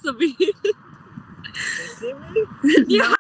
Sabir. Yeah.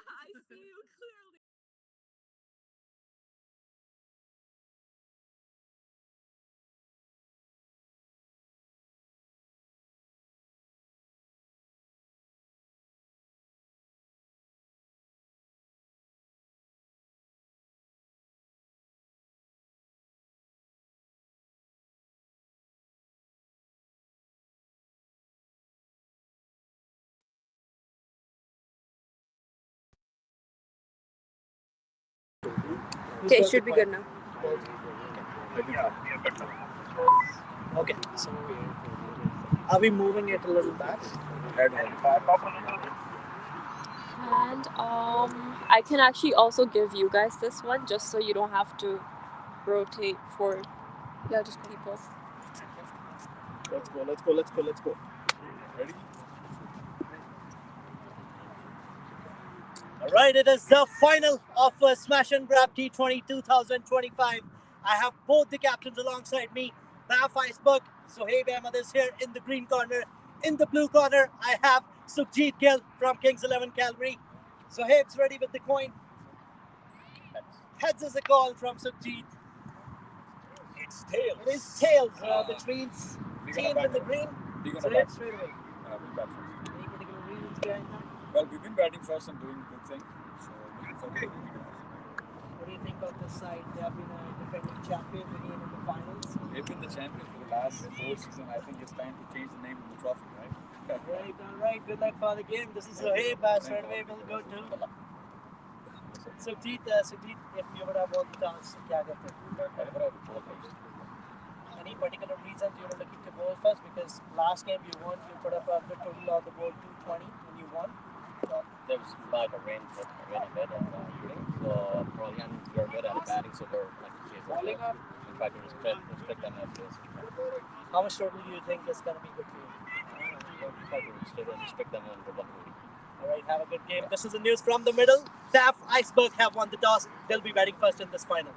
Okay, it should be good now. Okay, so are we moving it a little back? And I can actually also give you guys this one just so you don't have to rotate for just people. Let's go. Ready? Alright, it is the final of Smash and Grab T20 2025. I have both the captains alongside me. Baf Iceberg, Sohaib Ahmed is here in the green corner. In the blue corner, I have Sukhjeet Gill from Kings 11 Calgary. Sohaib's ready with the coin. Heads is a call from Sukhjeet. It's tails. It is tails, which means teams in the green. Sohaib straight away. Any particular reasons behind that? Well, we've been batting first and doing a good thing. So looking forward to it. What do you think of this side? They have been a defending champions again in the finals. They've been the champions for the last 4 seasons. I think it's time to change the name of the trophy, right? All right. Good luck for the game. This is Sohaib. Straight away we'll go to Sukhjeet. Sukhjeet, if you would have won the toss, क्या करते? Any particular reason you were looking to bowl first? Because last game you won, you put up a good total on the board 220 and you won. There was like a rain bit and so probably and we're good at batting, so we're like chasing and try to restrict them as best we can. How much total do you think is going to be good for you? We'll try to restrict them under 140. All right, have a good game. This is the news from the middle. TAF Iceberg have won the toss. They'll be batting first in this final.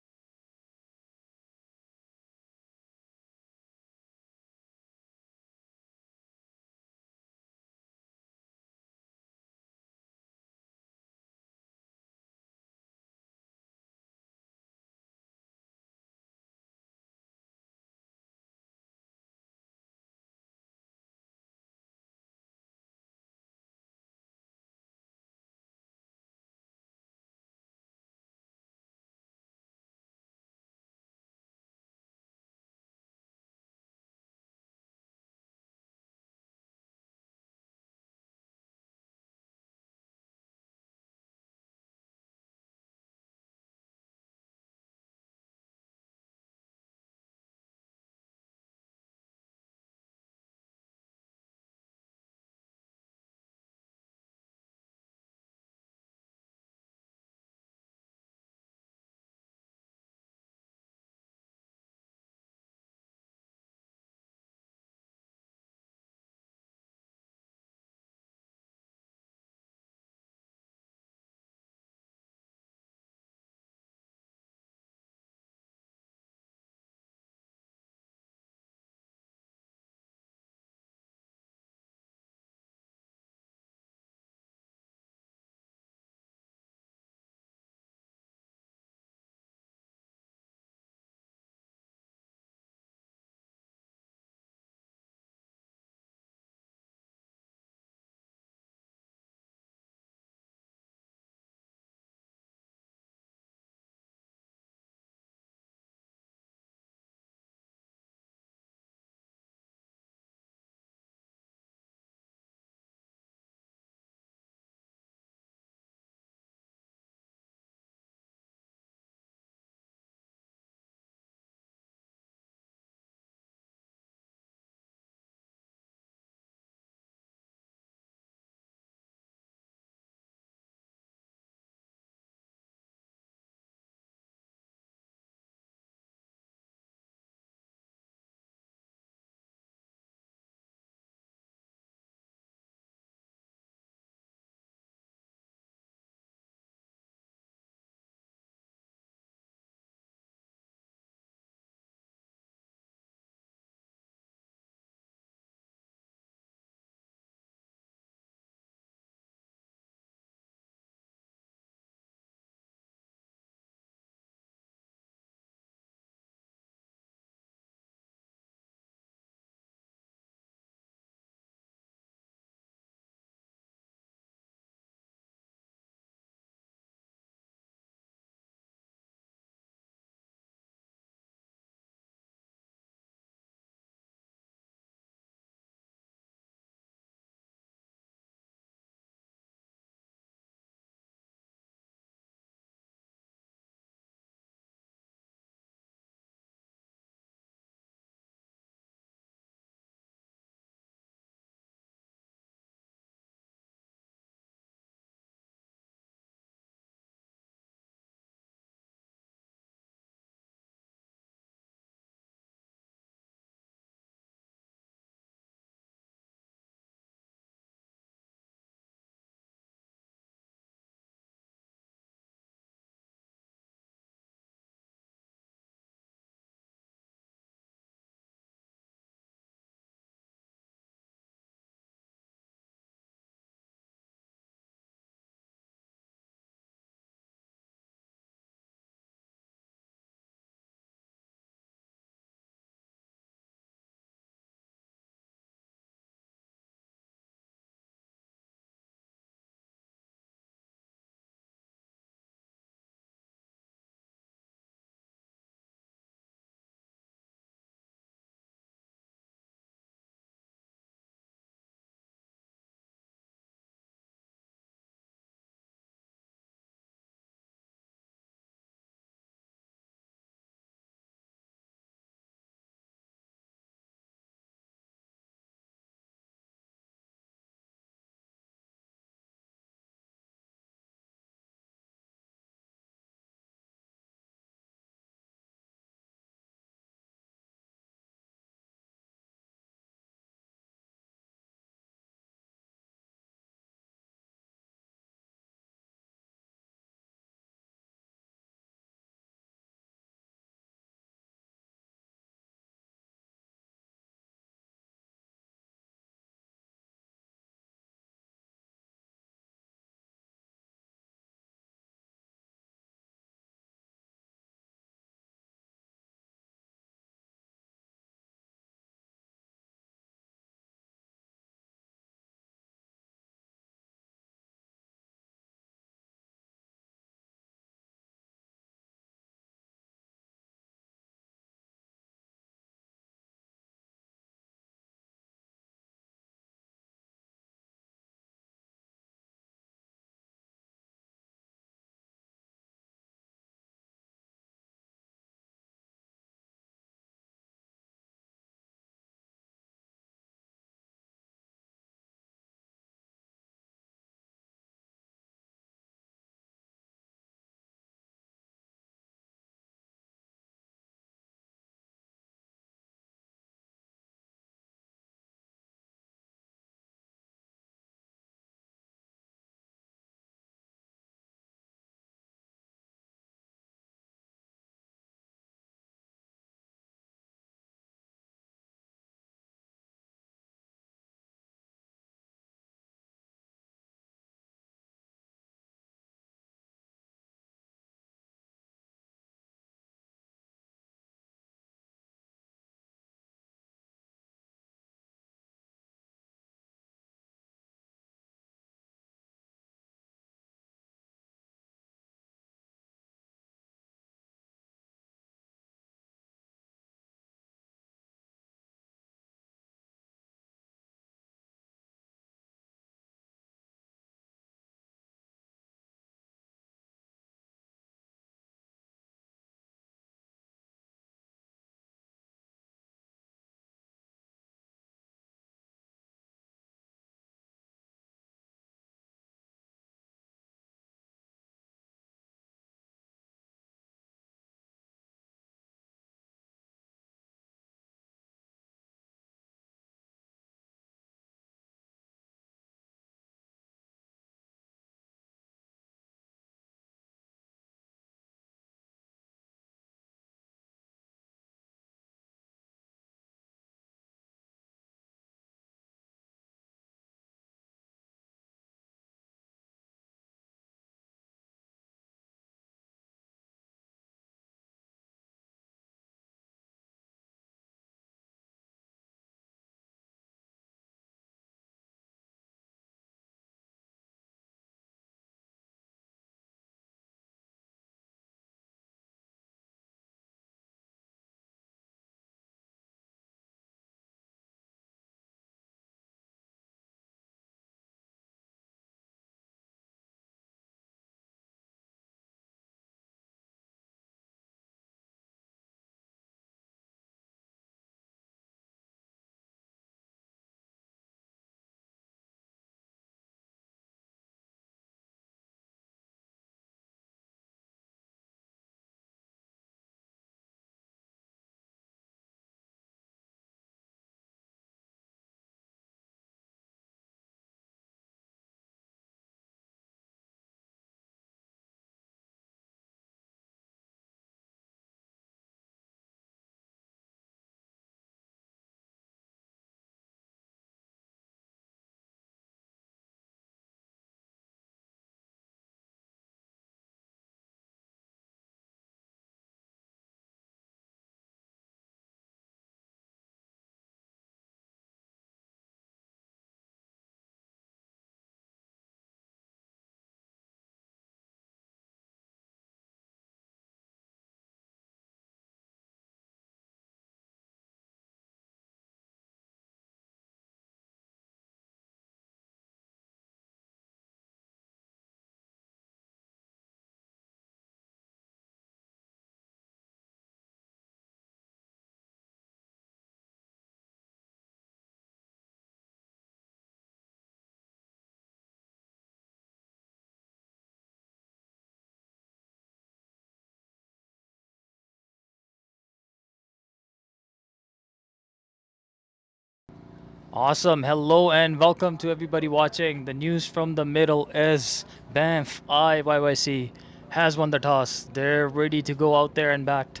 Awesome. Hello and welcome to everybody watching. The news from the middle is Banff IYYC has won the toss. They're ready to go out there and bat.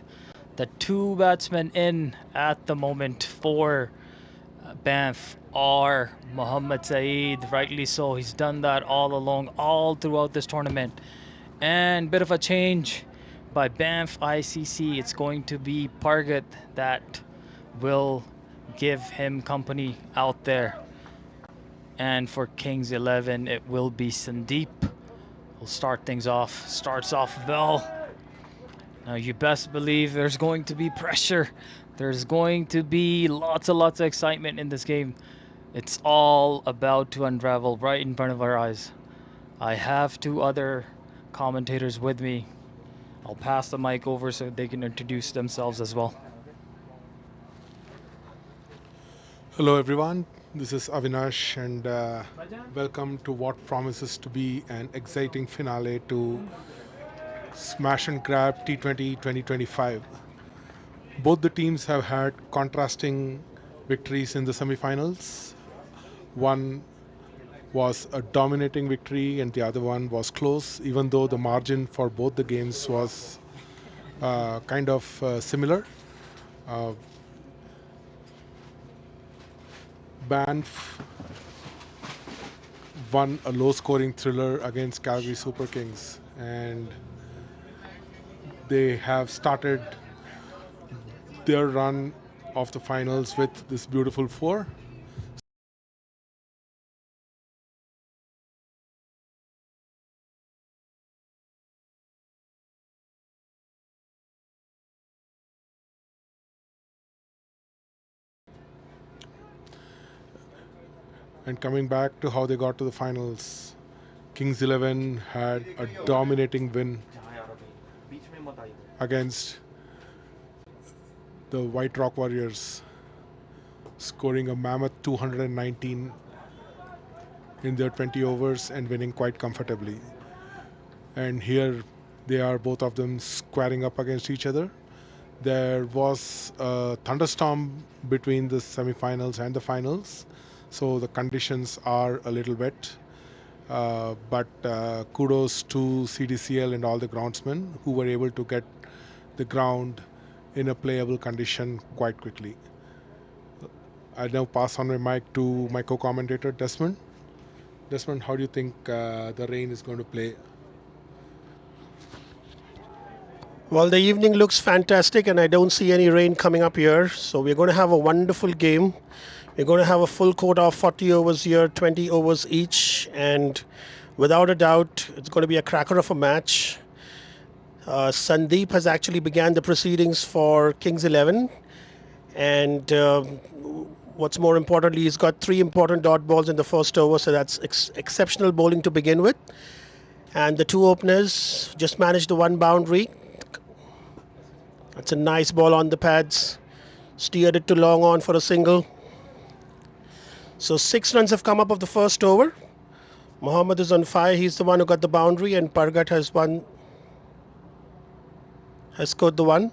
The two batsmen in at the moment for Banff are Mohammad Saeed, rightly so. He's done that all along, all throughout this tournament. And bit of a change by Banff ICC. It's going to be Pargat that will give him company out there. And for Kings 11, it will be Sandeep. We'll start things off. Starts off well. Now you best believe there's going to be pressure. There's going to be lots of excitement in this game. It's all about to unravel right in front of our eyes. I have two other commentators with me. I'll pass the mic over so they can introduce themselves as well. Hello everyone, this is Avinash and welcome to what promises to be an exciting finale to Smash and Grab T20 2025. Both the teams have had contrasting victories in the semi-finals. One was a dominating victory and the other one was close, even though the margin for both the games was kind of similar. Banff won a low-scoring thriller against Calgary Super Kings, and they have started their run of the finals with this beautiful four. And coming back to how they got to the finals, Kings 11 had a dominating win against the White Rock Warriors, scoring a mammoth 219 in their 20 overs and winning quite comfortably. And here they are, both of them squaring up against each other. There was a thunderstorm between the semi-finals and the finals, so the conditions are a little wet. But kudos to CDCL and all the groundsmen who were able to get the ground in a playable condition quite quickly. I now pass on my mic to my co-commentator Desmond. Desmond, how do you think the rain is going to play? Well, the evening looks fantastic, and I don't see any rain coming up here. So we're going to have a wonderful game. We're going to have a full quota of 40 overs here, 20 overs each, and without a doubt, it's going to be a cracker of a match. Sandeep has actually began the proceedings for Kings 11, and what's more importantly, he's got 3 important dot balls in the first over, so that's exceptional bowling to begin with. And the 2 openers just managed the 1 boundary. That's a nice ball on the pads. Steered it to long on for a single. So 6 runs have come up of the first over. Mohammad is on fire. He's the one who got the boundary, and Pargat has scored the 1.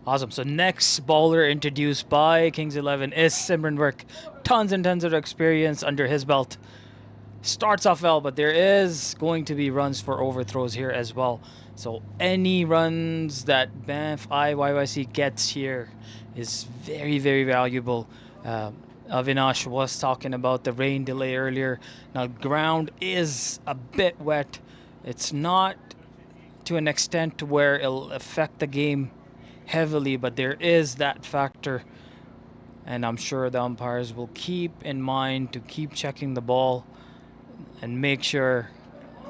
Awesome. So next bowler introduced by Kings 11 is Simran Work. Tons and tons of experience under his belt. starts off well, but there is going to be runs for overthrows here as well. So any runs that Banff IYYC gets here is very, very valuable. Avinash was talking about the rain delay earlier. Now, ground is a bit wet. It's not to an extent to where it'll affect the game heavily, but there is that factor. And I'm sure the umpires will keep in mind to keep checking the ball and make sure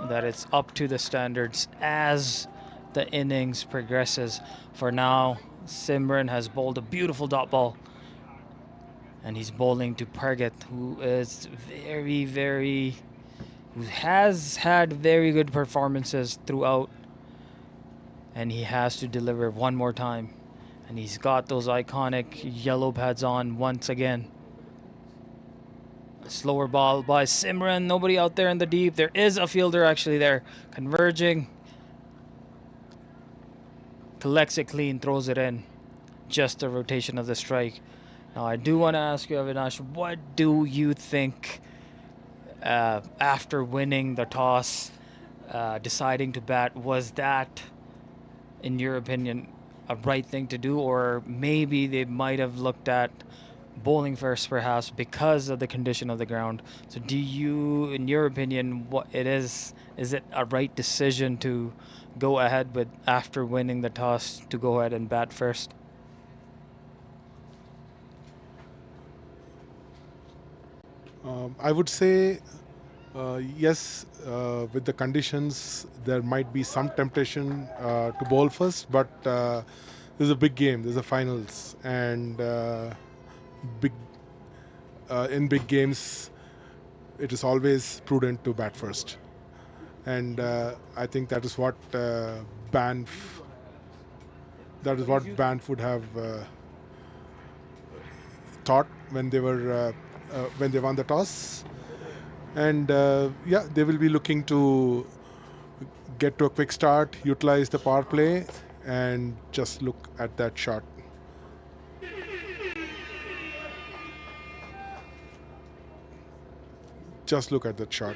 that it's up to the standards as the innings progresses. For now, Simran has bowled a beautiful dot ball, and he's bowling to Pargat, who is who has had very good performances throughout, and he has to deliver one more time. And he's got those iconic yellow pads on once again. Slower ball by Simran. Nobody out there in the deep. There is a fielder actually there. Converging. Collects it clean. Throws it in. Just a rotation of the strike. Now I do want to ask you, Avinash, what do you think after winning the toss, deciding to bat, was that, in your opinion, a right thing to do, or maybe they might have looked at bowling first perhaps because of the condition of the ground? So do you, in your opinion, what it is it a right decision to go ahead with, after winning the toss, to go ahead and bat first? I would say yes, with the conditions, there might be some temptation to bowl first, but there's a big game, there's a finals, and big in big games, it is always prudent to bat first. And I think that is what Banff would have thought when they won the toss. And yeah, they will be looking to get to a quick start, utilize the power play, and just look at that shot. Just look at that shot.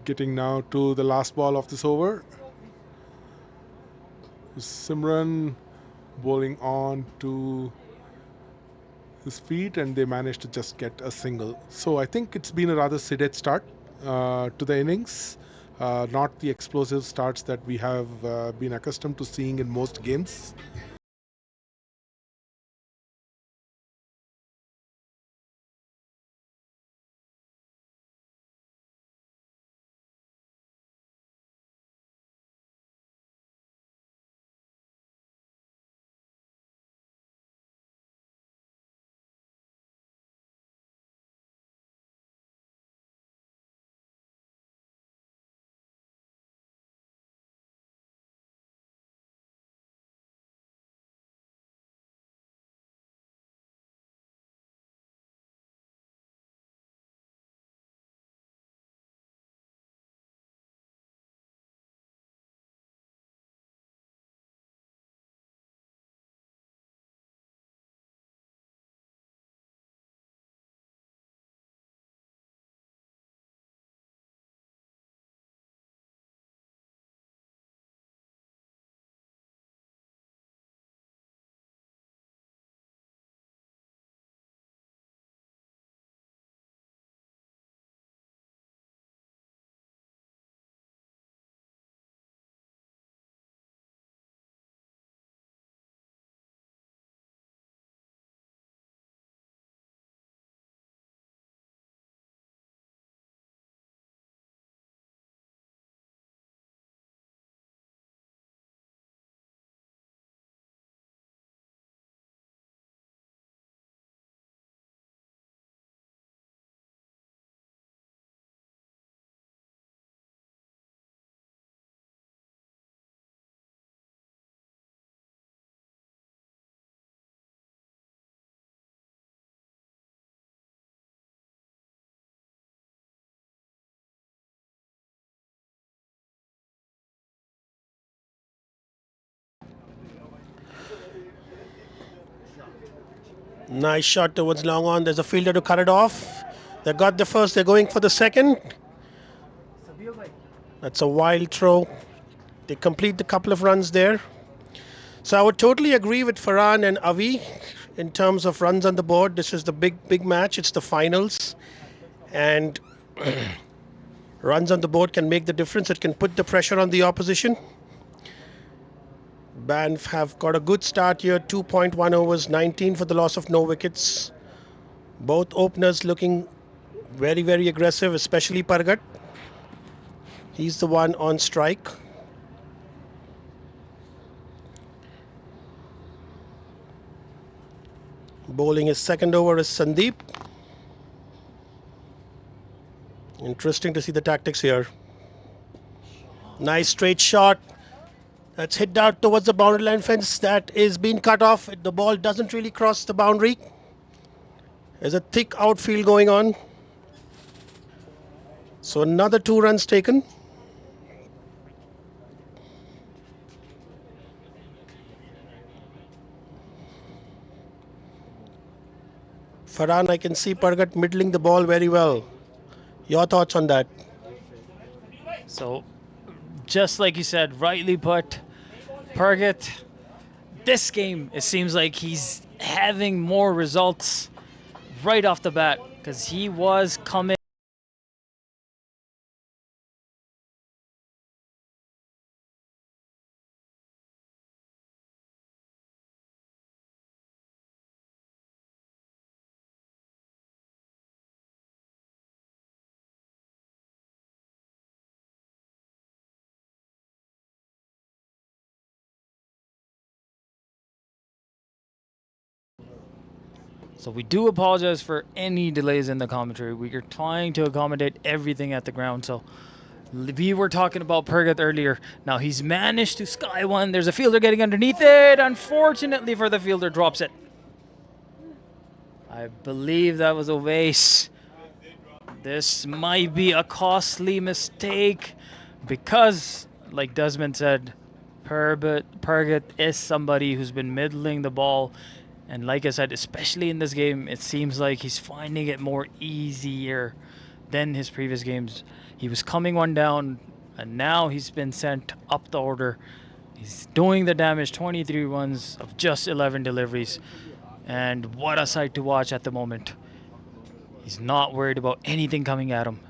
Getting now to the last ball of this over. Simran bowling on to his feet, and they managed to just get a single. So I think it's been a rather sedate start to the innings. Not the explosive starts that we have been accustomed to seeing in most games. Nice shot towards long on. There's a fielder to cut it off. They got the first. They're going for the second. That's a wild throw. They complete the couple of runs there. So I would totally agree with Farhan and Avi in terms of runs on the board. This is the big match. It's the finals. And runs on the board can make the difference. It can put the pressure on the opposition. Banff have got a good start here. 2.1 overs, 19 for the loss of no wickets. Both openers looking very, very aggressive, especially Pargat. He's the one on strike. Bowling his second over is Sandeep. Interesting to see the tactics here. Nice straight shot. That's hit out towards the boundary line fence. That is being cut off. The ball doesn't really cross the boundary. There's a thick outfield going on. So another 2 runs taken. Farhan, I can see Pargat middling the ball very well. Your thoughts on that? So, just like you said, rightly put, Pargat, this game, it seems like he's having more results right off the bat because he was coming. So we do apologize for any delays in the commentary. We are trying to accommodate everything at the ground. So we were talking about Pargat earlier. Now he's managed to sky one. There's a fielder getting underneath it. Unfortunately for the fielder, drops it. I believe that was a waste. This might be a costly mistake because, like Desmond said, Pargat is somebody who's been middling the ball. And like I said, especially in this game, it seems like he's finding it more easier than his previous games. He was coming one down, and now he's been sent up the order. He's doing the damage, 23 runs of just 11 deliveries. And what a sight to watch at the moment. He's not worried about anything coming at him.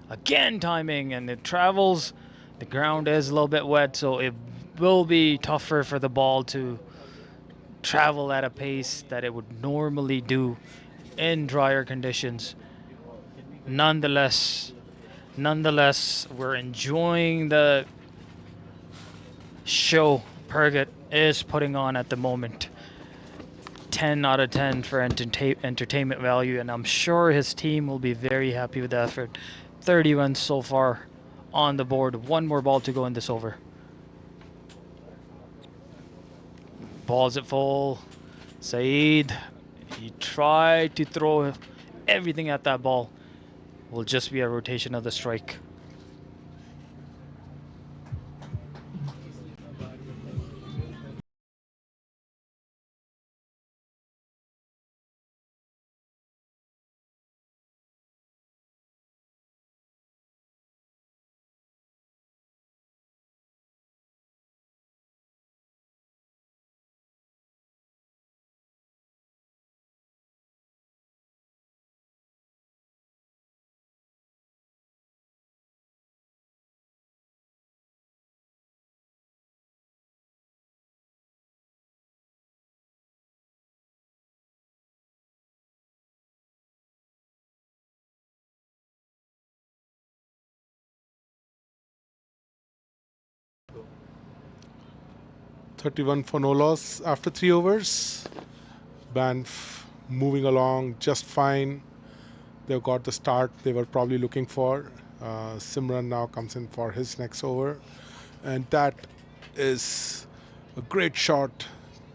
Again, timing, and it travels. The ground is a little bit wet, so it will be tougher for the ball to travel at a pace that it would normally do in drier conditions. Nonetheless, we're enjoying the show Pargat is putting on at the moment. 10 out of 10 for entertainment value, and I'm sure his team will be very happy with the effort. 30 runs so far on the board. One more ball to go in this over. Balls at full. Saeed, he tried to throw everything at that ball. Will just be a rotation of the strike. .31 for no loss after 3 overs. Banff moving along just fine. They've got the start they were probably looking for. Simran now comes in for his next over, and that is a great shot.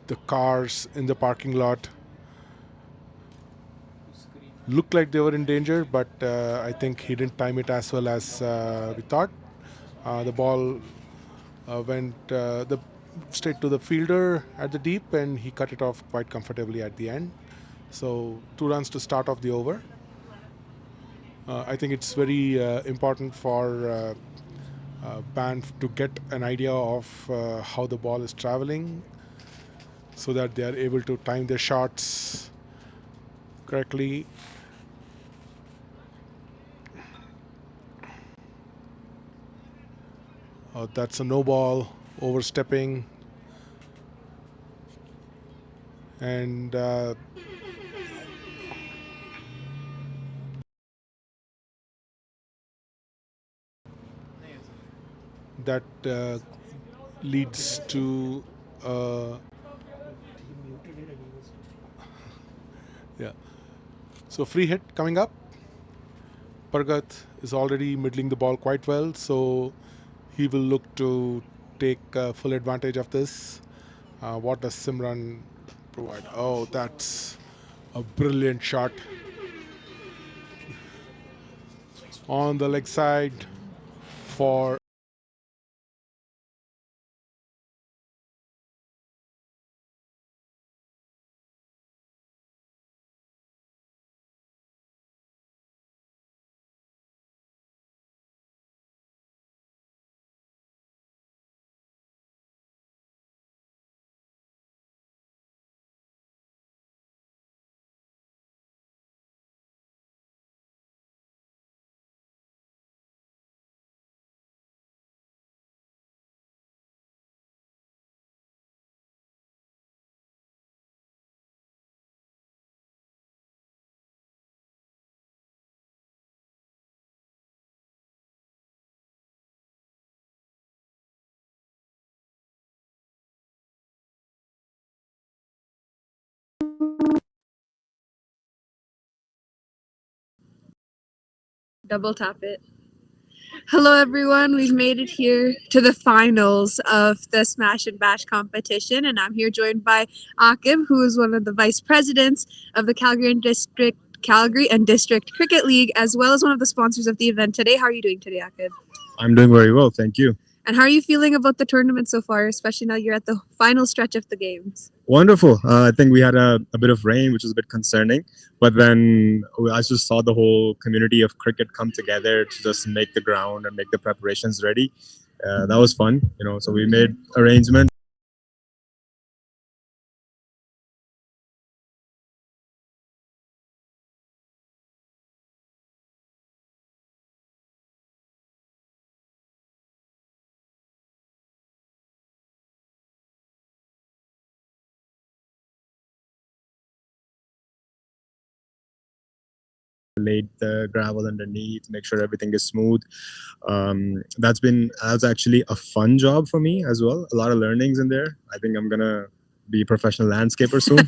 The cars in the parking lot looked like they were in danger, but I think he didn't time it as well as we thought. The ball went straight to the fielder at the deep, and he cut it off quite comfortably at the end. So 2 runs to start off the over. I think it's very important for Banff to get an idea of how the ball is traveling so that they are able to time their shots correctly. That's a no ball, overstepping, and that leads to yeah. So free hit coming up. Pargat is already middling the ball quite well, so he will look to take full advantage of this. What does Simran provide? Oh, that's a brilliant shot on the leg side for Double tap it. Hello everyone, we've made it here to the finals of the Smash and Bash competition, and I'm here joined by Akib, who is one of the vice presidents of the Calgary and District Cricket League, as well as one of the sponsors of the event today. How are you doing today, Akib? I'm doing very well, thank you. And how are you feeling about the tournament so far, especially now you're at the final stretch of the games? Wonderful. I think we had a bit of rain, which was a bit concerning, but then I just saw the whole community of cricket come together to just make the ground and make the preparations ready. That was fun, so we made arrangements. Laid the gravel underneath, make sure everything is smooth. That's actually a fun job for me as well. A lot of learnings in there. I think I'm gonna be a professional landscaper soon.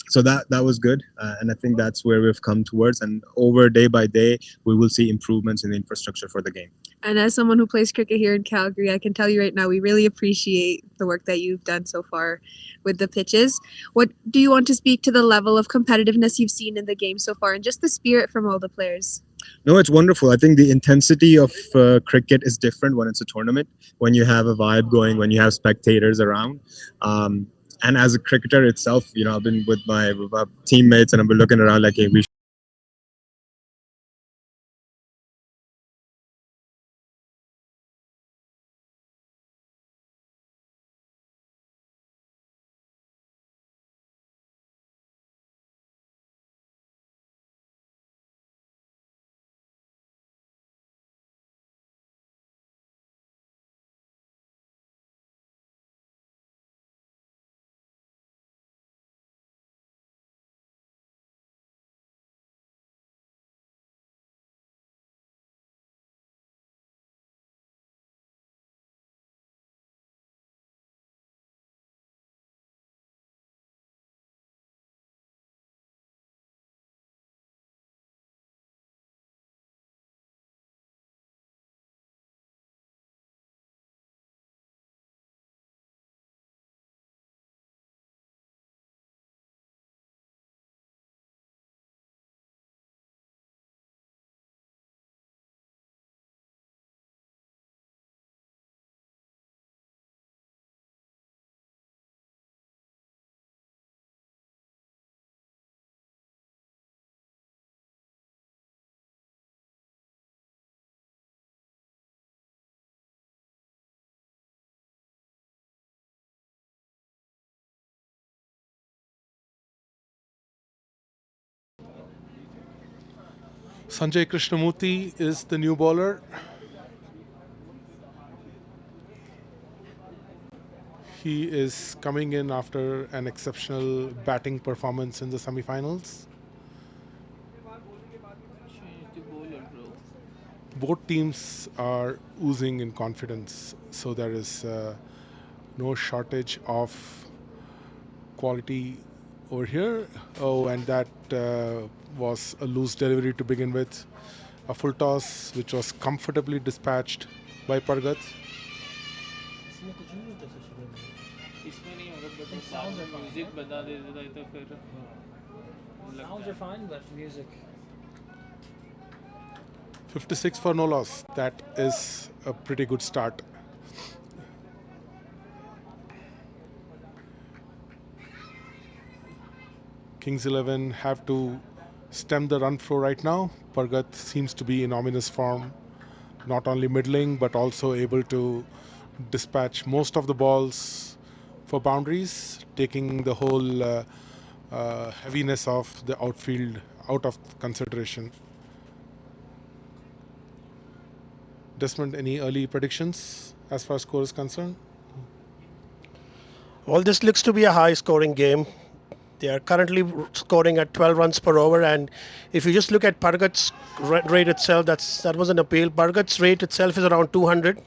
So that was good, and I think that's where we've come towards. And over day by day, we will see improvements in the infrastructure for the game. And as someone who plays cricket here in Calgary, I can tell you right now, we really appreciate the work that you've done so far with the pitches. What do you want to speak to the level of competitiveness you've seen in the game so far and just the spirit from all the players? No, it's wonderful. I think the intensity of cricket is different when it's a tournament, when you have a vibe going, when you have spectators around. And as a cricketer itself, I've been with my teammates and I've been looking around like, hey, we Sanjay Krishnamurthy is the new bowler. He is coming in after an exceptional batting performance in the semi-finals. Both teams are oozing in confidence, so there is no shortage of quality over here. Oh, and that was a loose delivery to begin with. A full toss, which was comfortably dispatched by Pargat. Sounds are fine, but music. 56 for no loss. That is a pretty good start. Kings 11 have to stem the run flow right now. Pargat seems to be in ominous form, not only middling but also able to dispatch most of the balls for boundaries, taking the whole heaviness of the outfield out of consideration. Desmond, any early predictions as far as score is concerned? Well, this looks to be a high scoring game. They are currently scoring at 12 runs per over, and if you just look at Pargat's rate itself, that was an appeal. Pargat's rate itself is around 200.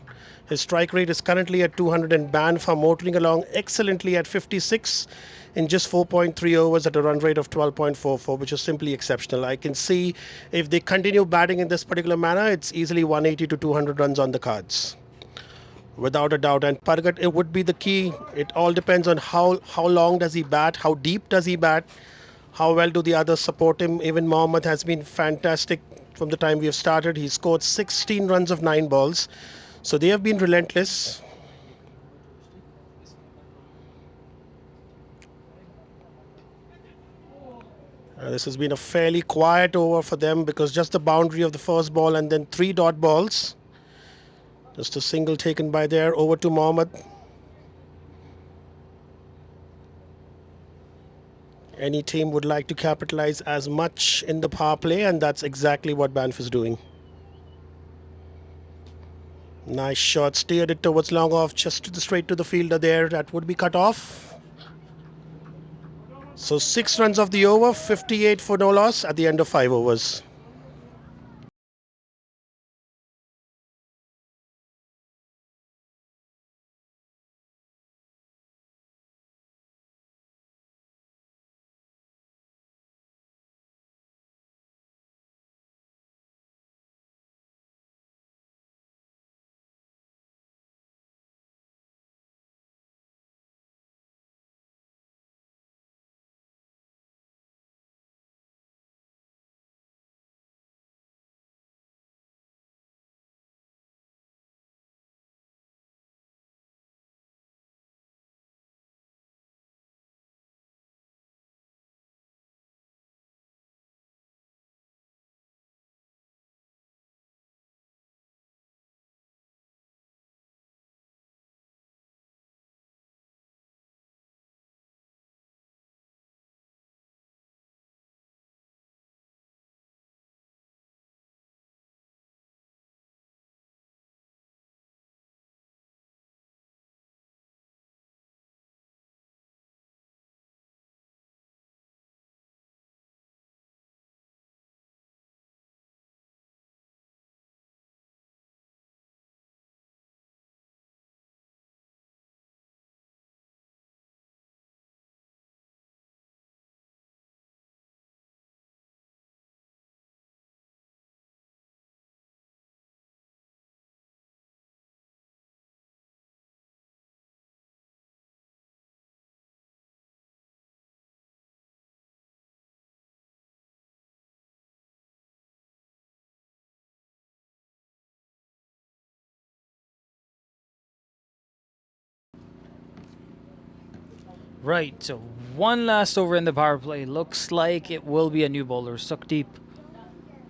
His strike rate is currently at 200, and Banff are motoring along excellently at 56 in just 4.3 overs at a run rate of 12.44, which is simply exceptional. I can see if they continue batting in this particular manner, it's easily 180 to 200 runs on the cards. Without a doubt, and Pargat, it would be the key. It all depends on how long does he bat, how deep does he bat, how well do the others support him. Even Mohammad has been fantastic from the time we have started. He scored 16 runs of 9 balls, so they have been relentless. This has been a fairly quiet over for them because just the boundary of the first ball and then 3 dot balls. Just a single taken by there. Over to Mohammad. Any team would like to capitalize as much in the power play, and that's exactly what Banff is doing. Nice shot, steered it towards long off, just to the straight to the fielder there. That would be cut off. So 6 runs of the over, 58 for no loss at the end of 5 overs. Right, so one last over in the power play. Looks like it will be a new bowler, Sukhdeep.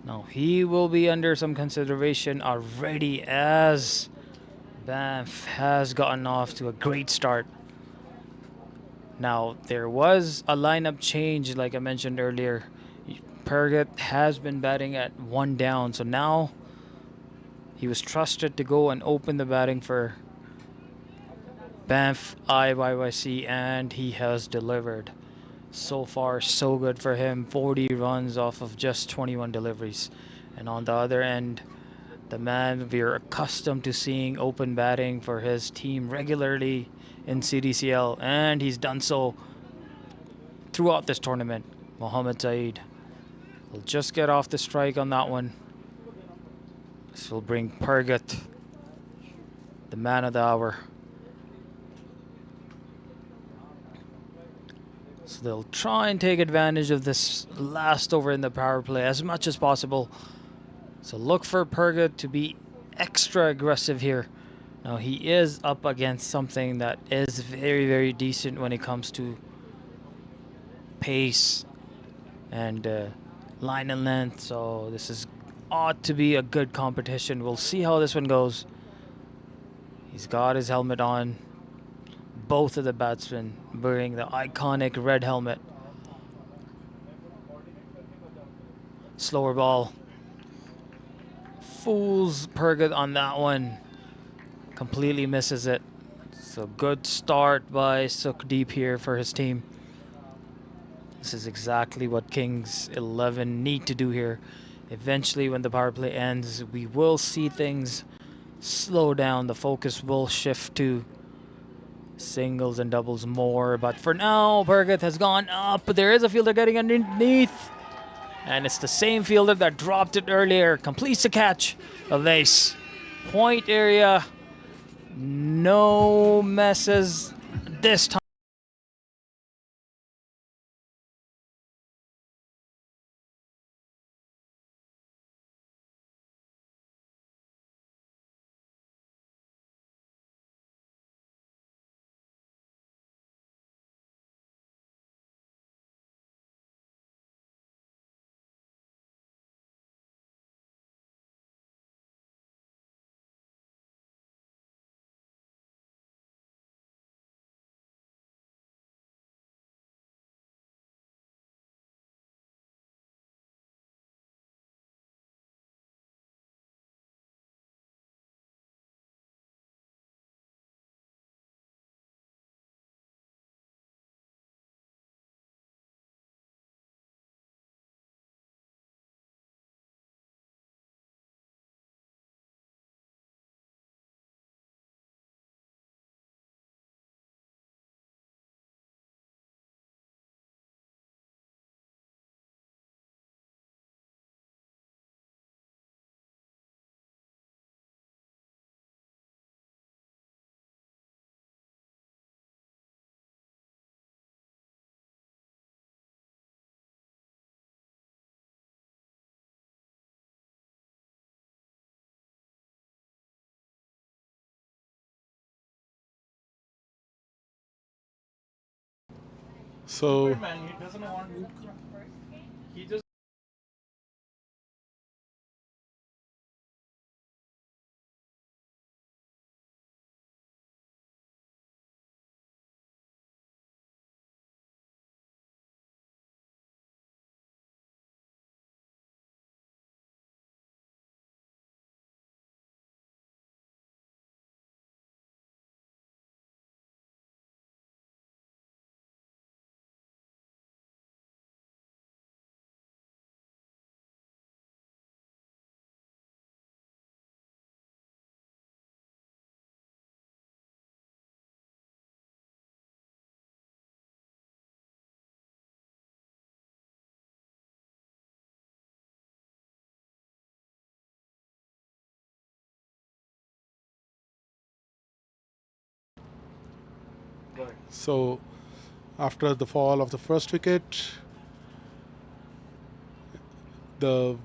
Now he will be under some consideration already as Banff has gotten off to a great start. Now there was a lineup change like I mentioned earlier. Pergett has been batting at 1 down, so now he was trusted to go and open the batting for Banff IYYC, and he has delivered. So far, so good for him. 40 runs off of just 21 deliveries. And on the other end, the man we're accustomed to seeing open batting for his team regularly in CDCL, and he's done so throughout this tournament. Mohammad Saeed will just get off the strike on that one. This will bring Pergett, the man of the hour. So they'll try and take advantage of this last over in the power play as much as possible. So look for Pergett to be extra aggressive here. Now he is up against something that is very, very decent when it comes to pace and line and length. So this ought to be a good competition. We'll see how this one goes. He's got his helmet on. Both of the batsmen wearing the iconic red helmet. Slower ball. Fools Pergett on that one. Completely misses it. So good start by Sukhdeep here for his team. This is exactly what Kings 11 need to do here. Eventually, when the power play ends, we will see things slow down. The focus will shift to singles and doubles more. But for now, Pergett has gone up. But there is a fielder getting underneath. And it's the same fielder that dropped it earlier. Completes the catch of Ace. Point area. No messes this time. So So after the fall of the first wicket, the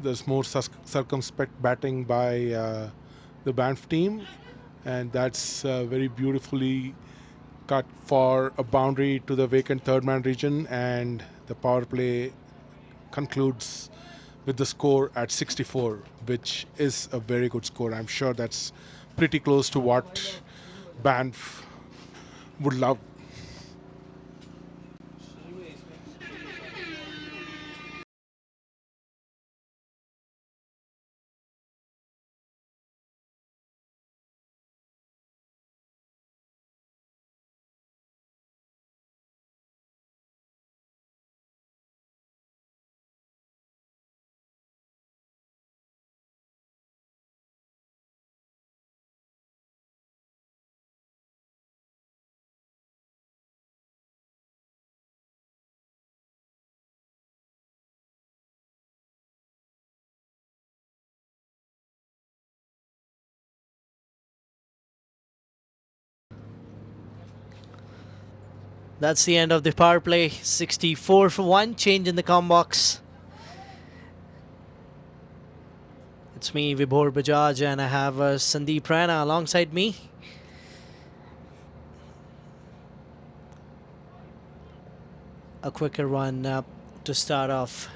there's more circumspect batting by the Banff team, and that's very beautifully cut for a boundary to the vacant third man region, and the power play concludes with the score at 64, which is a very good score. I'm sure that's pretty close to what Banff would love. That's the end of the power play. 64 for 1. Change in the comm box. It's me, Vibhor Bajaj, and I have Sandeep Rana alongside me. A quicker one to start off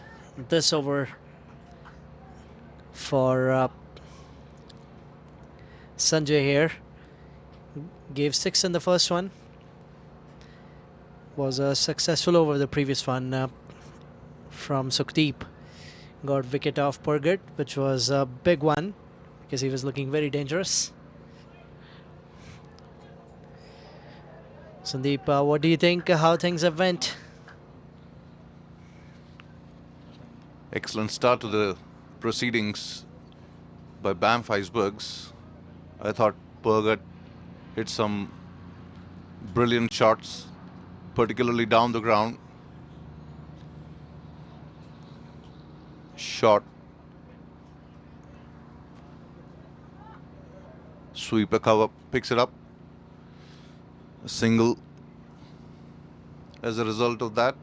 this over for Sanjay here. Gave 6 in the first one. Was a successful over the previous one from Sukhdeep. Got wicket off Purgat, which was a big one because he was looking very dangerous. Sandeep, what do you think how things have went? Excellent start to the proceedings by Banff Icebergs. I thought Purgat hit some brilliant shots, particularly down the ground. Shot, sweeper cover, picks it up. A single as a result of that.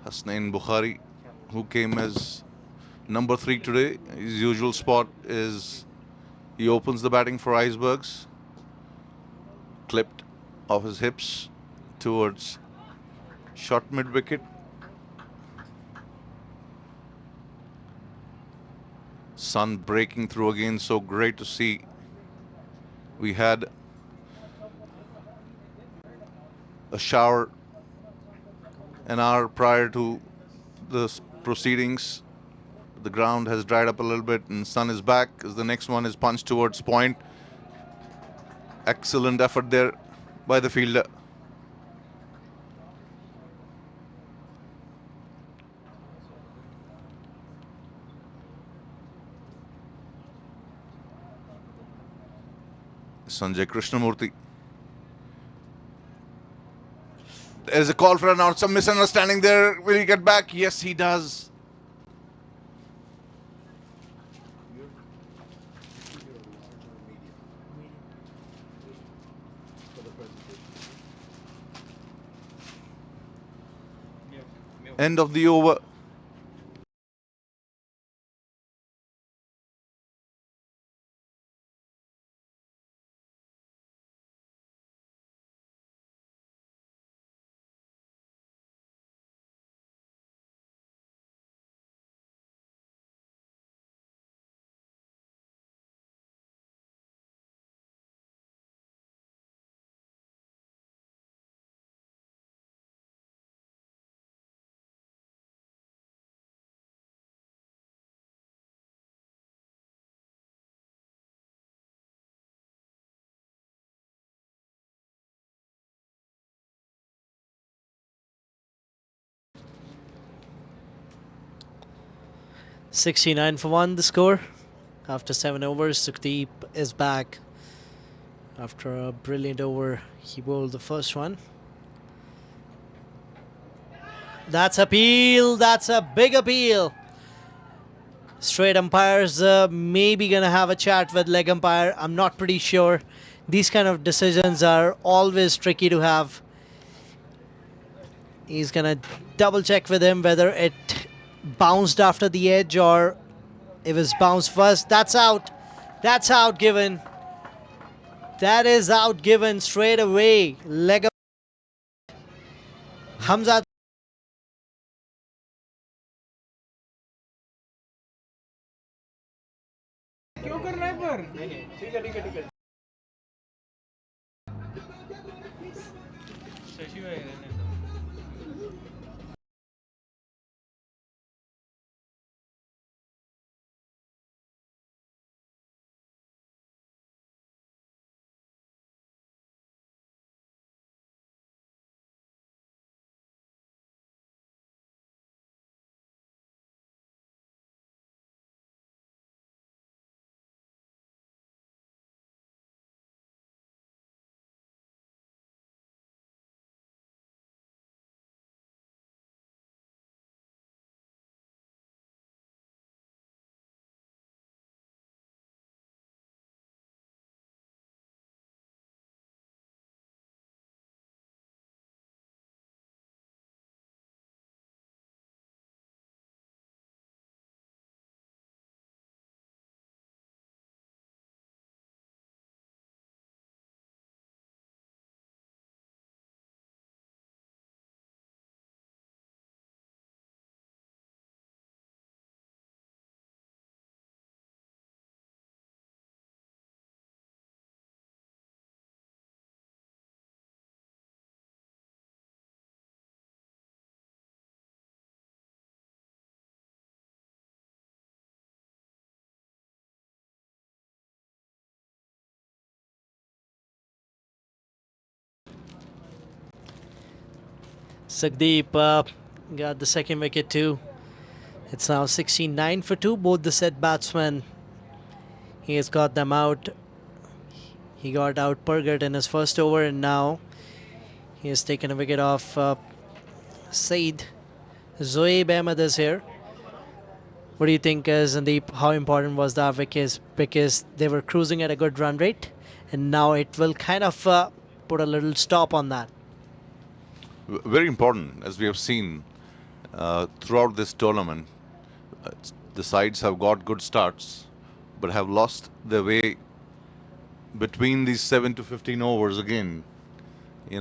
Hasnain Bukhari, who came as number 3 today. His usual spot is he opens the batting for Icebergs. Clipped off his hips towards short mid-wicket. Sun breaking through again, so great to see. We had a shower an hour prior to the proceedings. The ground has dried up a little bit and sun is back as the next one is punched towards point. Excellent effort there by the fielder. Sanjay Krishnamurthy. There's a call for an out. Some misunderstanding there. Will he get back? Yes, he does. End of the over. .69 for 1 the score. After 7 overs, Sukhdeep is back. After a brilliant over, he bowled the first one. That's appeal. That's a big appeal. Straight umpires maybe gonna have a chat with leg umpire. I'm not pretty sure. These kind of decisions are always tricky to have. He's gonna double check with him whether it bounced after the edge or it was bounced first. That's out. That's out given. That is out given straight away. Leg up. Hamza. क्यों कर रहा है पर? ठीक है ठीक है ठीक है शशि भाई Sagdeep got the second wicket too. It's now 69 for 2. Both the set batsmen, he has got them out. He got out Purgat in his first over, and now he has taken a wicket off Saeed. Zoeb Ahmed is here. What do you think, Sandeep? How important was that wicket? Because they were cruising at a good run rate, and now it will kind of put a little stop on that. Very important, as we have seen throughout this tournament. The sides have got good starts, but have lost their way between these 7 to 15 overs again.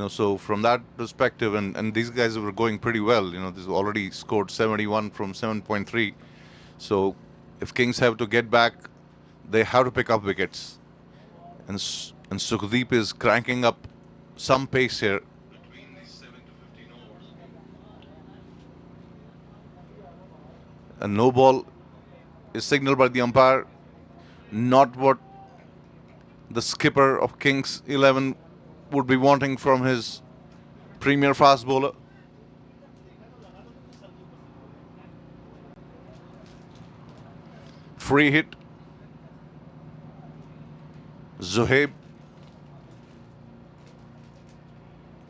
So from that perspective, and these guys were going pretty well. This already scored 71 from 7.3. So if Kings have to get back, they have to pick up wickets. And Sukhdeep is cranking up some pace here. A no ball is signaled by the umpire. Not what the skipper of Kings 11 would be wanting from his premier fast bowler. Free hit. Zohaib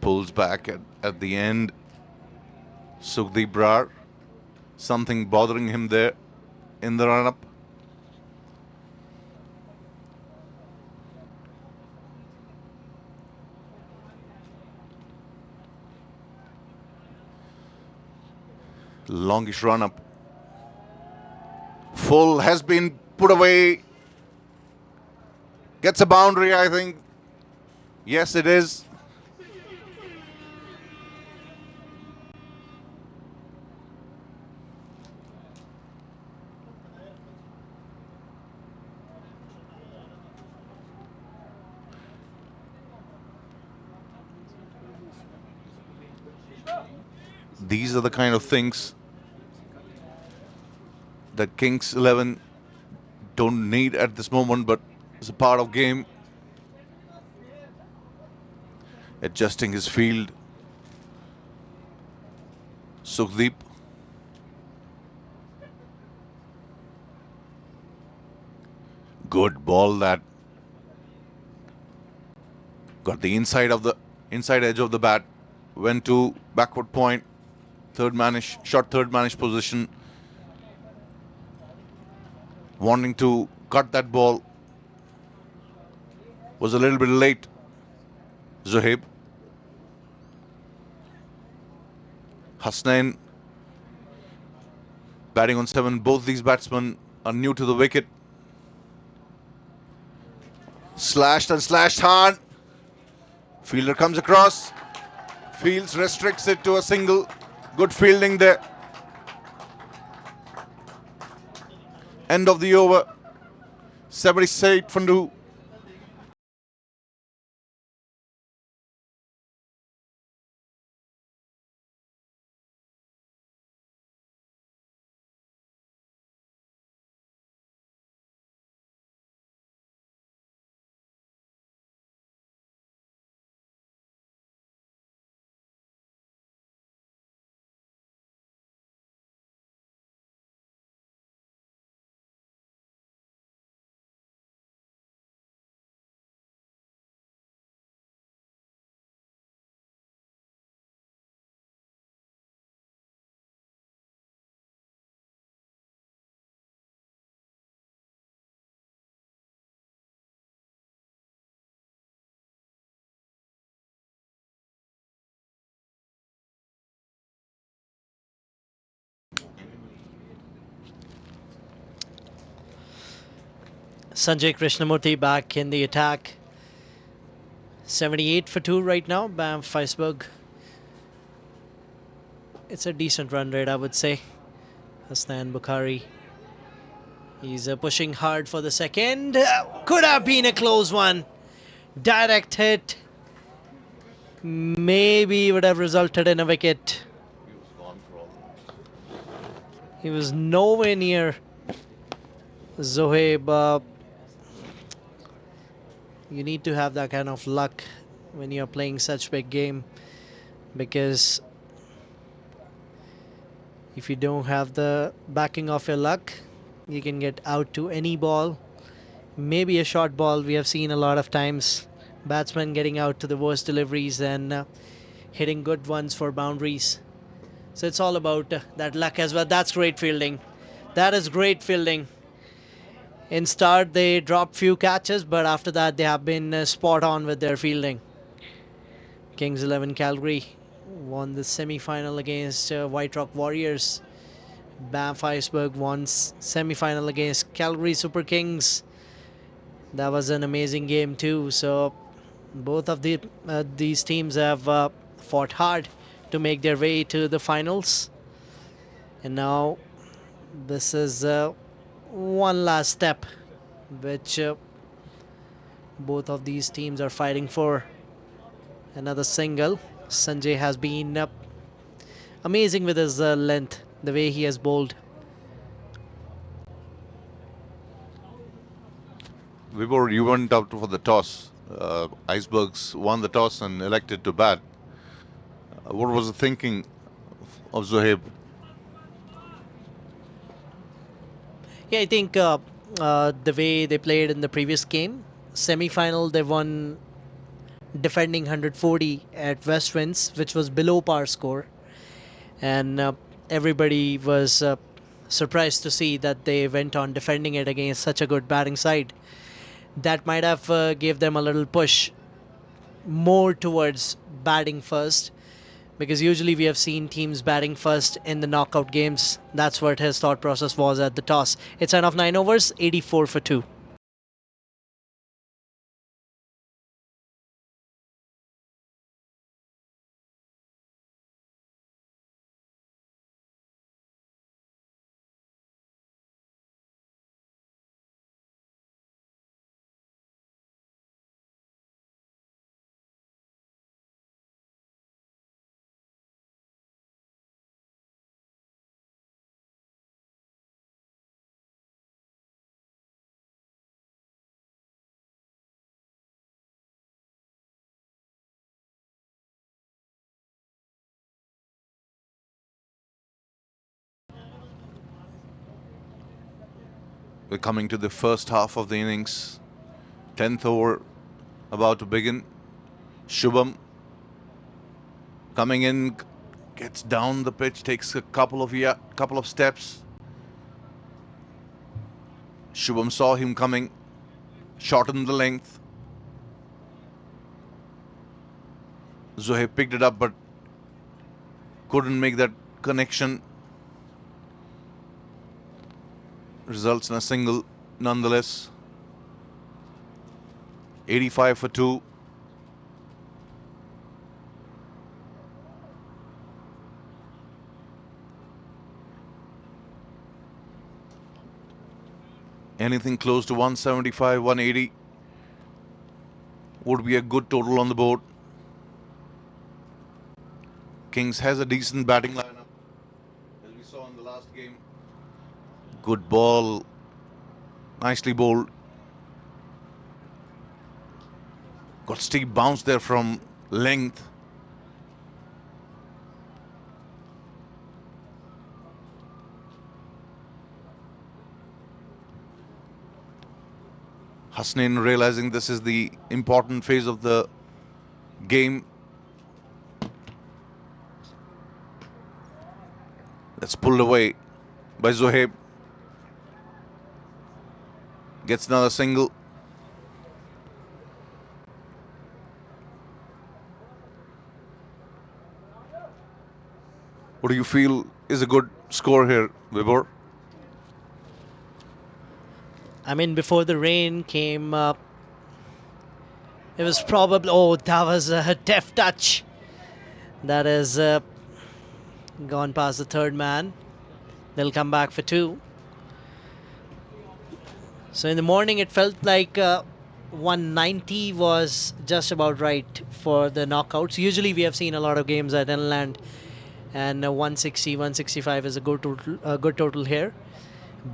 pulls back at the end. Sukhdeep Brar, something bothering him there in the run-up. Longish run-up. Full has been put away. Gets a boundary, I think. Yes, it is. These are the kind of things that Kings 11 don't need at this moment, but it's a part of game. Adjusting his field. Sukhdeep. Good ball that got the inside edge of the bat. Went to backward point. Short third manish position. Wanting to cut that ball. Was a little bit late. Zohaib. Hasnain batting on 7. Both these batsmen are new to the wicket. Slashed and slashed hard. Fielder comes across. Fields restricts it to a single. Good fielding there. End of the over. 78 for 2. Sanjay Krishnamurthy back in the attack. 78 for 2 right now. Banff Iceberg. It's a decent run rate, I would say. Hasnain Bukhari. He's pushing hard for the second. Could have been a close one. Direct hit. Maybe would have resulted in a wicket. He was nowhere near Zohaib. You need to have that kind of luck when you're playing such big game, because If you don't have the backing of your luck, you can get out to any ball. Maybe a short ball. We have seen a lot of times batsmen getting out to the worst deliveries and hitting good ones for boundaries. So it's all about that luck as well. That's great fielding. That is great fielding. In start, they dropped few catches, but after that, they have been spot on with their fielding. Kings 11 Calgary won the semi-final against White Rock Warriors. Banff Iceberg won semi-final against Calgary Super Kings. That was an amazing game too. So both of these teams have fought hard to make their way to the finals. And now this is one last step which both of these teams are fighting for. Another single. Sanjay has been amazing with his length, the way he has bowled. Vibhor, you went out for the toss. Icebergs won the toss and elected to bat. What was the thinking of Zohaib? Yeah, I think the way they played in the previous game, semi-final, they won defending 140 at West Winds, which was below par score. And everybody was surprised to see that they went on defending it against such a good batting side. That might have gave them a little push more towards batting first, because usually we have seen teams batting first in the knockout games. That's what his thought process was at the toss. It's an of 9 overs, 84 for 2. We're coming to the first half of the innings. 10th over about to begin. Shubham coming in, gets down the pitch, takes a couple of steps. Shubham saw him coming, shortened the length. Zohaib picked it up but couldn't make that connection. Results in a single nonetheless. 85 for 2. Anything close to 175, 180 would be a good total on the board. Kings has a decent batting lineup, as we saw in the last game. Good ball, nicely bowled. Got steep bounce there from length. Hasnain realizing this is the important phase of the game. That's pulled away by Zohaib. Gets another single. What do you feel is a good score here, Vibhor? I mean, before the rain came up, it was probably... Oh, that was a deft touch. That is gone past the third man. They'll come back for 2. So in the morning, it felt like 190 was just about right for the knockouts. Usually, we have seen a lot of games at Inland, and 160, 165 is a good total here.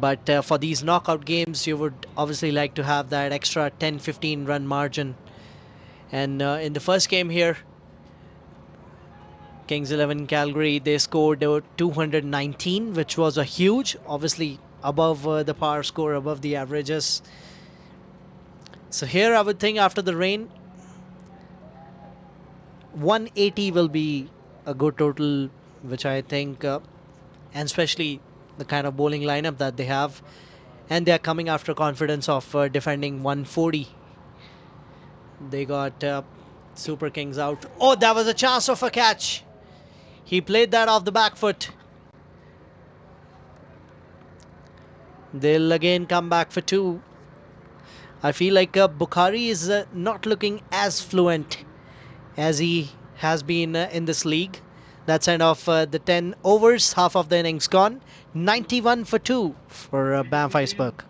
But for these knockout games, you would obviously like to have that extra 10-15 run margin. And in the first game here, Kings 11 Calgary, they scored 219, which was a huge, obviously above the par score, above the averages. So here I would think after the rain, 180 will be a good total, which I think, and especially the kind of bowling lineup that they have, and they are coming after confidence of defending 140. They got Super Kings out. Oh, that was a chance of a catch. He played that off the back foot. They'll again come back for 2. I feel like Bukhari is not looking as fluent as he has been in this league. That's end of the 10 overs, half of the innings gone. 91 for 2 for Banff Iceberg.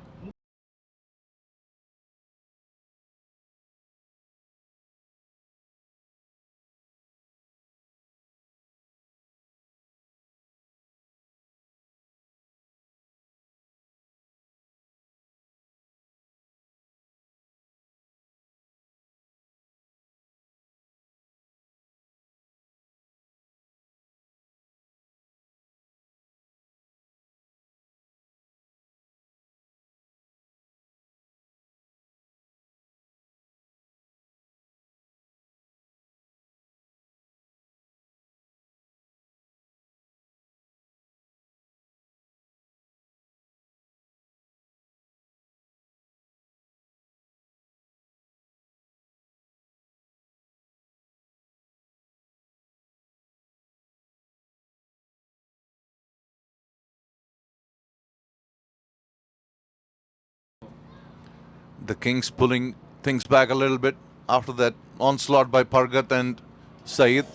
The Kings pulling things back a little bit after that onslaught by Pargat and Saeed.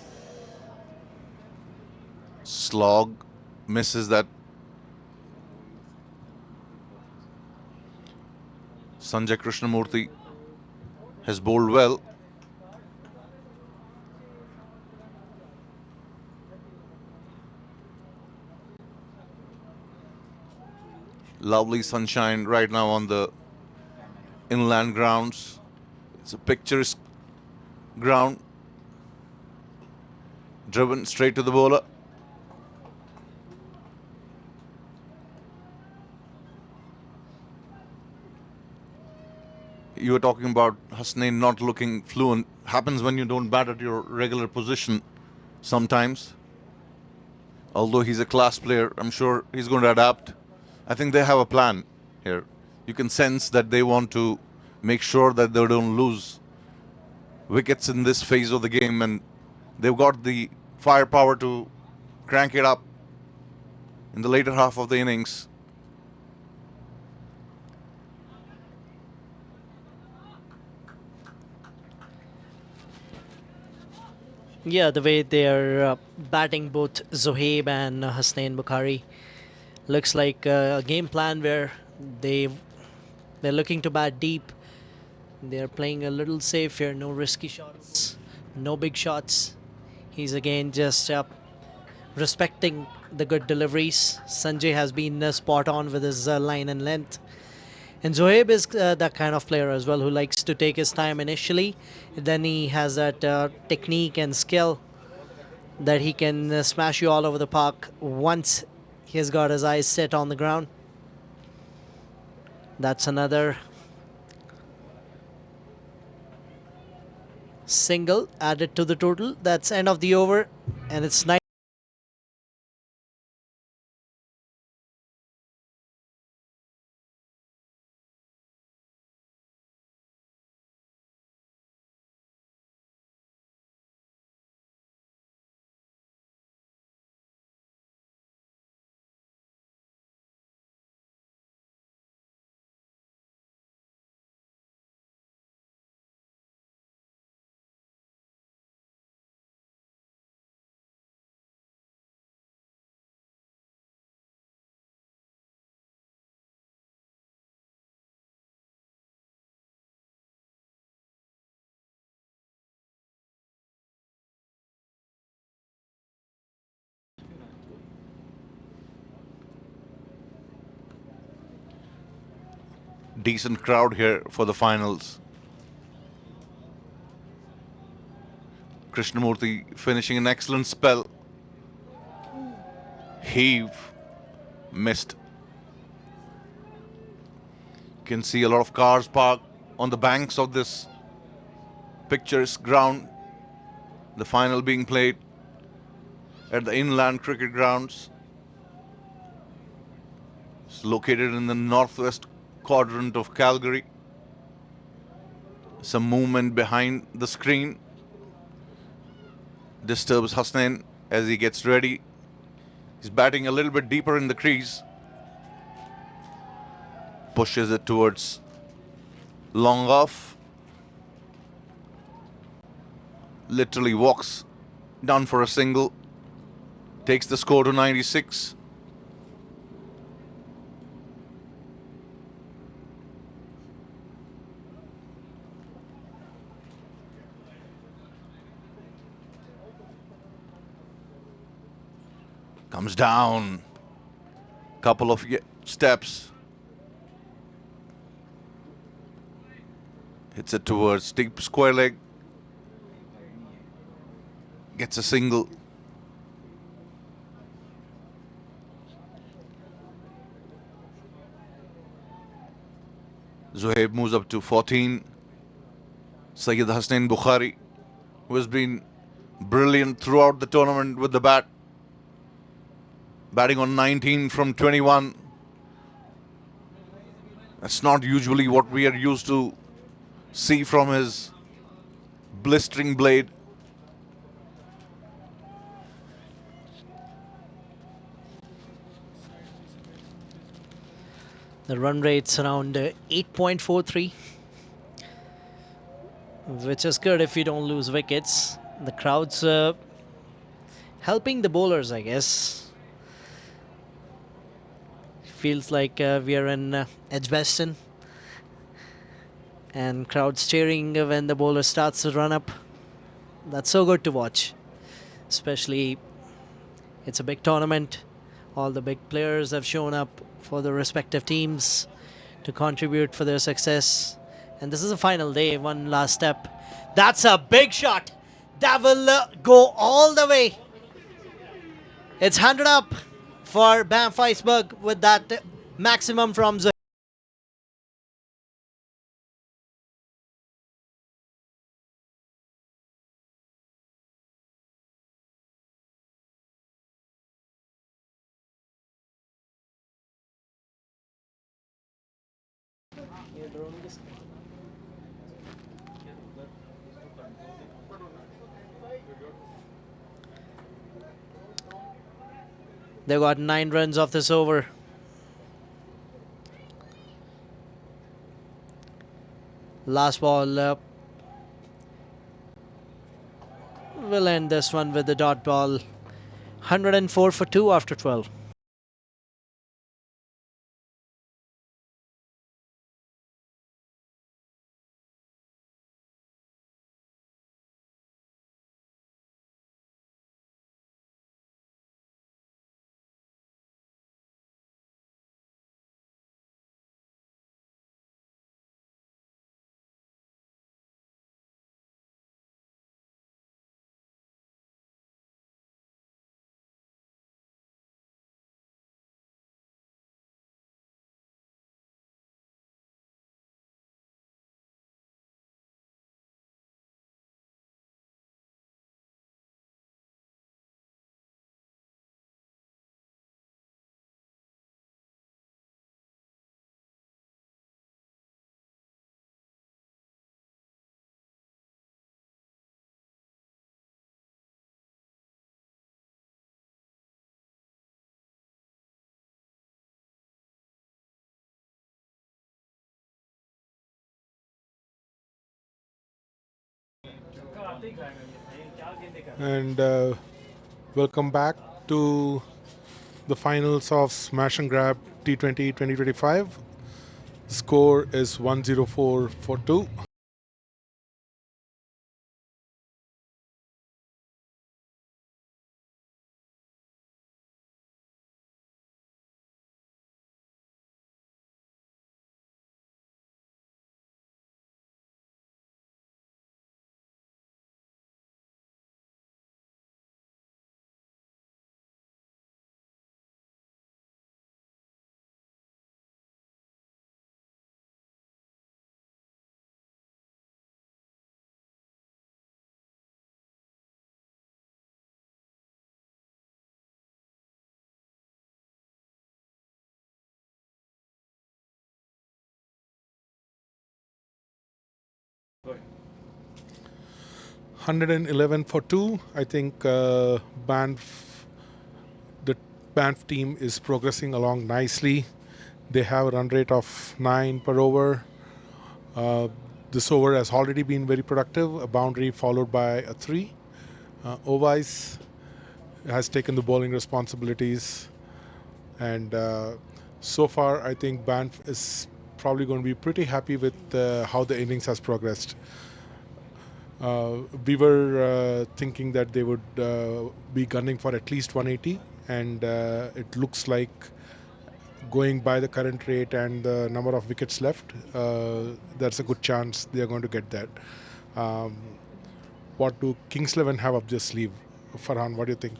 Slog misses that. Sanjay Krishnamurthy has bowled well. Lovely sunshine right now on the inland grounds. It's a picturesque ground. Driven straight to the bowler. You were talking about Hasnain not looking fluent. Happens when you don't bat at your regular position sometimes. Although he's a class player, I'm sure he's going to adapt. I think they have a plan here. You can sense that they want to make sure that they don't lose wickets in this phase of the game, and they've got the firepower to crank it up in the later half of the innings. Yeah, the way they're batting both Zohaib and Hasnain Bukhari looks like a game plan where they're looking to bat deep. They're playing a little safe here, no risky shots, no big shots. He's again just respecting the good deliveries. Sanjay has been spot on with his line and length. And Zohaib is that kind of player as well who likes to take his time initially. Then he has that technique and skill that he can smash you all over the park once he has got his eyes set on the ground. That's another single added to the total. That's end of the over, and it's 9. Decent crowd here for the finals. Krishnamurthy finishing an excellent spell. heave, missed. You can see a lot of cars parked on the banks of this picturesque ground. The final being played at the Inland Cricket Grounds. It's located in the northwest quadrant of Calgary. Some movement behind the screen disturbs Hasnain as he gets ready. He's batting a little bit deeper in the crease. Pushes it towards long off. Literally walks down for a single. Takes the score to 96. Comes down. Couple of steps. Hits it towards deep square leg. Gets a single. Zohaib moves up to 14. Syed Hasnain Bukhari, who has been brilliant throughout the tournament with the bat. Batting on 19 from 21. That's not usually what we are used to see from his blistering blade. The run rate's around 8.43, which is good if you don't lose wickets. The crowd's helping the bowlers, I guess. Feels like we are in Edgbaston, and crowds cheering when the bowler starts to run up. That's so good to watch, especially it's a big tournament. All the big players have shown up for the respective teams to contribute for their success. And this is a final day, one last step. That's a big shot. That will go all the way. It's 100 up for Banff Iceberg with that maximum from Zohaib. They got 9 runs off this over. Last ball will end this one with the dot ball. 104 for 2 after 12. And welcome back to the finals of Smash and Grab T20 2025. Score is 104 for 2. 111 for 2. I think Banff, the Banff team is progressing along nicely. They have a run rate of 9 per over. This over has already been very productive, a boundary followed by a 3. Ovice has taken the bowling responsibilities, and so far I think Banff is probably going to be pretty happy with how the innings has progressed. We were thinking that they would be gunning for at least 180, and it looks like, going by the current rate and the number of wickets left, there's a good chance they are going to get that. Um, what do Kings 11 have up their sleeve? Farhan, what do you think?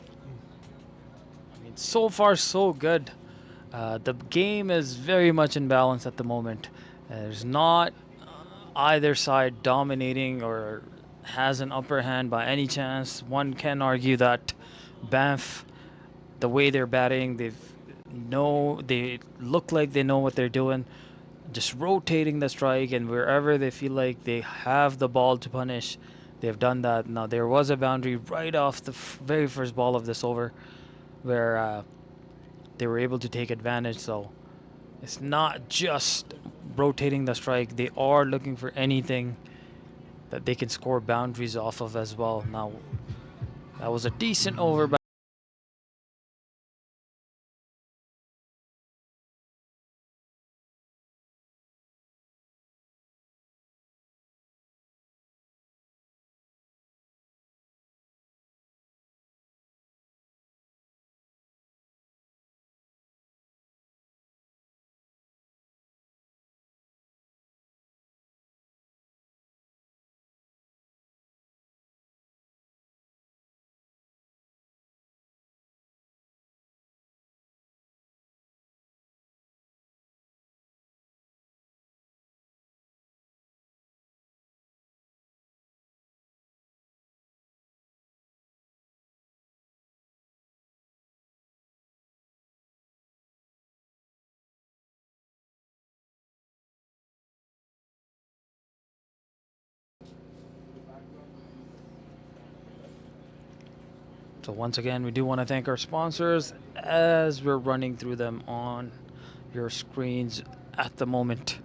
I mean, so far so good. The game is very much in balance at the moment. There's not either side dominating or has an upper hand by any chance. One can argue that Banff, the way they're batting, they look like they know what they're doing, just rotating the strike, and wherever they feel like they have the ball to punish, they've done that. Now there was a boundary right off the very first ball of this over where they were able to take advantage. So it's not just rotating the strike, they are looking for anything that they can score boundaries off of as well. Now that was a decent over by So once again, we do want to thank our sponsors as we're running through them on your screens at the moment.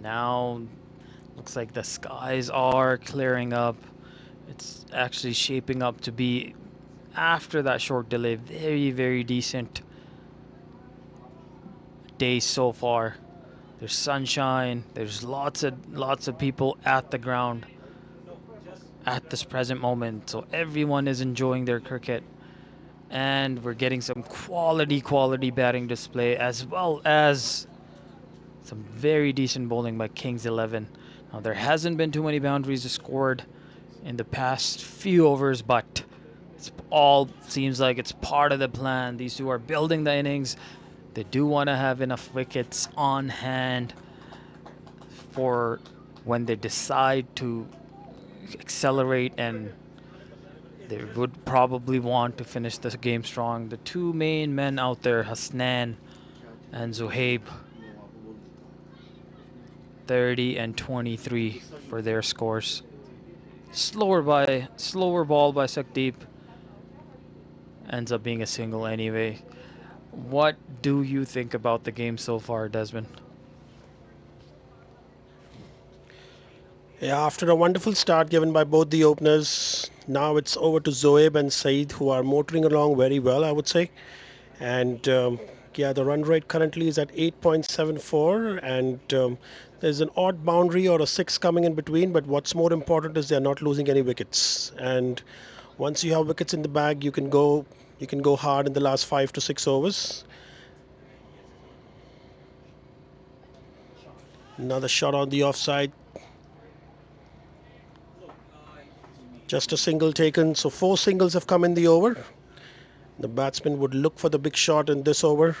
Now looks like the skies are clearing up. It's actually shaping up to be, after that short delay, very, very decent day so far. There's sunshine. There's lots of people at the ground at this present moment. So everyone is enjoying their cricket, and we're getting some quality batting display, as well as some very decent bowling by Kings 11. Now there hasn't been too many boundaries scored in the past few overs, but it's all seems like it's part of the plan. These two are building the innings. They do want to have enough wickets on hand for when they decide to accelerate, and they would probably want to finish this game strong. The two main men out there, Hasnan and Zuhaib, 30 and 23 for their scores. Slower ball by Sakdeep, ends up being a single anyway. What do you think about the game so far, Desmond? Yeah, after a wonderful start given by both the openers, now it's over to Zoeb and Saeed, who are motoring along very well, I would say. And yeah, the run rate currently is at 8.74, and there's an odd boundary or a 6 coming in between, but what's more important is they're not losing any wickets. And once you have wickets in the bag, you can go hard in the last 5 to 6 overs. Another shot on the offside. Just a single taken, so 4 singles have come in the over. The batsman would look for the big shot in this over.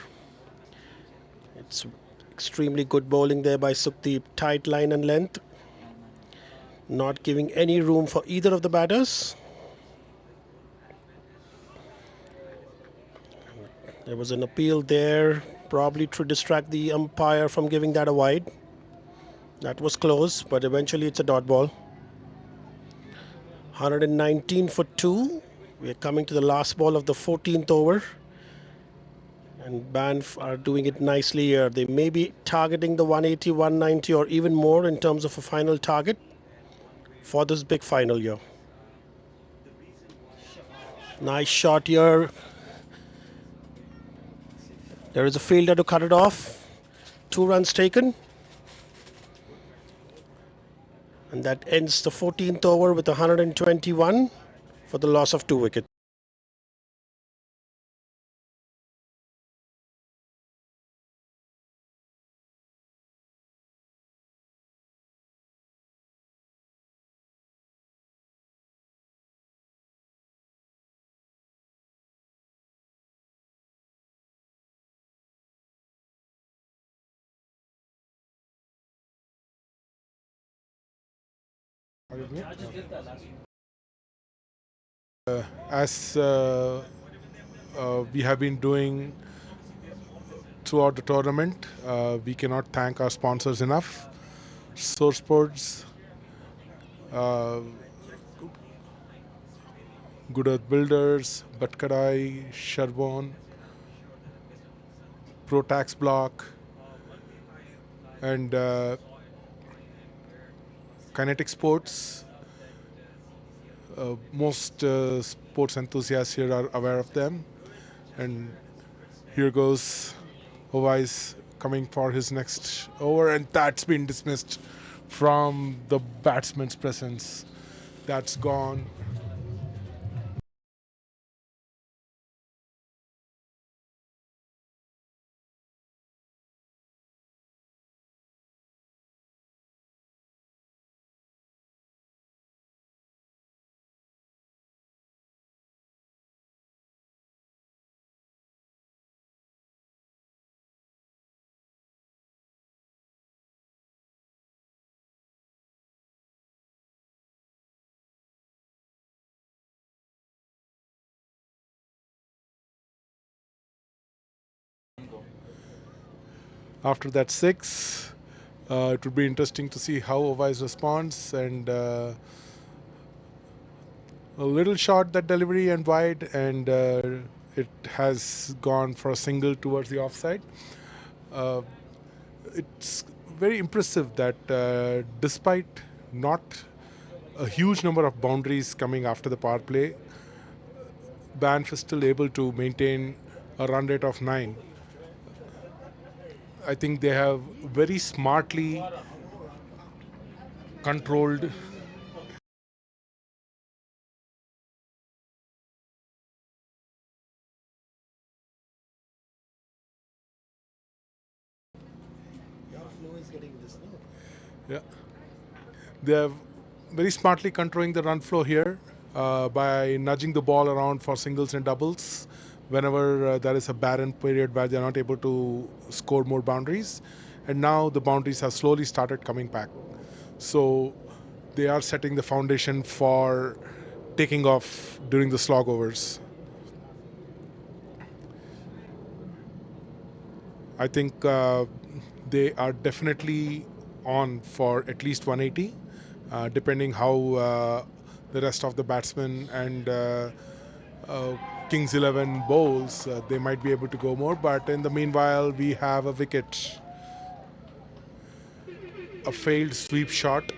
It's extremely good bowling there by Sukhdeep. Tight line and length, not giving any room for either of the batters. There was an appeal there, probably to distract the umpire from giving that a wide. That was close, but eventually it's a dot ball. 119 for 2. We're coming to the last ball of the 14th over. And Banff are doing it nicely here. They may be targeting the 180, 190 or even more in terms of a final target for this big final here. Nice shot here. There is a fielder to cut it off. 2 runs taken. And that ends the 14th over with 121 for the loss of 2 wickets. As we have been doing throughout the tournament, we cannot thank our sponsors enough. Source Sports, uh, Good Earth Builders, Batkadai, Sherborne, Pro Tax Block, and Kinetic Sports. Most sports enthusiasts here are aware of them. And here goes Owais coming for his next over, and that's been dismissed from the batsman's presence. That's gone. After that 6, it would be interesting to see how Owais responds, and a little short that delivery and wide, and it has gone for a single towards the offside. Uh, it's very impressive that despite not a huge number of boundaries coming after the power play, Banff is still able to maintain a run rate of 9. I think they have very smartly controlled. Yeah, they have very smartly controlling the run flow here by nudging the ball around for singles and doubles whenever there is a barren period where they are not able to score more boundaries. And now the boundaries have slowly started coming back. So they are setting the foundation for taking off during the slog overs. I think they are definitely on for at least 180, depending how the rest of the batsmen and Kings 11 bowls, they might be able to go more. But in the meanwhile, we have a wicket, a failed sweep shot.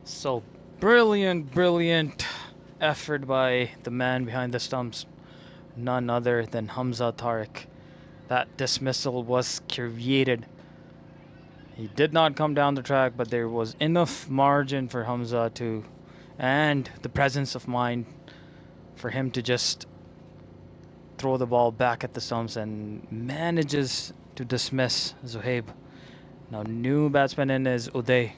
So brilliant effort by the man behind the stumps, none other than Hamza Tariq. That dismissal was created. He did not come down the track, but there was enough margin for Hamza to, and the presence of mind for him to just throw the ball back at the stumps and manages to dismiss Zohaib. Now new batsman in is Uday.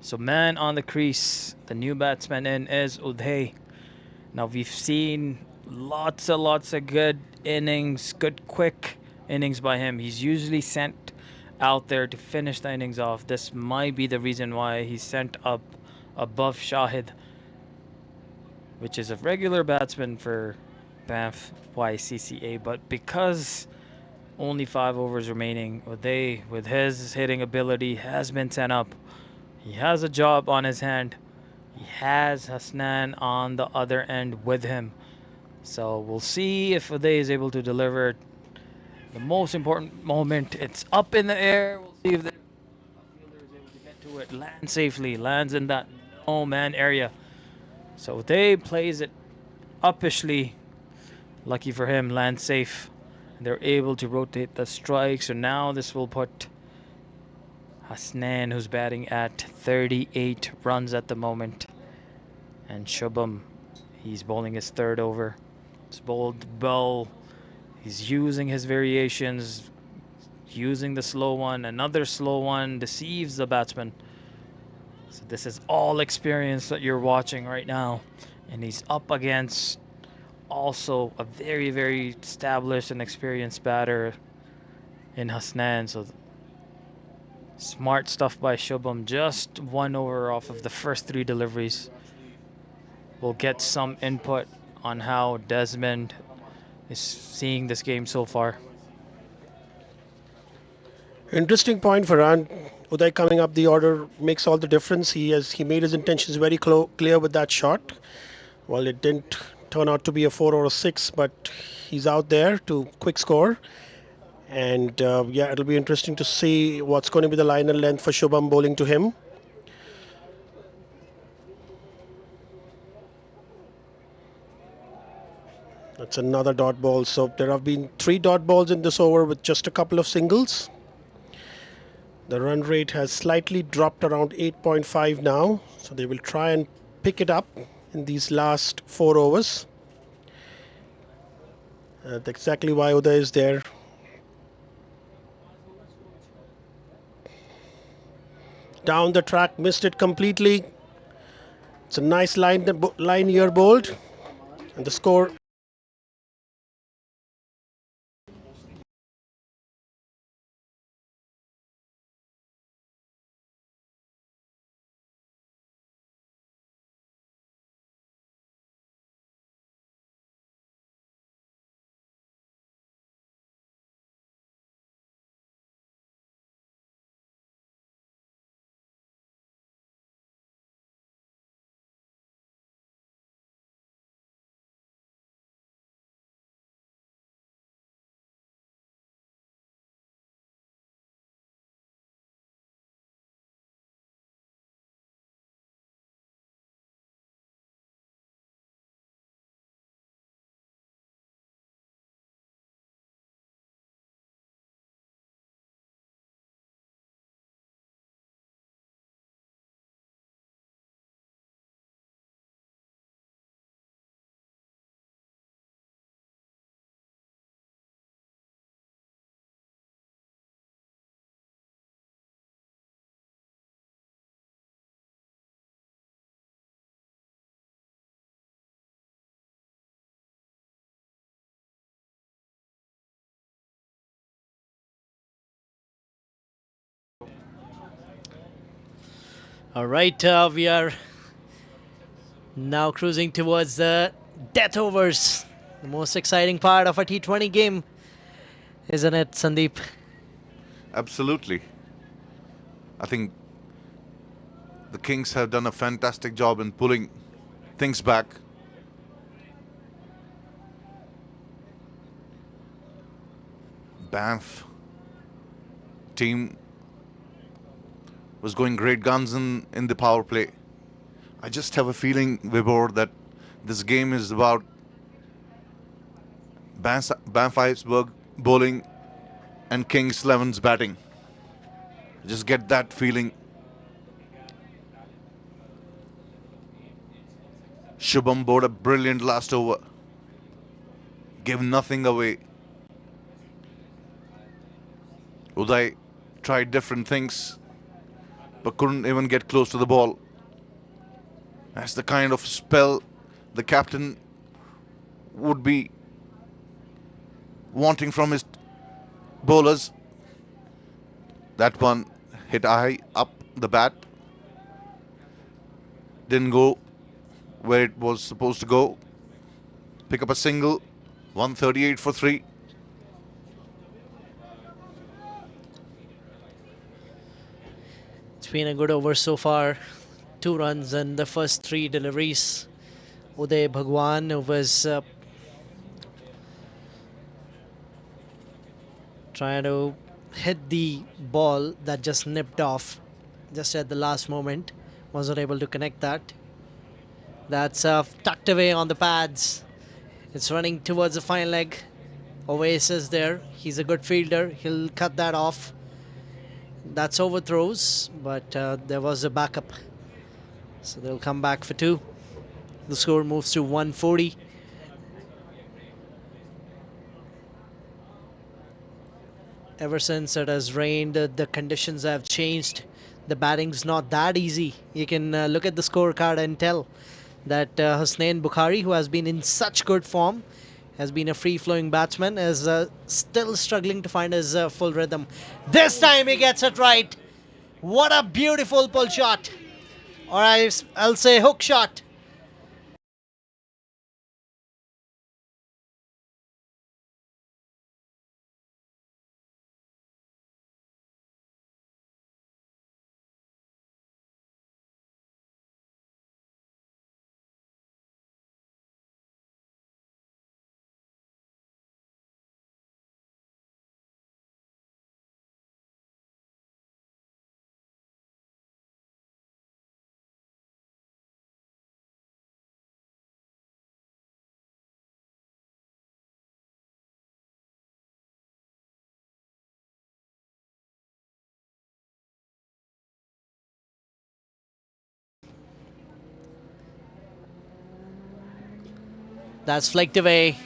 So man on the crease, the new batsman in is Uday. Now we've seen lots of good innings, good quick innings by him. He's usually sent out there to finish the innings off. This might be the reason why he's sent up above Shahid, which is a regular batsman for Banff YCCA, but because only 5 overs remaining, Uday, with his hitting ability, has been sent up. He has a job on his hand. He has Hasnan on the other end with him. So we'll see if Uday is able to deliver the most important moment. It's up in the air. We'll see if the fielder is able to get to it, land safely, lands in that no man area. So Uday plays it uppishly. Lucky for him, lands safe. They're able to rotate the strike. So now this will put Hasnan, who's batting at 38 runs at the moment, and Shubham, he's bowling his 3rd over. He's bowled well. He's using his variations, using the slow one. Another slow one deceives the batsman. So this is all experience that you're watching right now. And he's up against also a very established and experienced batter in Hasnan. So smart stuff by Shubham. Just 1 over off of the first 3 deliveries. We'll get some input on how Desmond is seeing this game so far. Interesting point, Farhan. Uday coming up the order makes all the difference. He made his intentions very clear with that shot. Well, it didn't turn out to be a 4 or a 6, but he's out there to quick score. And yeah, it'll be interesting to see what's going to be the line and length for Shubham bowling to him. That's another dot ball. So there have been 3 dot balls in this over with just a couple of singles. The run rate has slightly dropped around 8.5 now. So they will try and pick it up in these last 4 overs. That's exactly why Uday is there. Down the track, missed it completely. It's a nice line here bowled. And the score All right, we are now cruising towards the death overs. The most exciting part of a T20 game, isn't it, Sandeep? Absolutely. I think the Kings have done a fantastic job in pulling things back. Banff team was going great guns in the power play. I just have a feeling, Vibor, that this game is about Banff Iceberg bowling and Kings 11's batting. I just get that feeling. Shubham bowled a brilliant last over. Gave nothing away. Uday tried different things but couldn't even get close to the ball. That's the kind of spell the captain would be wanting from his bowlers. That one hit high up the bat. Didn't go where it was supposed to go. Pick up a single. 138 for 3. It's been a good over so far. 2 runs in the first 3 deliveries. Uday Bhagwan was trying to hit the ball that just nipped off just at the last moment. Wasn't able to connect that. That's tucked away on the pads. It's running towards the fine leg. Oasis there. He's a good fielder. He'll cut that off. That's overthrows, but there was a backup. So they'll come back for 2. The score moves to 140. Ever since it has rained, the conditions have changed. The batting's not that easy. You can look at the scorecard and tell that Hussain Bukhari, who has been in such good form, has been a free-flowing batsman, is still struggling to find his full rhythm. This time he gets it right. What a beautiful pull shot. Or I'll say hook shot. That's flicked away.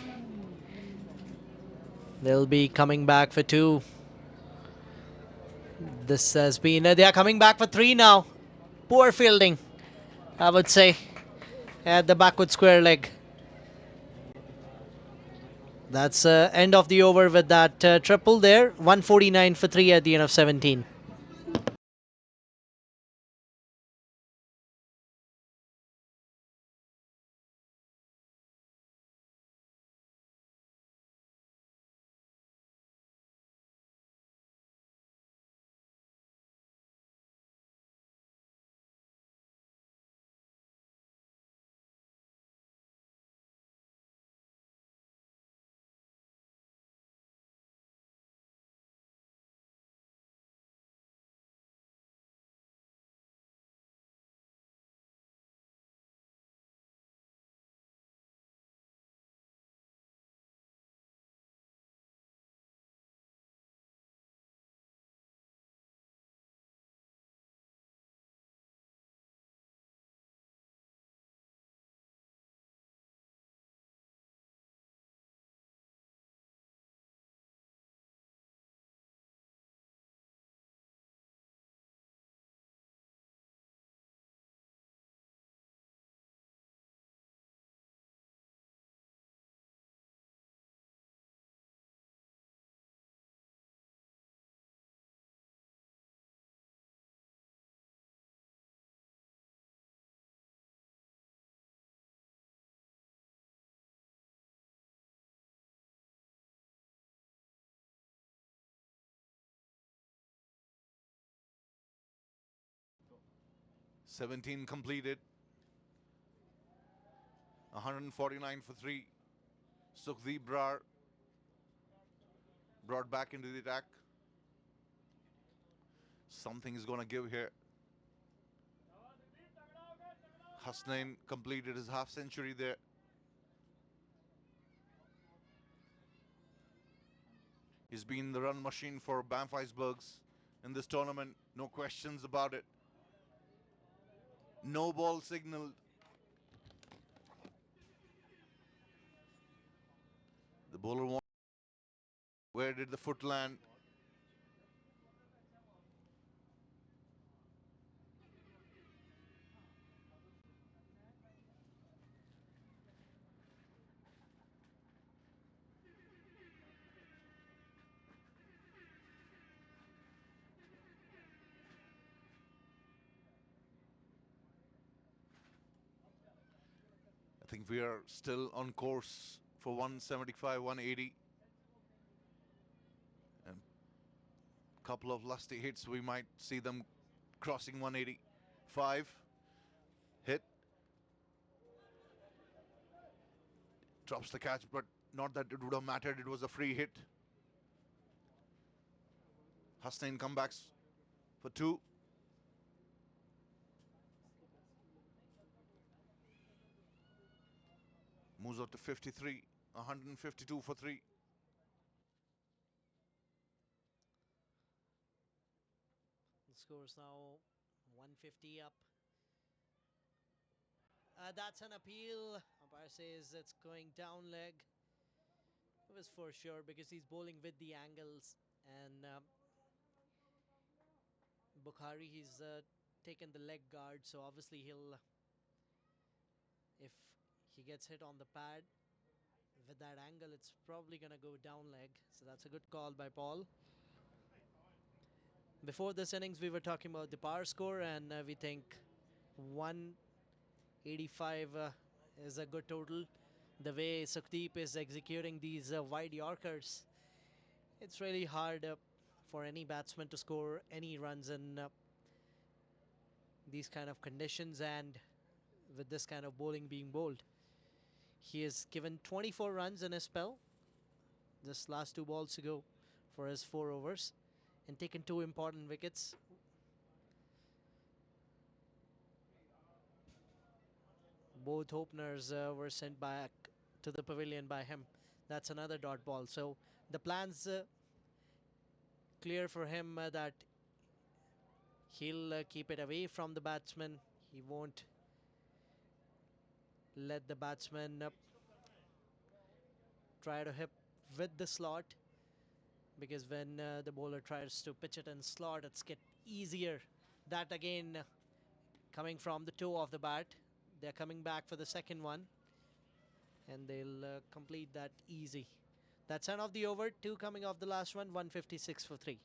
They'll be coming back for 2. This has been... they are coming back for 3 now. Poor fielding, I would say, at the backward square leg. That's end of the over with that triple there. 149 for 3 at the end of 17. 17 completed. 149 for 3. Sukhdeep Brar brought back into the attack. Something is going to give here. Hasnain completed his half century there. He's been the run machine for Banff Icebergs in this tournament. No questions about it. No ball signaled. The bowler won. Where did the foot land? I think we are still on course for 175, 180. And a couple of lusty hits, we might see them crossing 185. Hit. Drops the catch, but not that it would have mattered. It was a free hit. Hasnain comebacks for 2. Moves up to 53. 152 for 3. The score is now 150 up. That's an appeal. Umpire says it's going down leg. It was for sure because he's bowling with the angles, and Bukhari, he's taken the leg guard, so obviously he'll, if he gets hit on the pad with that angle, it's probably gonna go down leg. So that's a good call by Paul. Before this innings, we were talking about the power score, and we think 185 is a good total. The way Sukhdeep is executing these wide Yorkers, it's really hard for any batsman to score any runs in these kind of conditions and with this kind of bowling being bowled. He has given 24 runs in his spell, this last 2 balls to go for his 4 overs, and taken 2 important wickets. Both openers were sent back to the pavilion by him. That's another dot ball. So the plan's clear for him that he'll keep it away from the batsman. He won't let the batsman try to hit with the slot, because when the bowler tries to pitch it in slot, it's get easier. That again coming from the toe of the bat. They're coming back for the second one, and they'll complete that easy. That's end of the over. 2 coming off the last one. 156 for 3.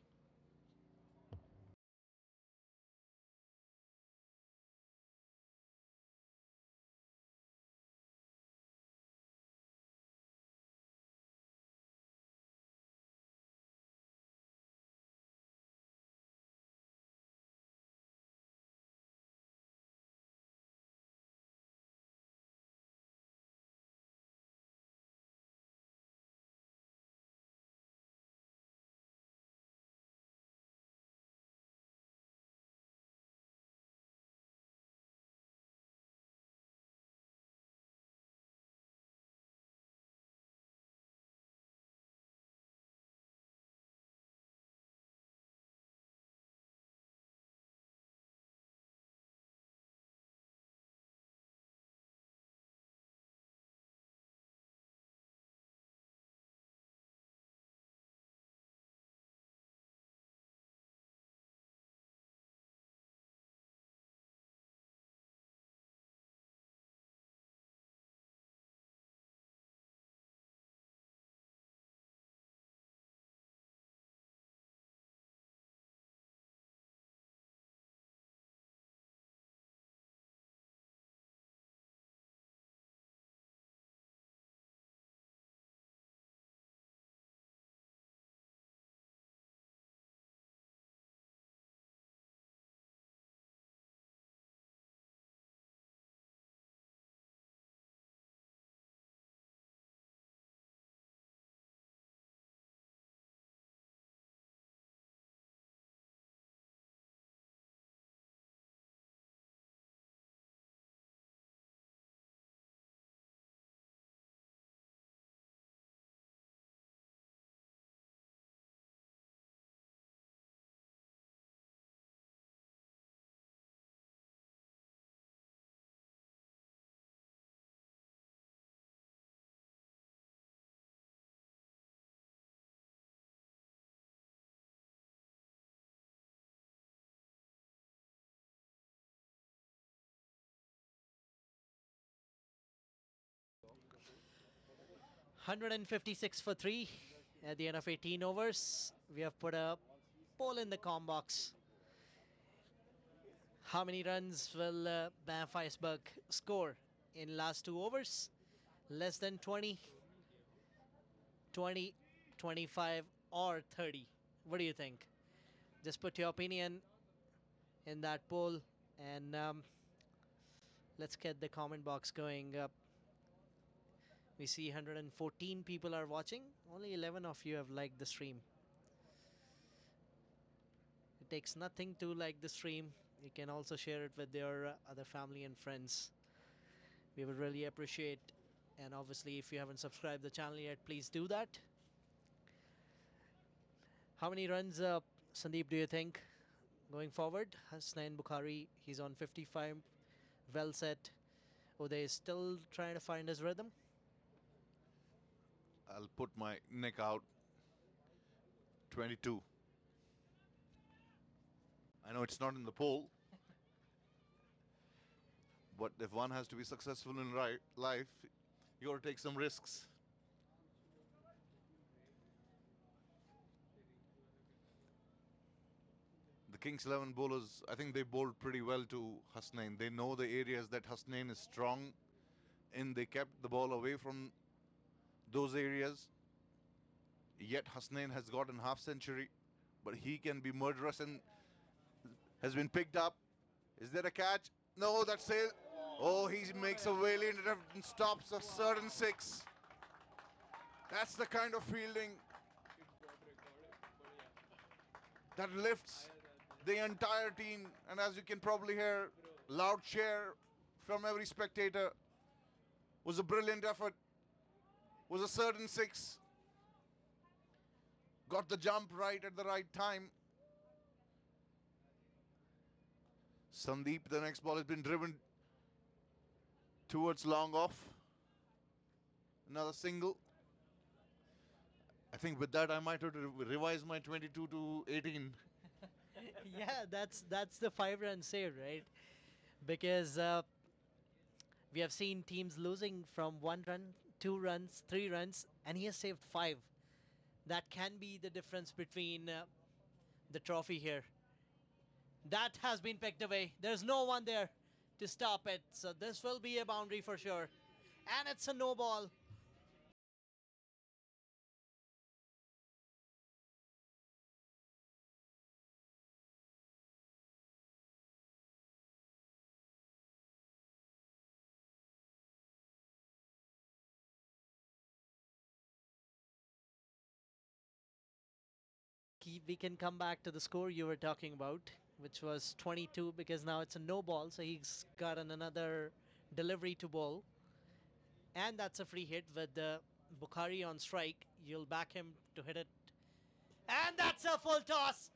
156 for 3 at the end of 18 overs. We have put a poll in the com box. How many runs will Banff Iceberg score in last 2 overs? Less than 20, 20, 25 or 30? What do you think? Just put your opinion in that poll, and let's get the comment box going up. We see 114 people are watching. Only 11 of you have liked the stream. It takes nothing to like the stream. You can also share it with your other family and friends. We would really appreciate. And obviously, if you haven't subscribed the channel yet, please do that. How many runs, Sandeep, do you think going forward? Hasnain Bukhari, he's on 55. Well set. Uday is still trying to find his rhythm. I'll put my neck out. 22. I know it's not in the poll, but if one has to be successful in life, you got to take some risks. The Kings 11 bowlers, I think they bowled pretty well to Hasnain. They know the areas that Hasnain is strong in. They kept the ball away from those areas. Yet Hasnain has gotten half century, but he can be murderous and has been picked up. Is there a catch? No, that's it. Oh, he makes a valiant attempt and stops a certain 6. That's the kind of fielding that lifts the entire team. And as you can probably hear, loud cheer from every spectator. Was a brilliant effort. Was a certain 6. Got the jump right at the right time. Sandeep, the next ball has been driven towards long off. Another single. I think with that I might have to revise my 22 to 18. Yeah, that's the 5-run save, right? Because we have seen teams losing from 1 run, 2 runs, 3 runs, and he has saved 5. That can be the difference between the trophy here. That has been picked away. There's no one there to stop it. So this will be a boundary for sure. And it's a no ball. We can come back to the score you were talking about, which was 22, because now it's a no ball. So he's got another delivery to bowl. And that's a free hit with Bukhari on strike. You'll back him to hit it. And that's a full toss.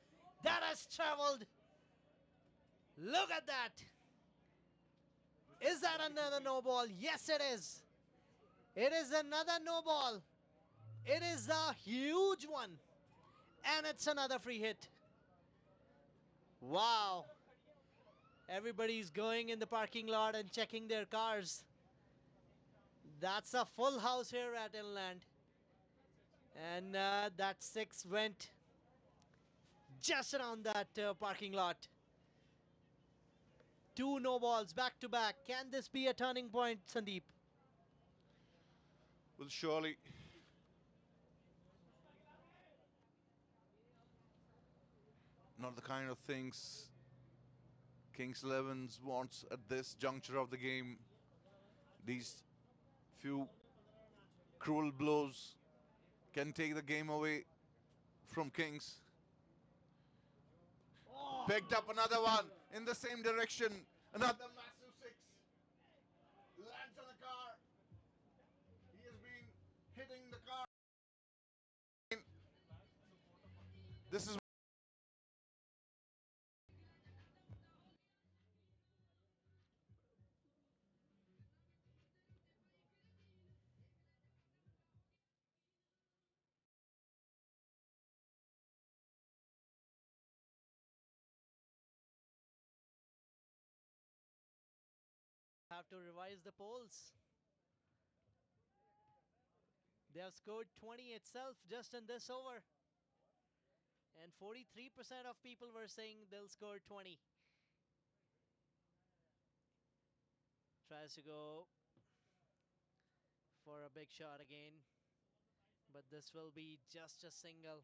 That has traveled. Look at that. Is that another no ball? Yes, it is. It is another no ball. It is a huge one. And it's another free hit. Wow. Everybody's going in the parking lot and checking their cars. That's a full house here at Inland. And that 6 went just around that parking lot. 2 no balls back to back. Can this be a turning point, Sandeep? Well, surely. Not the kind of things Kings 11s wants at this juncture of the game. These few cruel blows can take the game away from Kings. Picked up another one in the same direction. Another massive 6. Lands on the car. He has been hitting the car. This is Have to revise the polls. They have scored 20 itself just in this over. And 43% of people were saying they'll score 20. Tries to go for a big shot again. But this will be just a single.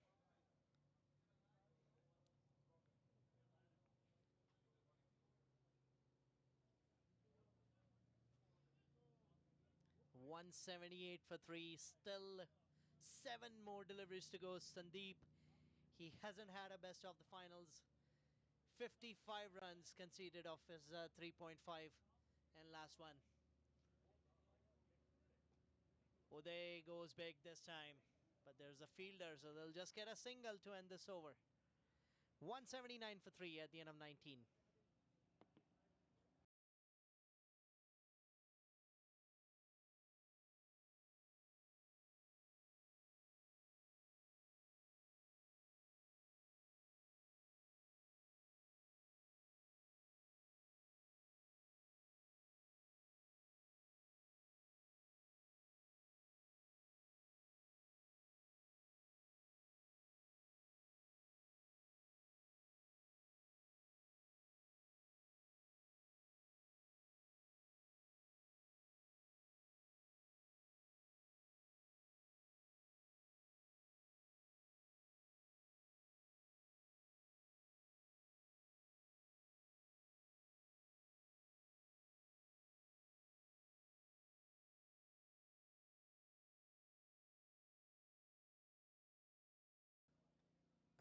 .178 for 3. Still 7 more deliveries to go. Sandeep, he hasn't had a best of the finals. 55 runs conceded off his 3.5. And last one. Uday goes big this time. But there's a fielder, so they'll just get a single to end this over. 179 for 3 at the end of 19.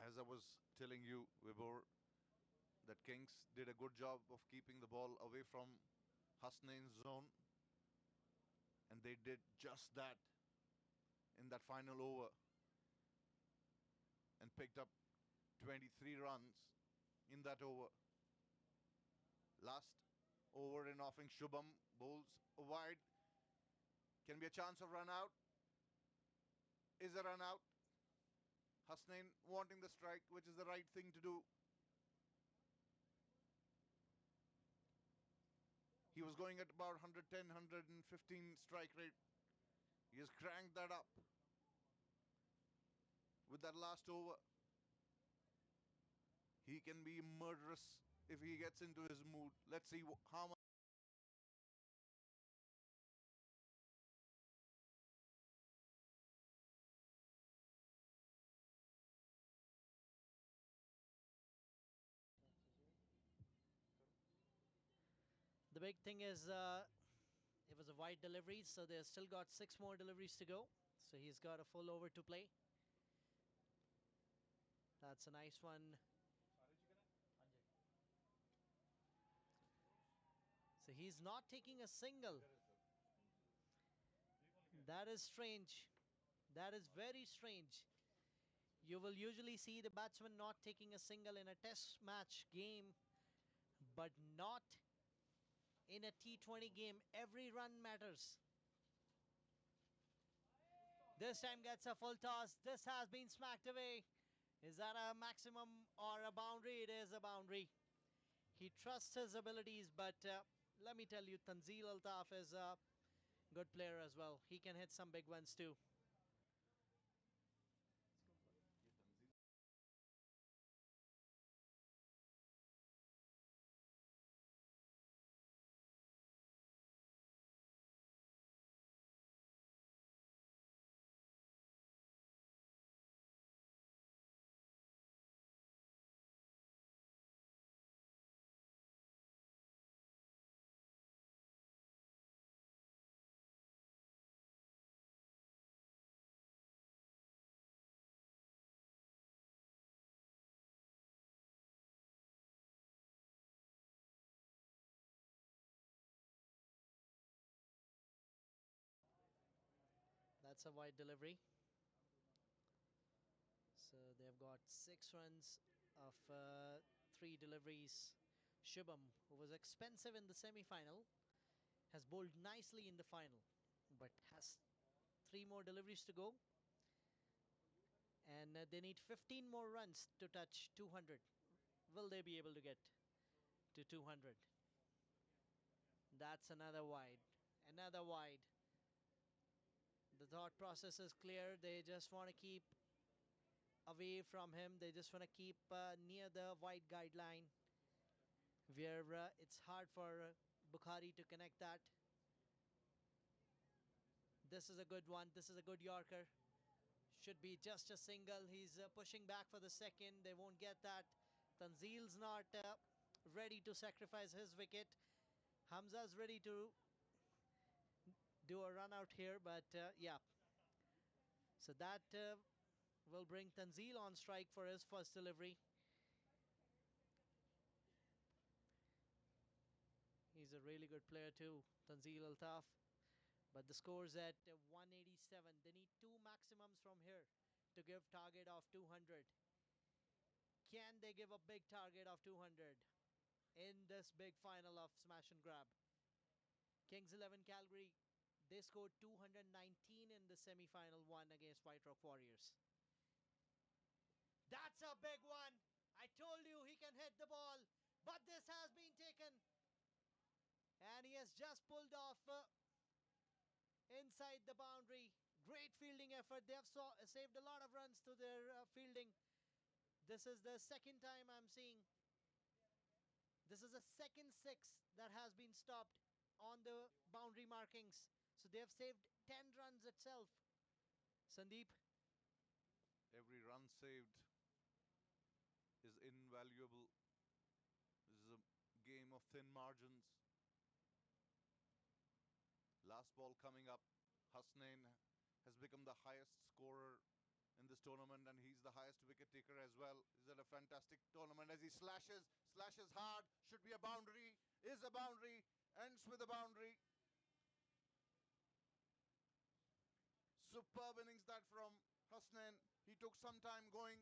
As I was telling you, Vibhor, that Kings did a good job of keeping the ball away from Hasnain's zone. And they did just that in that final over. And picked up 23 runs in that over. Last over in offing, Shubham bowls wide. Can be a chance of run out. Is a run out. Hasnain wanting the strike, which is the right thing to do. He was going at about 110, 115 strike rate. He has cranked that up with that last over. He can be murderous if he gets into his mood. Let's see how much. The big thing is it was a wide delivery, so they've still got 6 more deliveries to go. So he's got a full over to play. That's a nice one. So he's not taking a single. That is strange. That is very strange. You will usually see the batsman not taking a single in a test match game, but not in a T20 game. Every run matters. This time gets a full toss. This has been smacked away. Is that a maximum or a boundary? It is a boundary. He trusts his abilities, but let me tell you, Tanzil Altaf is a good player as well. He can hit some big ones too. That's a wide delivery. So they've got 6 runs of 3 deliveries. Shubham, who was expensive in the semi-final, has bowled nicely in the final, but has 3 more deliveries to go. And they need 15 more runs to touch 200. Will they be able to get to 200? That's another wide. Another wide. The thought process is clear. They just want to keep away from him. They just want to keep near the white guideline where it's hard for Bukhari to connect that. This is a good one. This is a good Yorker. Should be just a single. He's pushing back for the second. They won't get that. Tanzil's not ready to sacrifice his wicket. Hamza's ready to do a run out here, but yeah. So that will bring Tanzil on strike for his first delivery. He's a really good player too, Tanzil Altaf. But the score's at 187. They need 2 maximums from here to give target of 200. Can they give a big target of 200 in this big final of Smash and Grab? Kings 11 Calgary, they scored 219 in the semi-final one against White Rock Warriors. That's a big one. I told you he can hit the ball, but this has been taken. And he has just pulled off inside the boundary. Great fielding effort. They have saved a lot of runs to their fielding. This is the second time I'm seeing. This is the second 6 that has been stopped on the boundary markings. So they have saved 10 runs itself. Sandeep? Every run saved is invaluable. This is a game of thin margins. Last ball coming up. Hasnain has become the highest scorer in this tournament, and he's the highest wicket taker as well. Is it a fantastic tournament as he slashes hard, should be a boundary, is a boundary, ends with a boundary. Superb innings that from Hasnain. He took some time going.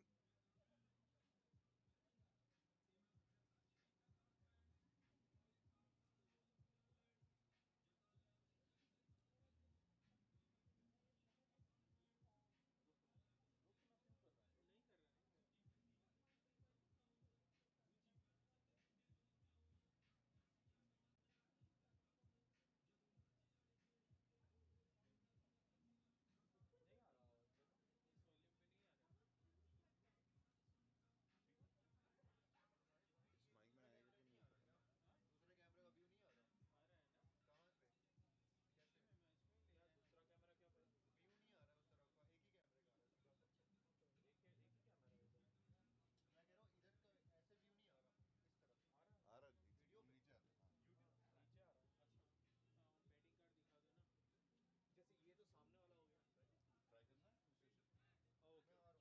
इस mic में आएगा कि नहीं पता दूसरे कैमरे का view नहीं आ रहा आ रहा है ना कहाँ पे कैसे यार दूसरा कैमरा क्या व्यू नहीं आ रहा है उस तरफ का एक ही कैमरे का आ रहा है सीधा सबको एक ही कैमरा है उधर मैं कह रहा हूँ इधर का ऐसे व्यू नहीं आ रहा इस तरफ आ रहा है वीडियो नीचे आ रहा है नीचे आ रहा है अच्छा बैटिंग कार्ड दिखा दो ना जैसे ये तो सामने वाला हो गया ट्राई करना है ओके आ रहा हूँ बोलो ना बोलो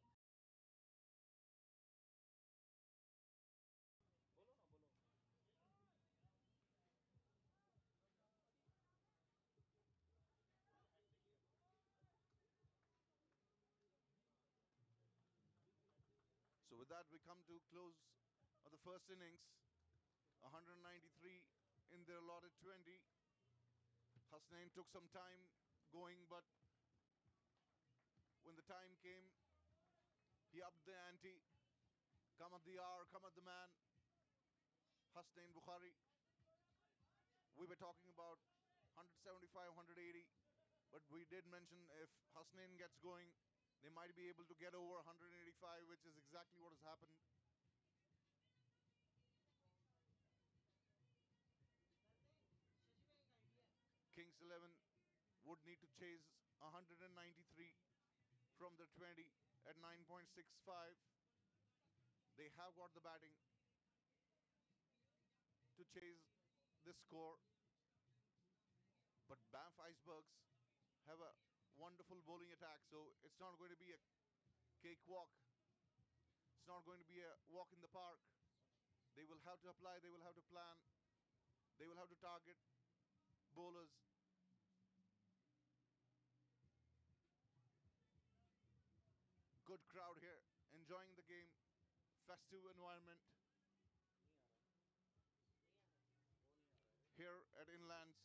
So with that, we come to close of the first innings. 193 in their allotted 20. Hasnain took some time going, but when the time came, he upped the ante. Come at the hour, come at the man. Hasnain Bukhari. We were talking about 175, 180, but we did mention if Hasnain gets going, they might be able to get over 185, which is exactly what has happened. Kings 11 would need to chase 193 from the 20 at 9.65. They have got the batting to chase this score. But Banff Icebergs have a wonderful bowling attack, so it's not going to be a cakewalk. It's not going to be a walk in the park. They will have to apply, they will have to plan, they will have to target bowlers. Good crowd here, enjoying the game, festive environment here at Inlands.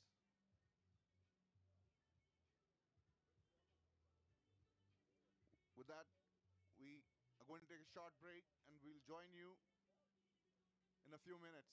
With that, we are going to take a short break and we'll join you in a few minutes.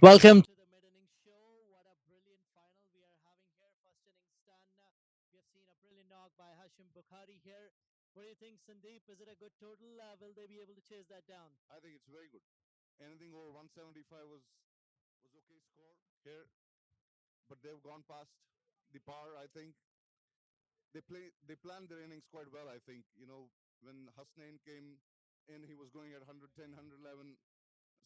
Welcome to the mid-inning show. What a brilliant final we are having here. First innings done. We have seen a brilliant knock by Hashim Bukhari here. What do you think, Sandeep? Is it a good total? Will they be able to chase that down? I think it's very good. Anything over 175 was okay score here, but they've gone past the par. I think they planned their innings quite well. I think when Hasnain came in, he was going at 110, 111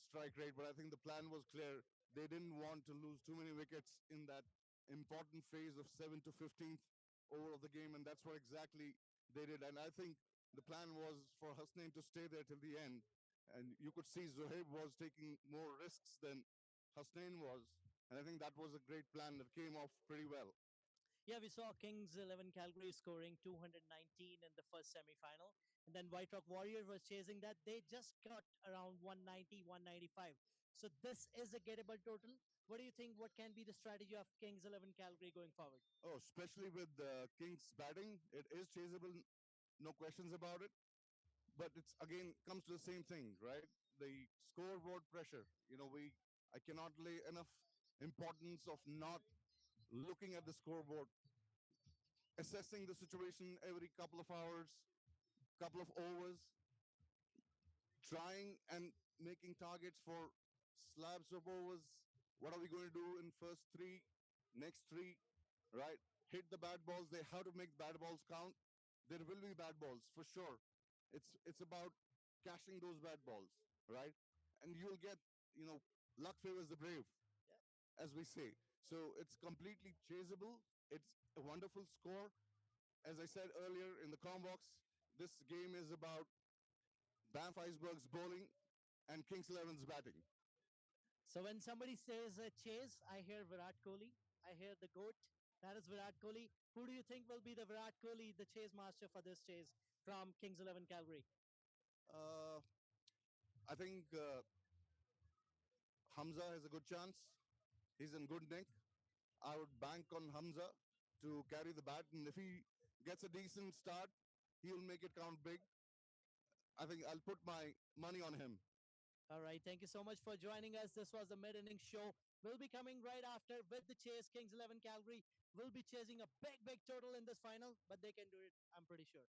strike rate, but I think the plan was clear. They didn't want to lose too many wickets in that important phase of 7 to 15th over of the game, and that's what exactly they did. And I think the plan was for Hasnain to stay there till the end. And you could see Zohaib was taking more risks than Hasnain was. And I think that was a great plan that came off pretty well. Yeah, we saw Kings 11 Calgary scoring 219 in the first semi-final, and then White Rock Warrior was chasing that. They just got around 190, 195. So this is a gettable total. What do you think? What can be the strategy of Kings 11 Calgary going forward? Oh, especially with Kings batting, it is chaseable, no questions about it. But it's again comes to the same thing, right? The scoreboard pressure. I cannot lay enough importance of not looking at the scoreboard, assessing the situation every couple of hours, couple of overs, trying and making targets for slabs of overs. What are we going to do in first three, next three, right? Hit the bad balls. They have to make bad balls count. There will be bad balls for sure. It's about cashing those bad balls, right? And you'll get, luck favors the brave, as we say. So it's completely chaseable. It's a wonderful score. As I said earlier in the com box, this game is about Banff Icebergs bowling and Kings 11's batting. So when somebody says chase, I hear Virat Kohli. I hear the GOAT. That is Virat Kohli. Who do you think will be the Virat Kohli, the chase master for this chase from Kings 11 Calgary? I think Hamza has a good chance. He's in good nick. I would bank on Hamza to carry the bat, and if he gets a decent start, he'll make it count big. I think I'll put my money on him. All right. Thank you so much for joining us. This was the mid-inning show. We'll be coming right after with the chase. Kings 11 Calgary will be chasing a big total in this final, but they can do it, I'm pretty sure.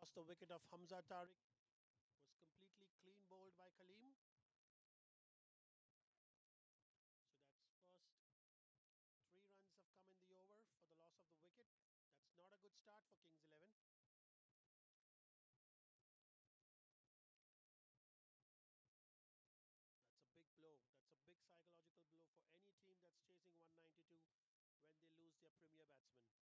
lost the wicket of Hamza Tariq. Was completely clean bowled by Kaleem. So that's first 3 runs have come in the over for the loss of the wicket. That's not a good start for Kings 11. That's a big blow. That's a big psychological blow for any team that's chasing 192 when they lose their premier batsman.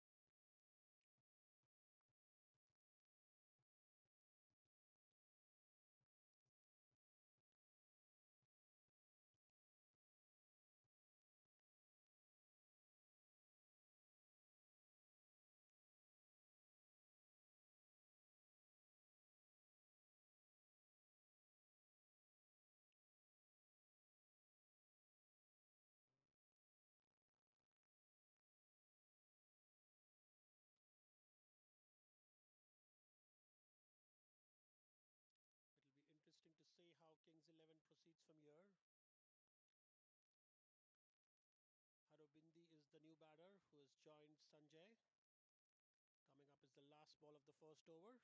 It'll be interesting to see how Kings 11 proceeds from here. Harobindi is the new batter who has joined Sanjay. Coming up is the last ball of the first over.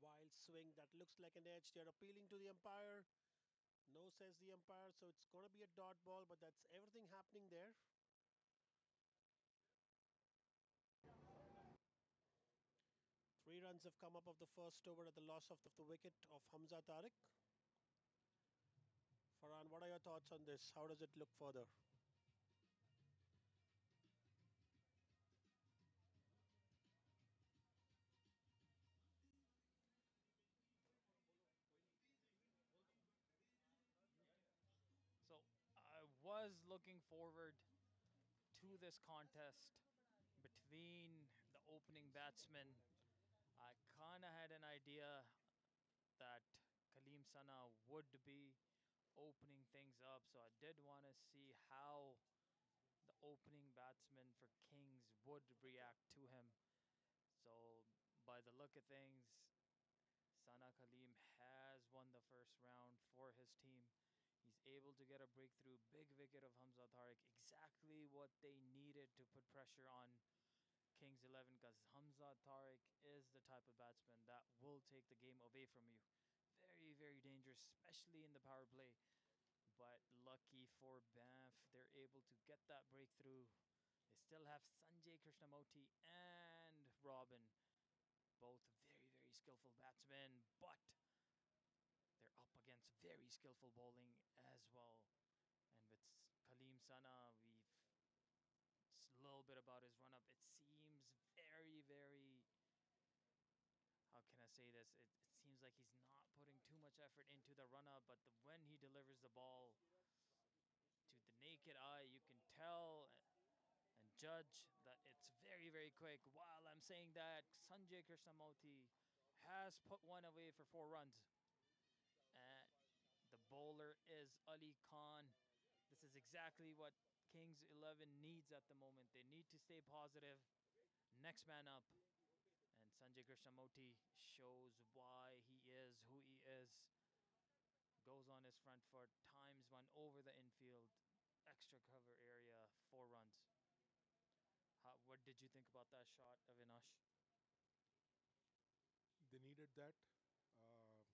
Wild swing that looks like an edge. They're appealing to the umpire. No, says the umpire. So it's going to be a dot ball, but that's everything happening there. Three runs have come up of the first over at the loss of the wicket of Hamza Tariq. Farhan, what are your thoughts on this? How does it look further? So I was looking forward to this contest between the opening batsmen. I kind of had an idea that Kaleem Sana would be opening things up, so I did want to see how the opening batsman for Kings would react to him. So by the look of things, Sana Kaleem has won the first round for his team. He's able to get a breakthrough, big wicket of Hamza Tariq, exactly what they needed to put pressure on Kings 11, because Hamza Tariq is the type of batsman that will take the game away from you. Very, very dangerous, especially in the power play. But lucky for Banff, they're able to get that breakthrough. They still have Sanjay Krishnamurti and Robin, both very, very skillful batsmen, but they're up against very skillful bowling as well. And with Kaleem Sana, we've a little bit about his run up. It seems very, very. How can I say this? It seems like he's not putting too much effort into the run up, but when he delivers the ball to the naked eye, you can tell and judge that it's very, very quick. While I'm saying that, Sanjay Krishnamurti has put one away for 4 runs. And the bowler is Ali Khan. This is exactly what Kings 11 needs at the moment. They need to stay positive. Next man up. And Sanjay Krishnamurti shows why he is who he is. Goes on his front foot, times one over the infield, extra cover area, 4 runs. What did you think about that shot, Avinash? They needed that. Uh,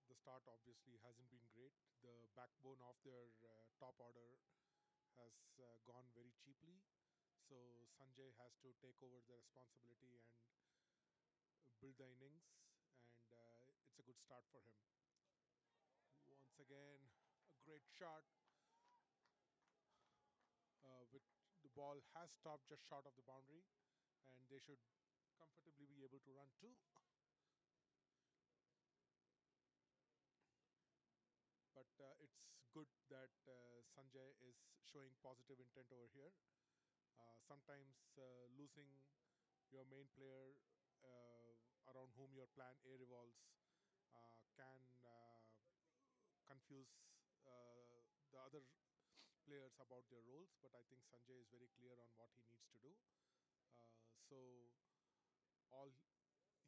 the start obviously hasn't been great. The backbone of their top order has gone very cheaply. So Sanjay has to take over the responsibility and build the innings, and it's a good start for him. Once again, a great shot, which the ball has stopped just short of the boundary, and they should comfortably be able to run too. But it's good that Sanjay is showing positive intent over here. Sometimes losing your main player around whom your plan A revolves can confuse the other players about their roles, but I think Sanjay is very clear on what he needs to do. So all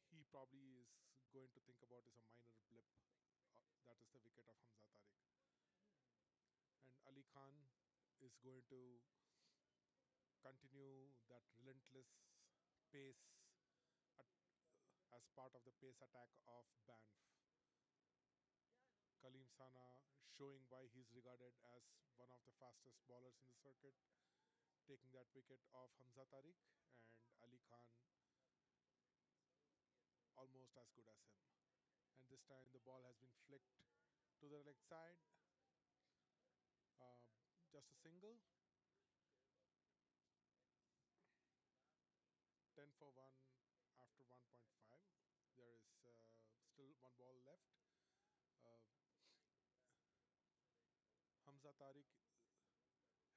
he probably is going to think about is a minor blip. That is the wicket of Hamza Tariq. And Ali Khan is going to continue that relentless pace as part of the pace attack of Banff. Kaleem Sana showing why he's regarded as one of the fastest bowlers in the circuit, taking that wicket off Hamza Tariq, and Ali Khan almost as good as him. And this time the ball has been flicked to the leg side. Uh, just a single. 10 for 1 after 1.5. There is still one ball left. Uh, Hamza Tariq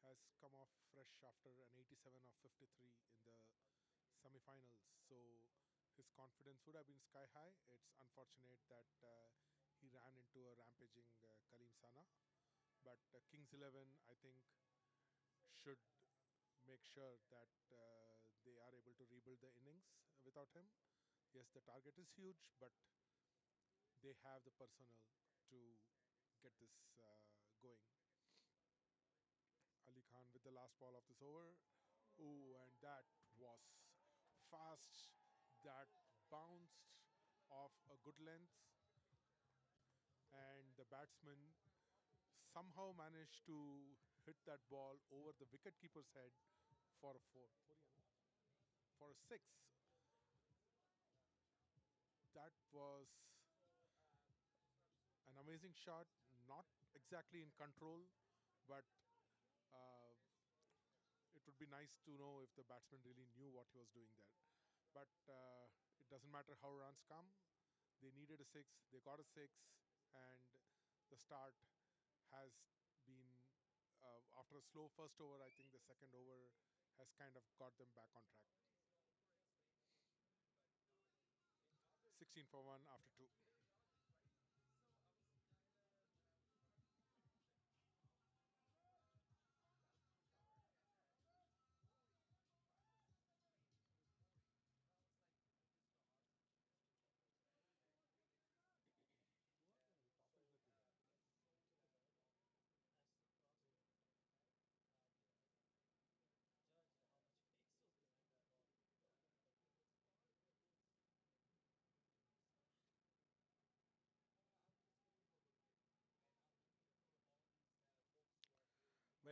has come off fresh after an 87 of 53 in the semi-finals. So his confidence would have been sky high. It's unfortunate that he ran into a rampaging Kaleem Sana. But Kings 11, I think, should make sure that they are able to rebuild the innings without him. Yes, the target is huge, but they have the personnel to get this going. Ali Khan with the last ball of this over. Oh, and that was fast. That bounced off a good length. And the batsman somehow managed to hit that ball over the wicketkeeper's head for a four. For a six. That was an amazing shot. Not exactly in control, but uh, it would be nice to know if the batsman really knew what he was doing there. But it doesn't matter how runs come. They needed a six. They got a six, and the start has been after a slow first over. I think the second over has kind of got them back on track. 16 for 1 after 2.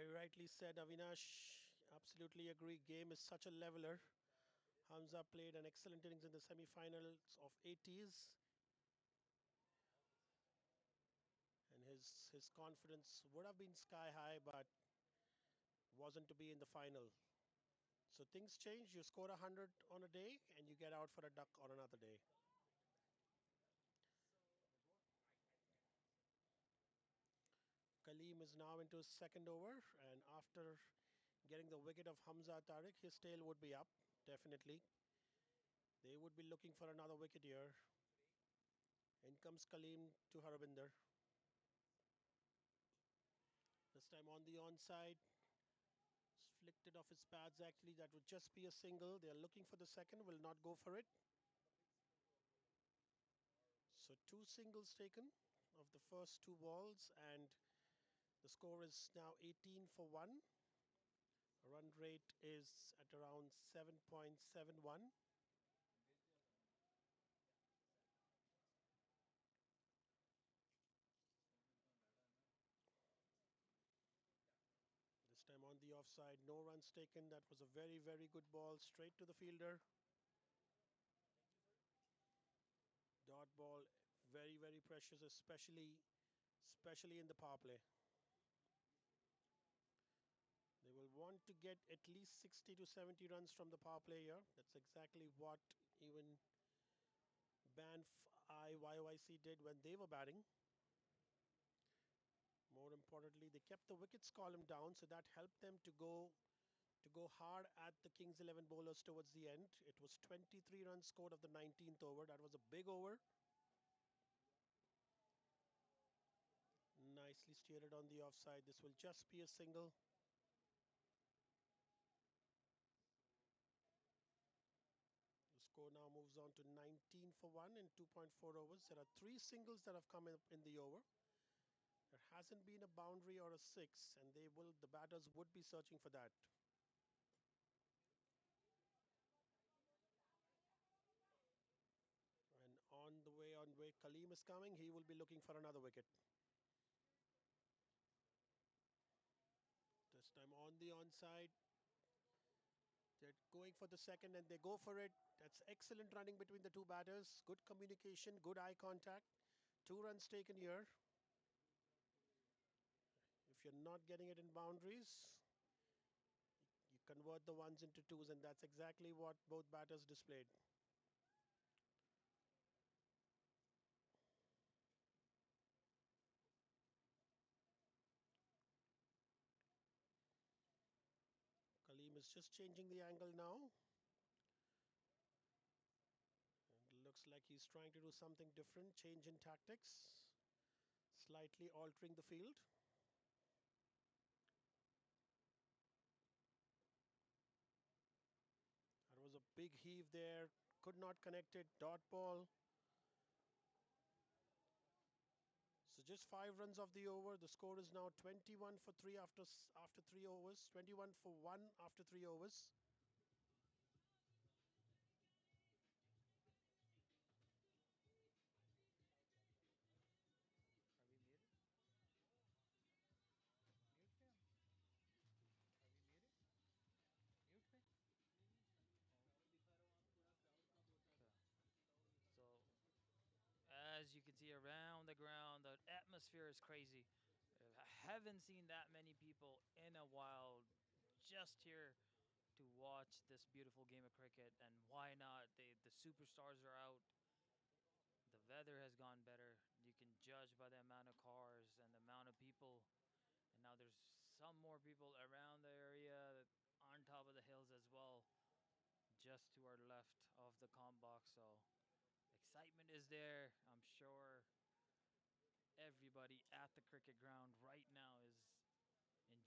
Very rightly said, Avinash. Absolutely agree. Game is such a leveler. Hamza played an excellent innings in the semi-finals of 80s, and his confidence would have been sky high, but wasn't to be in the final. So things change. You score 100 on a day, and you get out for a duck on another day. Kaleem is now into his second over, and after getting the wicket of Hamza Tariq, his tail would be up, definitely. They would be looking for another wicket here. In comes Kaleem to Harbinder. This time on the onside. It's flicked it off his pads actually. That would just be a single. They're looking for the second, will not go for it. So two singles taken of the first two balls, and the score is now 18 for 1. Run rate is at around 7.71. This time on the offside, no runs taken. That was a very, very good ball straight to the fielder. Dot ball, very, very precious, especially in the power play. They will want to get at least 60 to 70 runs from the power play here. That's exactly what even Banff IYYC did when they were batting. More importantly, they kept the wickets column down, so that helped them to go hard at the Kings 11 bowlers towards the end. It was 23 runs scored of the 19th over. That was a big over. Nicely steered on the offside. This will just be a single. The score now moves on to 19 for 1 in 2.4 overs. There are three singles that have come up in the over. There hasn't been a boundary or a six, and the batters would be searching for that. Okay, Kaleem is coming. He will be looking for another wicket. This time on the onside. They're going for the second and they go for it. That's excellent running between the two batters. Good communication, good eye contact. 2 runs taken here. If you're not getting it in boundaries, you convert the ones into twos, and that's exactly what both batters displayed. Kaleem is just changing the angle now. And looks like he's trying to do something different, change in tactics, slightly altering the field. There was a big heave there, could not connect it, dot ball. So just 5 runs of the over. The score is now 21 for 3 after 3 overs, 21 for 1 after 3 overs. Have we made it? Mute पे हम? Have we made it? Mute पे? So, as you can see around the ground, the atmosphere is crazy. I haven't seen that many people in a while just here to watch this beautiful game of cricket. And why not? The superstars are out. The weather has gone better. You can judge by the amount of cars and the amount of people. And now there's some more people around the area on top of the hills as well, just to our left of the comp box. So excitement is there. I'm sure everybody at the cricket ground right now is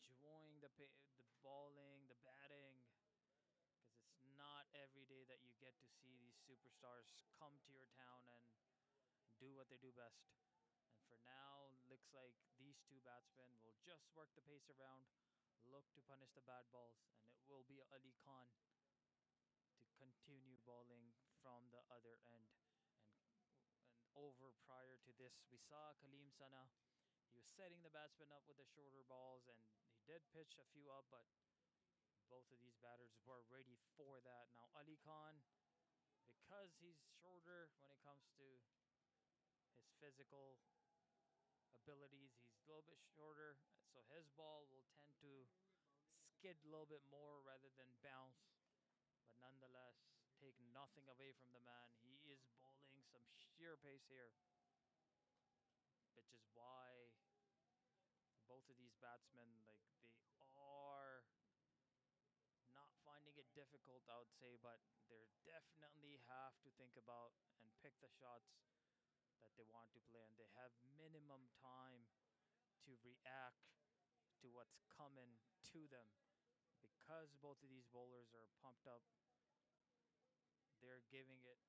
enjoying the bowling, the batting, because it's not every day that you get to see these superstars come to your town and do what they do best. And for now, looks like these two batsmen will just work the pace around, look to punish the bad balls, and it will be Ali Khan to continue bowling from the other end. And over prior to this, we saw Kaleem Sana. He was setting the batsman up with the shorter balls, and he did pitch a few up, but both of these batters were ready for that. Now Ali Khan, because he's shorter when it comes to his physical abilities, he's a little bit shorter, so his ball will tend to skid a little bit more rather than bounce. But nonetheless, take nothing away from the man. He is bowling some sheer pace here, which is why both of these batsmen, like, they are not finding it difficult, I would say, but they definitely have to think about and pick the shots that they want to play, and they have minimum time to react to what's coming to them. Because both of these bowlers are pumped up, they're giving it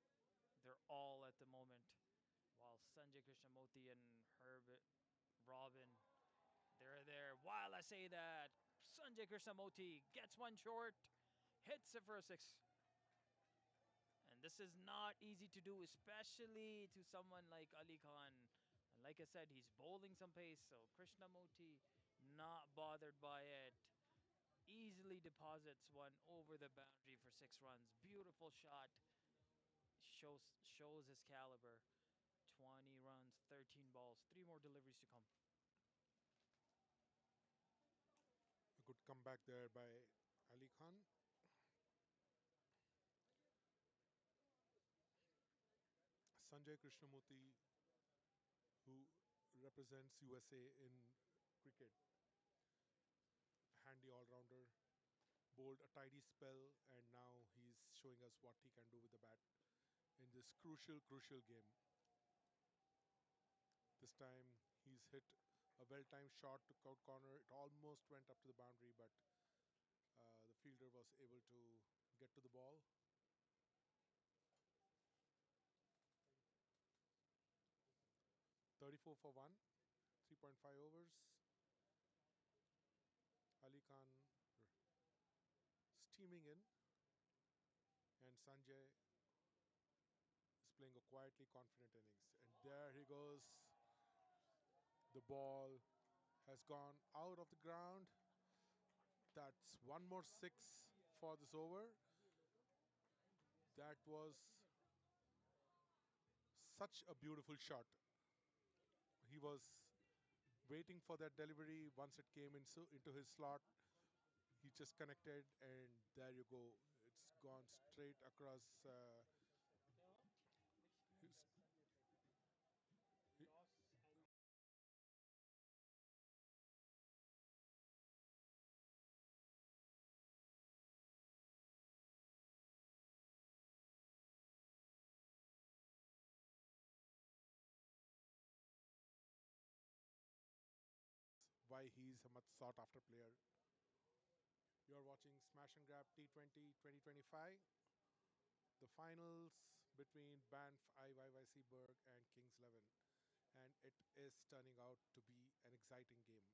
their all at the moment, while Sanjay Krishnamurti and Herbert Robin, they're there. While I say that, Sanjay Krishnamurti gets one short, hits it for a 6. And this is not easy to do, especially to someone like Ali Khan. And like I said, he's bowling some pace, so Krishnamurti not bothered by it. Easily deposits one over the boundary for 6 runs. Beautiful shot. Shows his caliber. 20 runs, 13 balls, 3 more deliveries to come. A good comeback there by Ali Khan. Sanjay Krishnamurti, who represents USA in cricket, handy all-rounder, bowled a tidy spell, and now he's showing us what he can do with the bat in this crucial game. This time he's hit a well-timed shot to out corner. It almost went up to the boundary, but the fielder was able to get to the ball. .34 for 1, 3.5 overs. Ali Khan steaming in, and Sanjay is playing a quietly confident innings. And there he goes. The ball has gone out of the ground. That's one more six for this over. That was such a beautiful shot. He was waiting for that delivery. Once it came into his slot, he just connected, and there you go. It's gone straight across. His, he- why he's a much sought after player. You're watching Smash and Grab T20 2025, the finals between Banff IYYC Berg and Kings 11. And it is turning out to be an exciting game.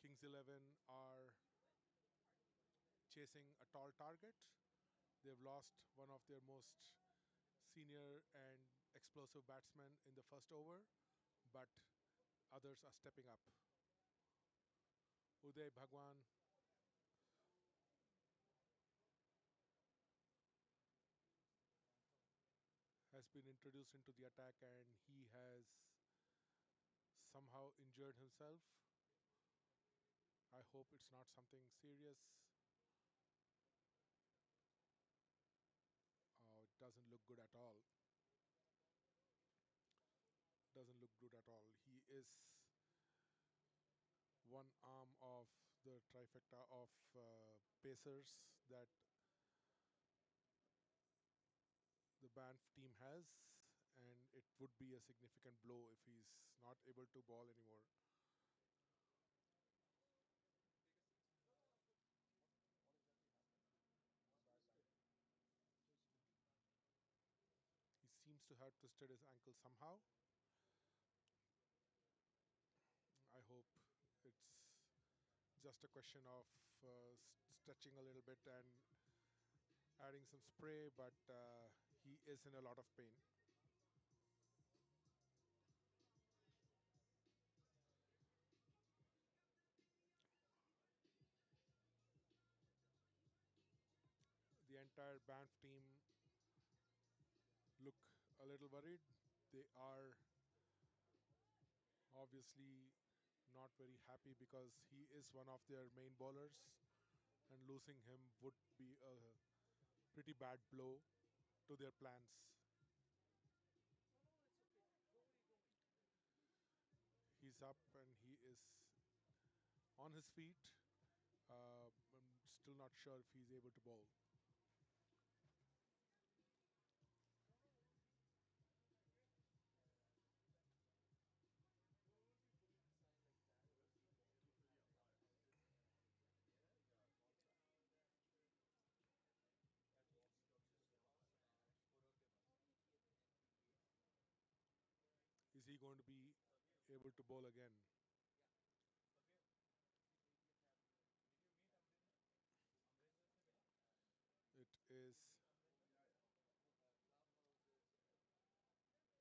Kings 11 are chasing a tall target. They've lost one of their most senior and explosive batsmen in the first over, but others are stepping up. Uday Bhagwan has been introduced into the attack, and he has somehow injured himself. I hope it's not something serious. Oh, it doesn't look good at all. Doesn't look good at all. He is one arm of the trifecta of pacers that the Banff team has, and it would be a significant blow if he's not able to ball anymore. He seems to have twisted his ankle somehow. I hope it's just a question of stretching a little bit and adding some spray, but he is in a lot of pain. The entire Banff team look a little worried. They are obviously not very happy because he is one of their main bowlers, and losing him would be a pretty bad blow to their plans. He's up and he is on his feet. I'm still not sure if he's able to bowl. Is he going to be able to bowl again? It is.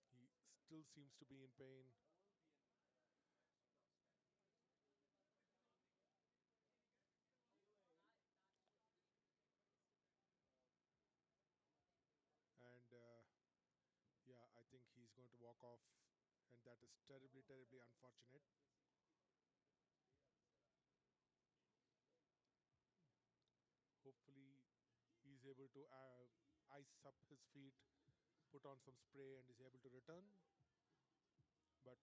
He still seems to be in pain. And yeah, I think he's going to walk off, and that is terribly, terribly unfortunate. Hopefully, he's able to ice up his feet, put on some spray, and is able to return. But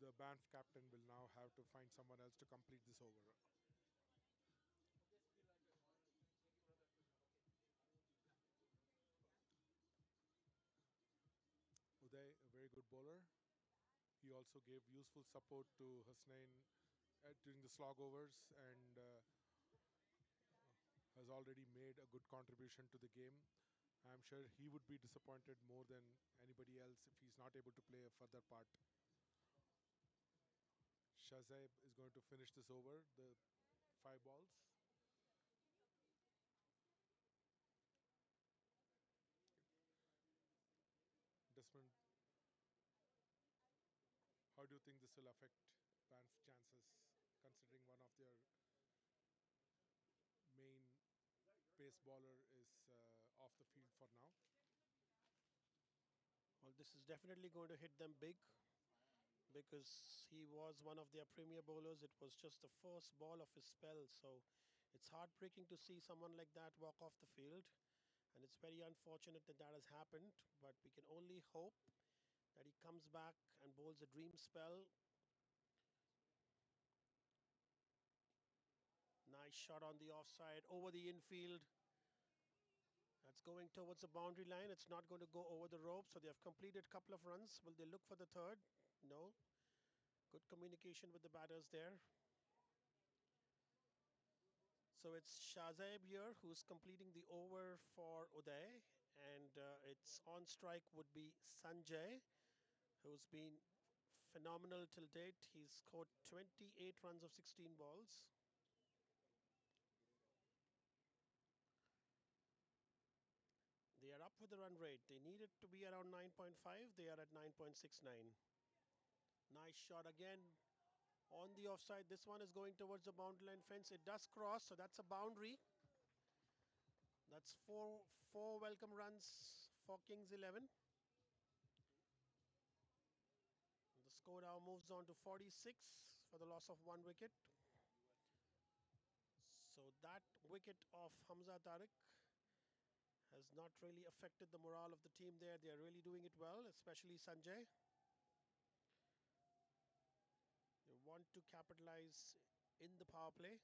the Banff captain will now have to find someone else to complete this over. Uday, a very good bowler. He also gave useful support to Hasnain during the slog overs, and has already made a good contribution to the game. I'm sure he would be disappointed more than anybody else if he's not able to play a further part. Shazib is going to finish this over, the 5 balls. think this will affect Banff chances, considering one of their main pace bowler is off the field for now. Well, this is definitely going to hit them big because he was one of their premier bowlers. It was just the first ball of his spell, so it's heartbreaking to see someone like that walk off the field, and it's very unfortunate that that has happened, but we can only hope that he comes back and bowls a dream spell. Nice shot on the offside over the infield. That's going towards the boundary line. It's not going to go over the rope, so they have completed a couple of runs. Will they look for the third? No. Good communication with the batters there. So it's Shazib here who's completing the over for Uday, and its on strike would be Sanjay, who's been phenomenal till date. He's scored 28 runs of 16 balls. They are up with the run rate. They need it to be around 9.5. They are at 9.69. Nice shot again on the offside. This one is going towards the boundary line fence. It does cross, so that's a boundary. That's four welcome runs for Kings 11. The score now moves on to 46 for the loss of 1 wicket. So that wicket of Hamza Tariq has not really affected the morale of the team there. They are really doing it well, especially Sanjay. They want to capitalize in the power play.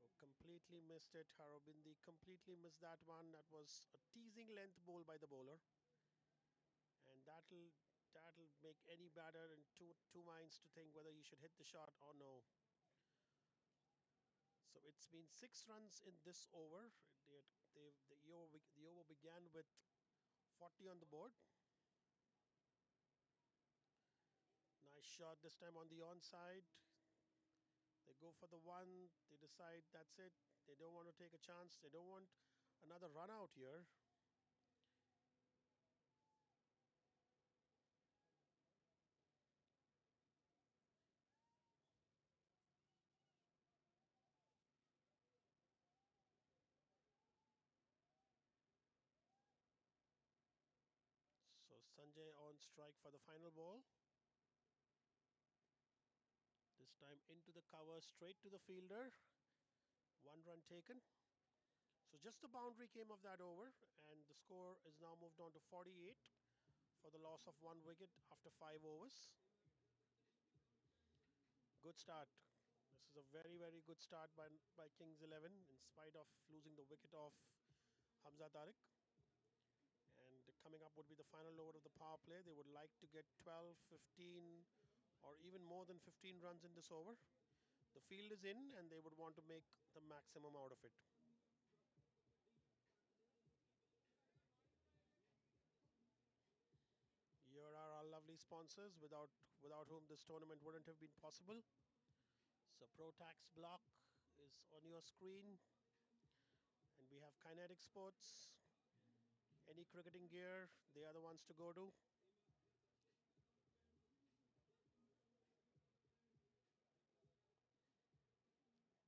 Oh, completely missed it. Harobindi completely missed that one. That was a teasing length ball by the bowler. And that'll make any batter in two minds to think whether he should hit the shot or no. So it's been 6 runs in this over. The over began with 40 on the board. Nice shot this time on the onside. They go for the one. They decide that's it. They don't want to take a chance. They don't want another run out here. So Sanjay on strike for the final ball. This time into the cover, straight to the fielder. 1 run taken. So just the boundary came of that over, and the score is now moved on to 48 for the loss of 1 wicket after 5 overs. Good start. This is a very, very good start by Kings 11 in spite of losing the wicket of Hamza Tariq. And coming up would be the final over of the power play. They would like to get 12, 15, or even more than 15 runs in this over. The field is in, and they would want to make the maximum out of it. Here are our lovely sponsors, without whom this tournament wouldn't have been possible. So Protax block is on your screen, and we have Kinetic Sports. Any cricketing gear, they are the ones to go to.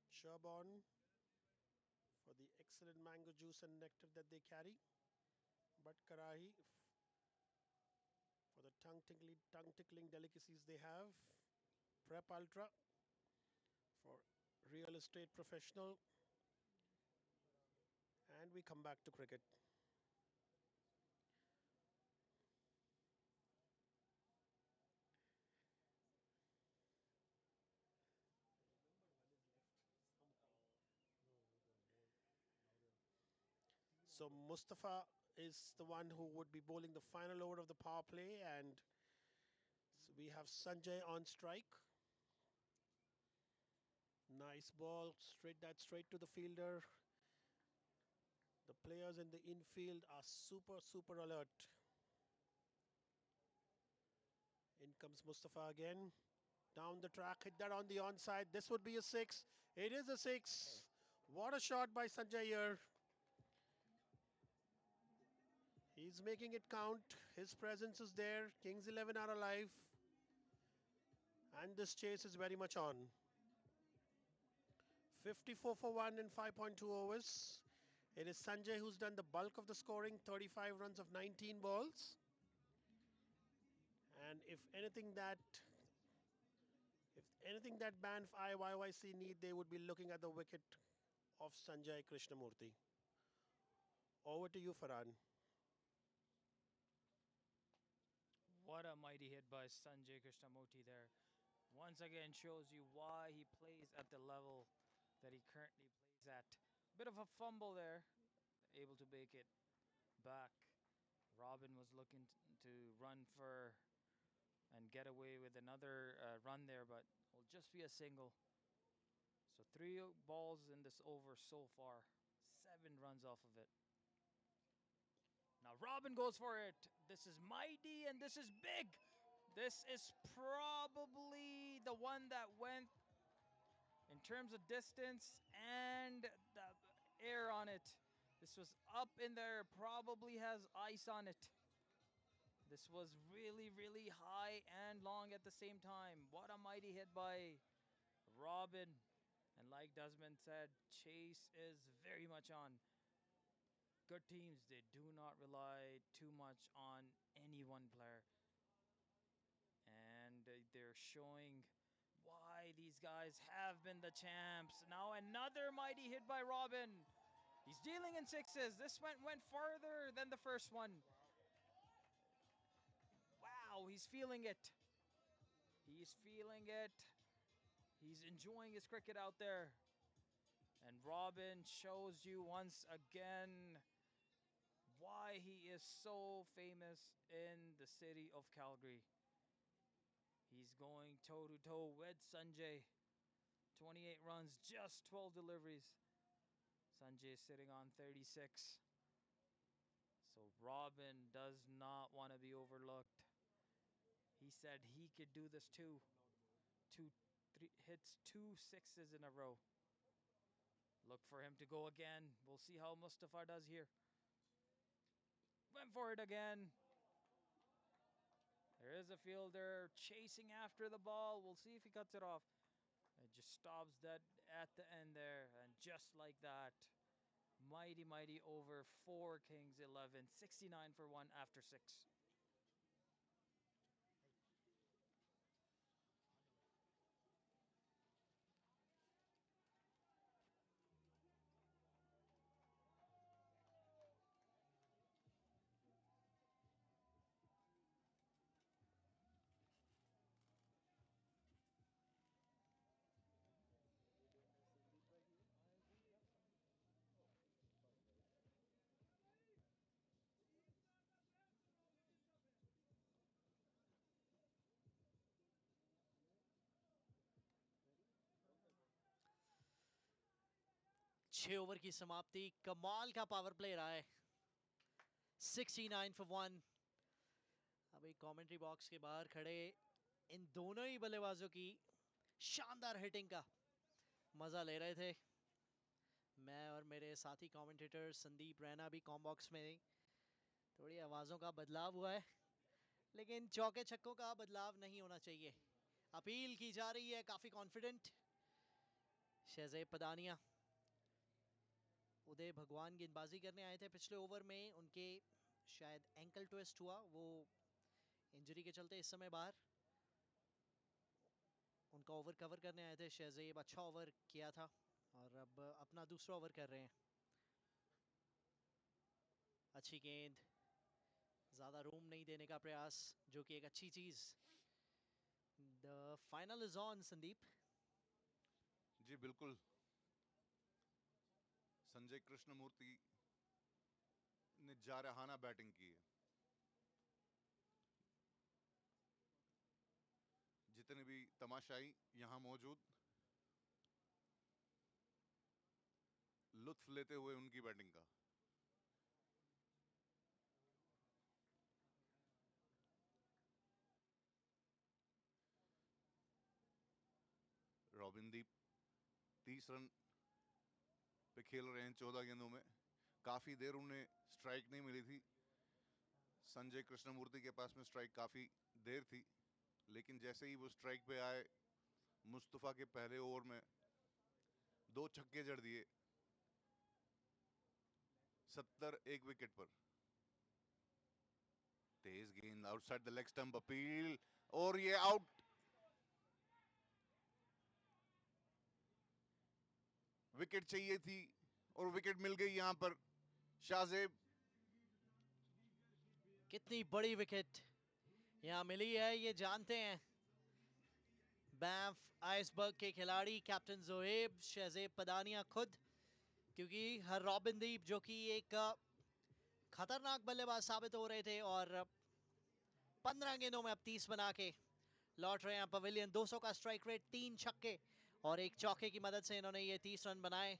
Sherborne for the excellent mango juice and nectar that they carry. But Karahi for the tongue-tickling delicacies they have. Prep Ultra for real estate professional. And we come back to cricket. So Mustafa is the one who would be bowling the final over of the power play, and so we have Sanjay on strike. Nice ball, straight to the fielder. The players in the infield are super alert. In comes Mustafa again. Down the track, hit that on the onside. This would be a 6. It is a 6. What a shot by Sanjay here. He's making it count. His presence is there. Kings 11 are alive. And this chase is very much on. 54 for 1 in 5.2 overs. It is Sanjay who's done the bulk of the scoring, 35 runs of 19 balls. And if anything that Banff IYYC need, they would be looking at the wicket of Sanjay Krishnamurthy. Over to you, Farhan. What a mighty hit by Sanjay Krishnamurthy there. Once again shows you why he plays at the level that he currently plays at. Bit of a fumble there, able to make it back. Robin was looking to run for and get away with another run there, but it'll just be a single. So 3 balls in this over so far, 7 runs off of it. Now Robin goes for it. This is mighty and this is big. This is probably the one that went in terms of distance and the air on it. This was up in there, probably has ice on it. This was really, really high and long at the same time. What a mighty hit by Robin. And like Desmond said, chase is very much on. Good teams, they do not rely too much on any one player. And they're showing why these guys have been the champs. Now another mighty hit by Robin. He's dealing in sixes. This went farther than the first one. Wow, he's feeling it. He's feeling it. He's enjoying his cricket out there. And Robin shows you once again why he is so famous in the city of Calgary. He's going toe-to-toe with Sanjay. 28 runs, just 12 deliveries. Sanjay sitting on 36. So Robin does not want to be overlooked. He said he could do this too. Hits 2 sixes in a row. Look for him to go again. We'll see how Mustafa does here. Went for it again. There is a fielder chasing after the ball. We'll see if he cuts it off. It just stops that at the end there. And just like that, mighty, mighty over 4 Kings 11. 69 for 1 after 6. छह over की समाप्ति, कमाल का power play रहा है. 69 for 1. अभी commentary box के बाहर खड़े इन दोनों ही बल्लेबाजों की शानदार हिटिंग का मजा ले रहे थे. मैं और मेरे साथी कमेंटेटर संदीप रैना भी कॉम बॉक्स में. थोड़ी आवाज़ों का बदलाव हुआ है, लेकिन चौके छक्कों का बदलाव नहीं होना चाहिए. अपील की जा रही है, काफ़ी कॉन्फिडेंट शहज़ेब पदानिया. उदय भगवान गेंदबाजी करने आए थे पिछले ओवर में. उनके शायद एंकल ट्विस्ट हुआ, वो इंजरी के चलते इस समय बाहर. उनका ओवर कवर करने आए थे शहज़ेब. अच्छा ओवर किया था और अब अपना दूसरा ओवर कर रहे हैं. अच्छी गेंद, ज़्यादा रूम नहीं देने का प्रयास, जो कि एक अच्छी चीज़. The final is on. Sandeep ji बिल्कुल. संजय कृष्णमूर्ति ने जारहाना बैटिंग की है. जितने भी तमाशाई यहां मौजूद लुत्फ लेते हुए उनकी बैटिंग का. रॉबिनदीप 30 रन पे खेल रहे हैं 14 गेंदों में. काफी देर उन्हें स्ट्राइक नहीं मिली थी. संजय कृष्णमूर्ति के पास में स्ट्राइक काफी देर थी. लेकिन जैसे ही वो स्ट्राइक पे आए, मुस्तफ़ा के पहले ओवर में 2 छक्के जड़ दिए, 70 एक विकेट पर। तेज गेंद outside the leg stump, appeal और ये आउट। विकेट चाहिए थी और विकेट मिल गई यहां पर। शाहजेब, कितनी बड़ी विकेट यहां मिली है ये जानते हैं बैंफ आइसबर्ग के खिलाड़ी कैप्टन जोहेब शहजेब पदानिया खुद, क्योंकि हर रॉबिनदीप जो कि एक खतरनाक बल्लेबाज साबित हो रहे थे और 15 गेंदों में अब 30 बना के लौट रहे हैं पवेलियन। 200 का स्ट्राइक रेट, 3 छक्के और 1 चौके की मदद से इन्होंने ये 30 रन बनाए।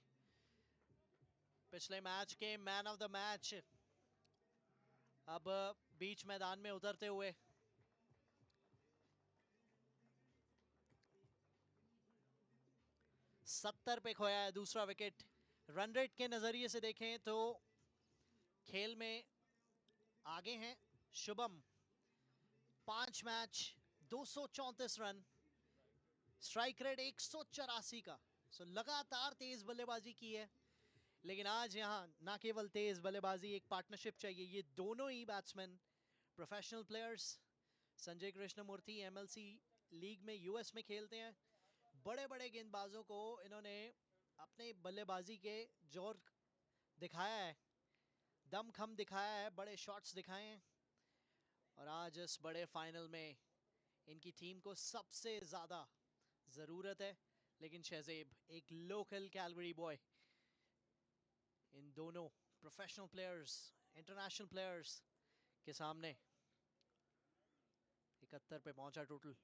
पिछले मैच के मैन ऑफ द मैच अब बीच मैदान में उतरते हुए। सत्तर पे खोया है दूसरा विकेट। रन रेट के नजरिए से देखें तो खेल में आगे हैं Shubham, 5 match 234 run, strike rate 184 का। सो लगातार तेज बल्लेबाजी की है, लेकिन आज यहां ना केवल तेज बल्लेबाजी, एक पार्टनरशिप चाहिए। ये दोनों ही batsman professional players, Sanjay Krishnamurthy MLC league में यूएस में खेलते हैं। बड़े बड़े गेंदबाजों को इन्होंने अपने बल्लेबाजी के जोर दिखाया है, दमखम दिखाया है, बड़े शॉट्स दिखाए हैं और आज इस बड़े फाइनल में इनकी टीम को सबसे ज़्यादा ज़रूरत है। लेकिन शहजेब एक लोकल कैलगरी बॉय, इन दोनों प्रोफेशनल प्लेयर्स, इंटरनेशनल प्लेयर्स के सामने 71 पे पहुंचा टोटल।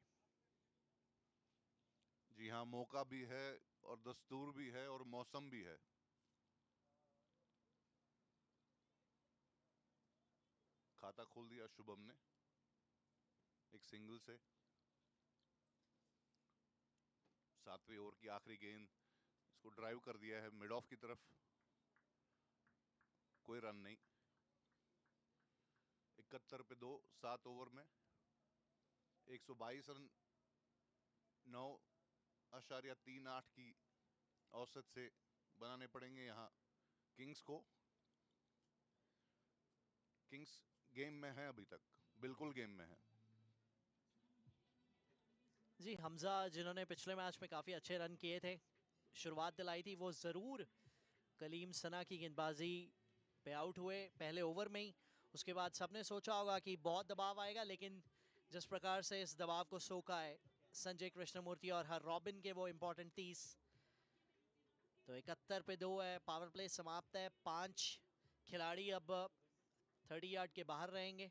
जी हाँ, मौका भी है और दस्तूर भी है और मौसम भी है। खाता खोल दिया शुभम ने एक सिंगल से। 7वें ओवर की आखिरी गेंद, इसको ड्राइव कर दिया है मिड ऑफ की तरफ, कोई रन नहीं। 71 पे 2, 7 ओवर में 122 रन 9.38 की औसत से बनाने पड़ेंगे यहाँ किंग्स को। किंग्स गेम में है, अभी तक बिल्कुल गेम में है। जी, हमजा जिन्होंने पिछले मैच में काफ़ी अच्छे रन किए थे, शुरुआत दिलाई थी, वो ज़रूर कलीम सना की गेंदबाजी पे आउट हुए पहले ओवर में ही। उसके बाद सबने सोचा होगा कि बहुत दबाव आएगा, लेकिन जिस प्रकार से इस दबाव को सोका है संजय कृष्णमूर्ति और हर रॉबिन के वो इंपॉर्टेंट 30, तो 71 पे 2 है। पावर प्ले समाप्त है। 5 खिलाड़ी अब 30 यार्ड के बाहर रहेंगे।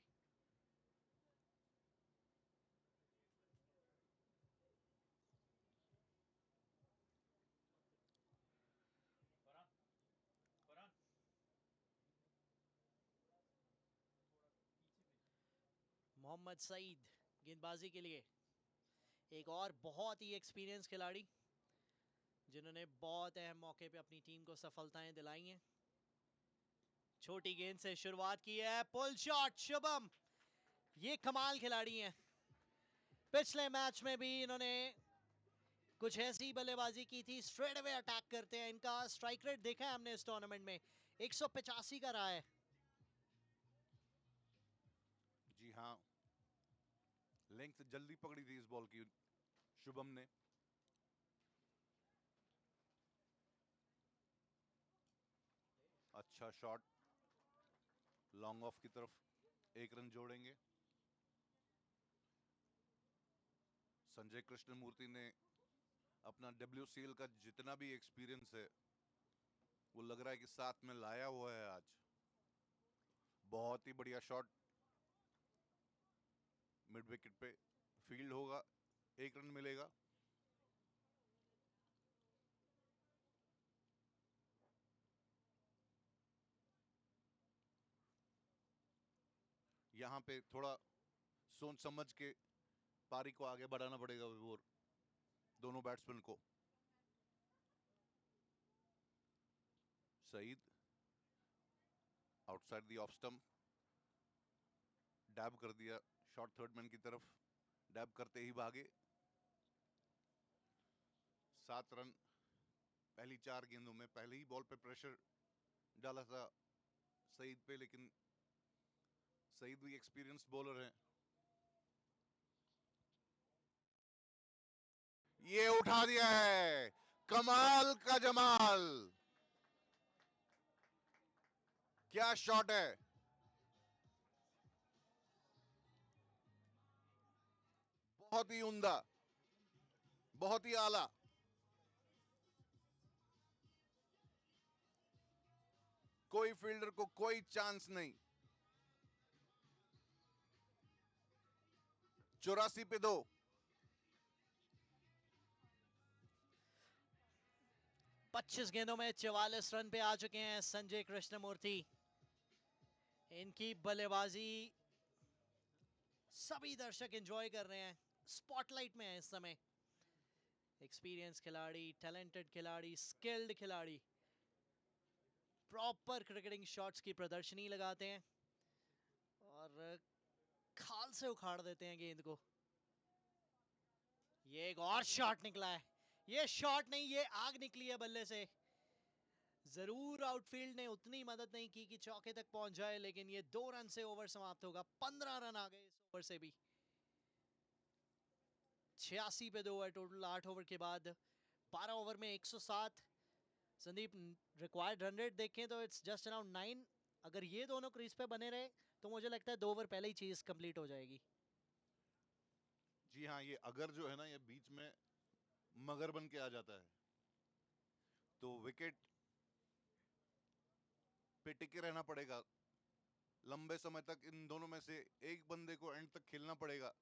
मोहम्मद सईद गेंदबाजी के लिए, एक और बहुत ही एक्सपीरियंस खिलाड़ी जिन्होंने बहुत अहम मौके पे अपनी टीम को सफलताएं दिलाई हैं। छोटी गेंद से शुरुआत की है, पुल शॉट शुभम, ये कमाल खिलाड़ी हैं। पिछले मैच में भी इन्होंने कुछ ऐसी बल्लेबाजी की थी, स्ट्रेट अवे अटैक करते हैं। इनका स्ट्राइक रेट देखा है हमने इस टूर्नामेंट में, 185 का रहा है। जी हाँ, लेंथ जल्दी पकड़ी थी इस बॉल की शुभम ने। अच्छा शॉट, लॉन्ग ऑफ की तरफ, 1 रन जोड़ेंगे। संजय कृष्णमूर्ति ने अपना WCL का जितना भी एक्सपीरियंस है वो लग रहा है कि साथ में लाया हुआ है आज। बहुत ही बढ़िया शॉट, मिड विकेट पे फील्ड होगा, 1 रन मिलेगा। यहां पे थोड़ा सोच समझ के पारी को आगे बढ़ाना पड़ेगा विभोर, दोनों बैट्समैन को। Saeed outside the off stump, dab कर दिया शॉर्ट थर्ड मैन की तरफ। डैब करते ही भागे। 7 रन पहली 4 गेंदों में। पहले ही बॉल पे प्रेशर डाला था सईद पे, लेकिन सईद भी एक्सपीरियंस्ड बॉलर हैं। ये उठा दिया है, कमाल का जमाल, क्या शॉट है। बहुत ही उम्दा, बहुत ही आला। कोई फील्डर को कोई चांस नहीं। 84 पे 2। पच्चीस गेंदों में 44 रन पे आ चुके हैं संजय कृष्णमूर्ति। इनकी बल्लेबाजी सभी दर्शक एंजॉय कर रहे हैं, स्पॉटलाइट में है इस समय। एक्सपीरियंस खिलाड़ी, टैलेंटेड खिलाड़ी, स्किल्ड खिलाड़ी प्रॉपर क्रिकेटिंग शॉट्स की प्रदर्शनी लगाते हैं और खाल से उखाड़ देते हैं गेंद को। ये एक और शॉट निकला है। ये शॉट नहीं, ये आग निकली है बल्ले से। जरूर आउटफील्ड ने उतनी मदद नहीं की कि चौके तक पहुंच जाए, लेकिन ये 2 रन से ओवर समाप्त होगा। 15 रन आ गए इस ओवर से भी। 86 पे 2 है टोटल 8 ओवर के बाद। 12 ओवर में 107। संदीप, रिक्वायर्ड रन रेट देखें तो इट्स जस्ट अराउंड 9। अगर ये दोनों क्रीज पे बने रहे तो मुझे लगता है 2 ओवर पहले ही चीज कंप्लीट हो जाएगी। जी हाँ, ये अगर जो है ना, ये बीच में मगर बन के आ जाता है तो विकेट पे टिके रहना पड़ेगा लंबे समय तक। इन दोनों में से एक बंदे को एंड तक खेलना पड़ेगा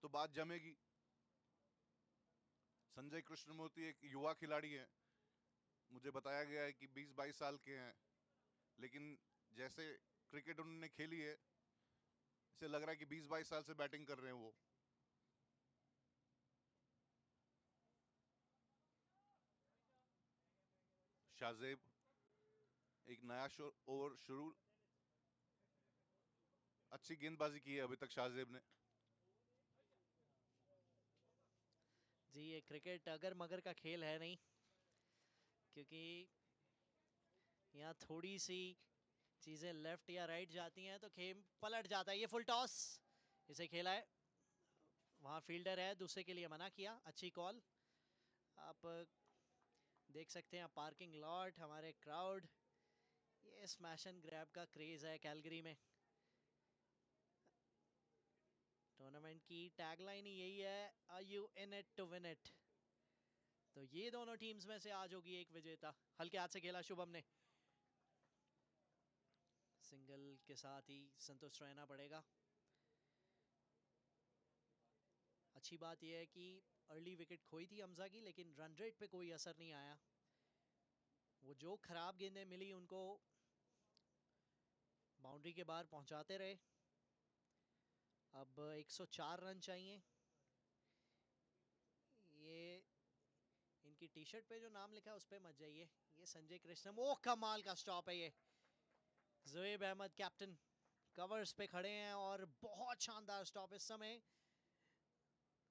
तो बात जमेगी। संजय कृष्णमूर्ति एक युवा खिलाड़ी हैं। मुझे बताया गया है कि 20-22 साल के हैं, लेकिन जैसे क्रिकेट उन्होंने खेली है, इसे लग रहा है कि 20-22 साल से बैटिंग कर रहे हैं वो। शाहजेब, एक नया ओवर शुरू। अच्छी गेंदबाजी की है अभी तक शाहजेब ने। जी, ये क्रिकेट अगर मगर का खेल है नहीं, क्योंकि यहाँ थोड़ी सी चीजें लेफ्ट या राइट जाती हैं तो खेल पलट जाता है। ये फुल टॉस, इसे खेला है, वहाँ फील्डर है, दूसरे के लिए मना किया। अच्छी कॉल। आप देख सकते हैं पार्किंग लॉट, हमारे क्राउड। ये स्मैश एंड ग्रैब का क्रेज है कैलगरी में। टूर्नामेंट की टैगलाइन ही यही है, are you in it to win it. तो ये दोनों टीम्स में से आज होगी एक विजेता। हल्के हाथ से खेला शुभम ने, सिंगल के साथ ही संतुष्ट रहना पड़ेगा। अच्छी बात यह है कि अर्ली विकेट खोई थी हमजा की, लेकिन रन रेट पे कोई असर नहीं आया। वो जो खराब गेंदें मिली उनको बाउंड्री के बाहर पहुंचाते रहे। अब 104 रन चाहिए। ये इनकी टी शर्ट पे जो नाम लिखा है उस पे मत जाइए। ये संजय कृष्णम, ओह कमाल का स्टॉप है ये। ज़ुएब अहमद कैप्टन कवर्स पे खड़े हैं और बहुत शानदार स्टॉप। इस समय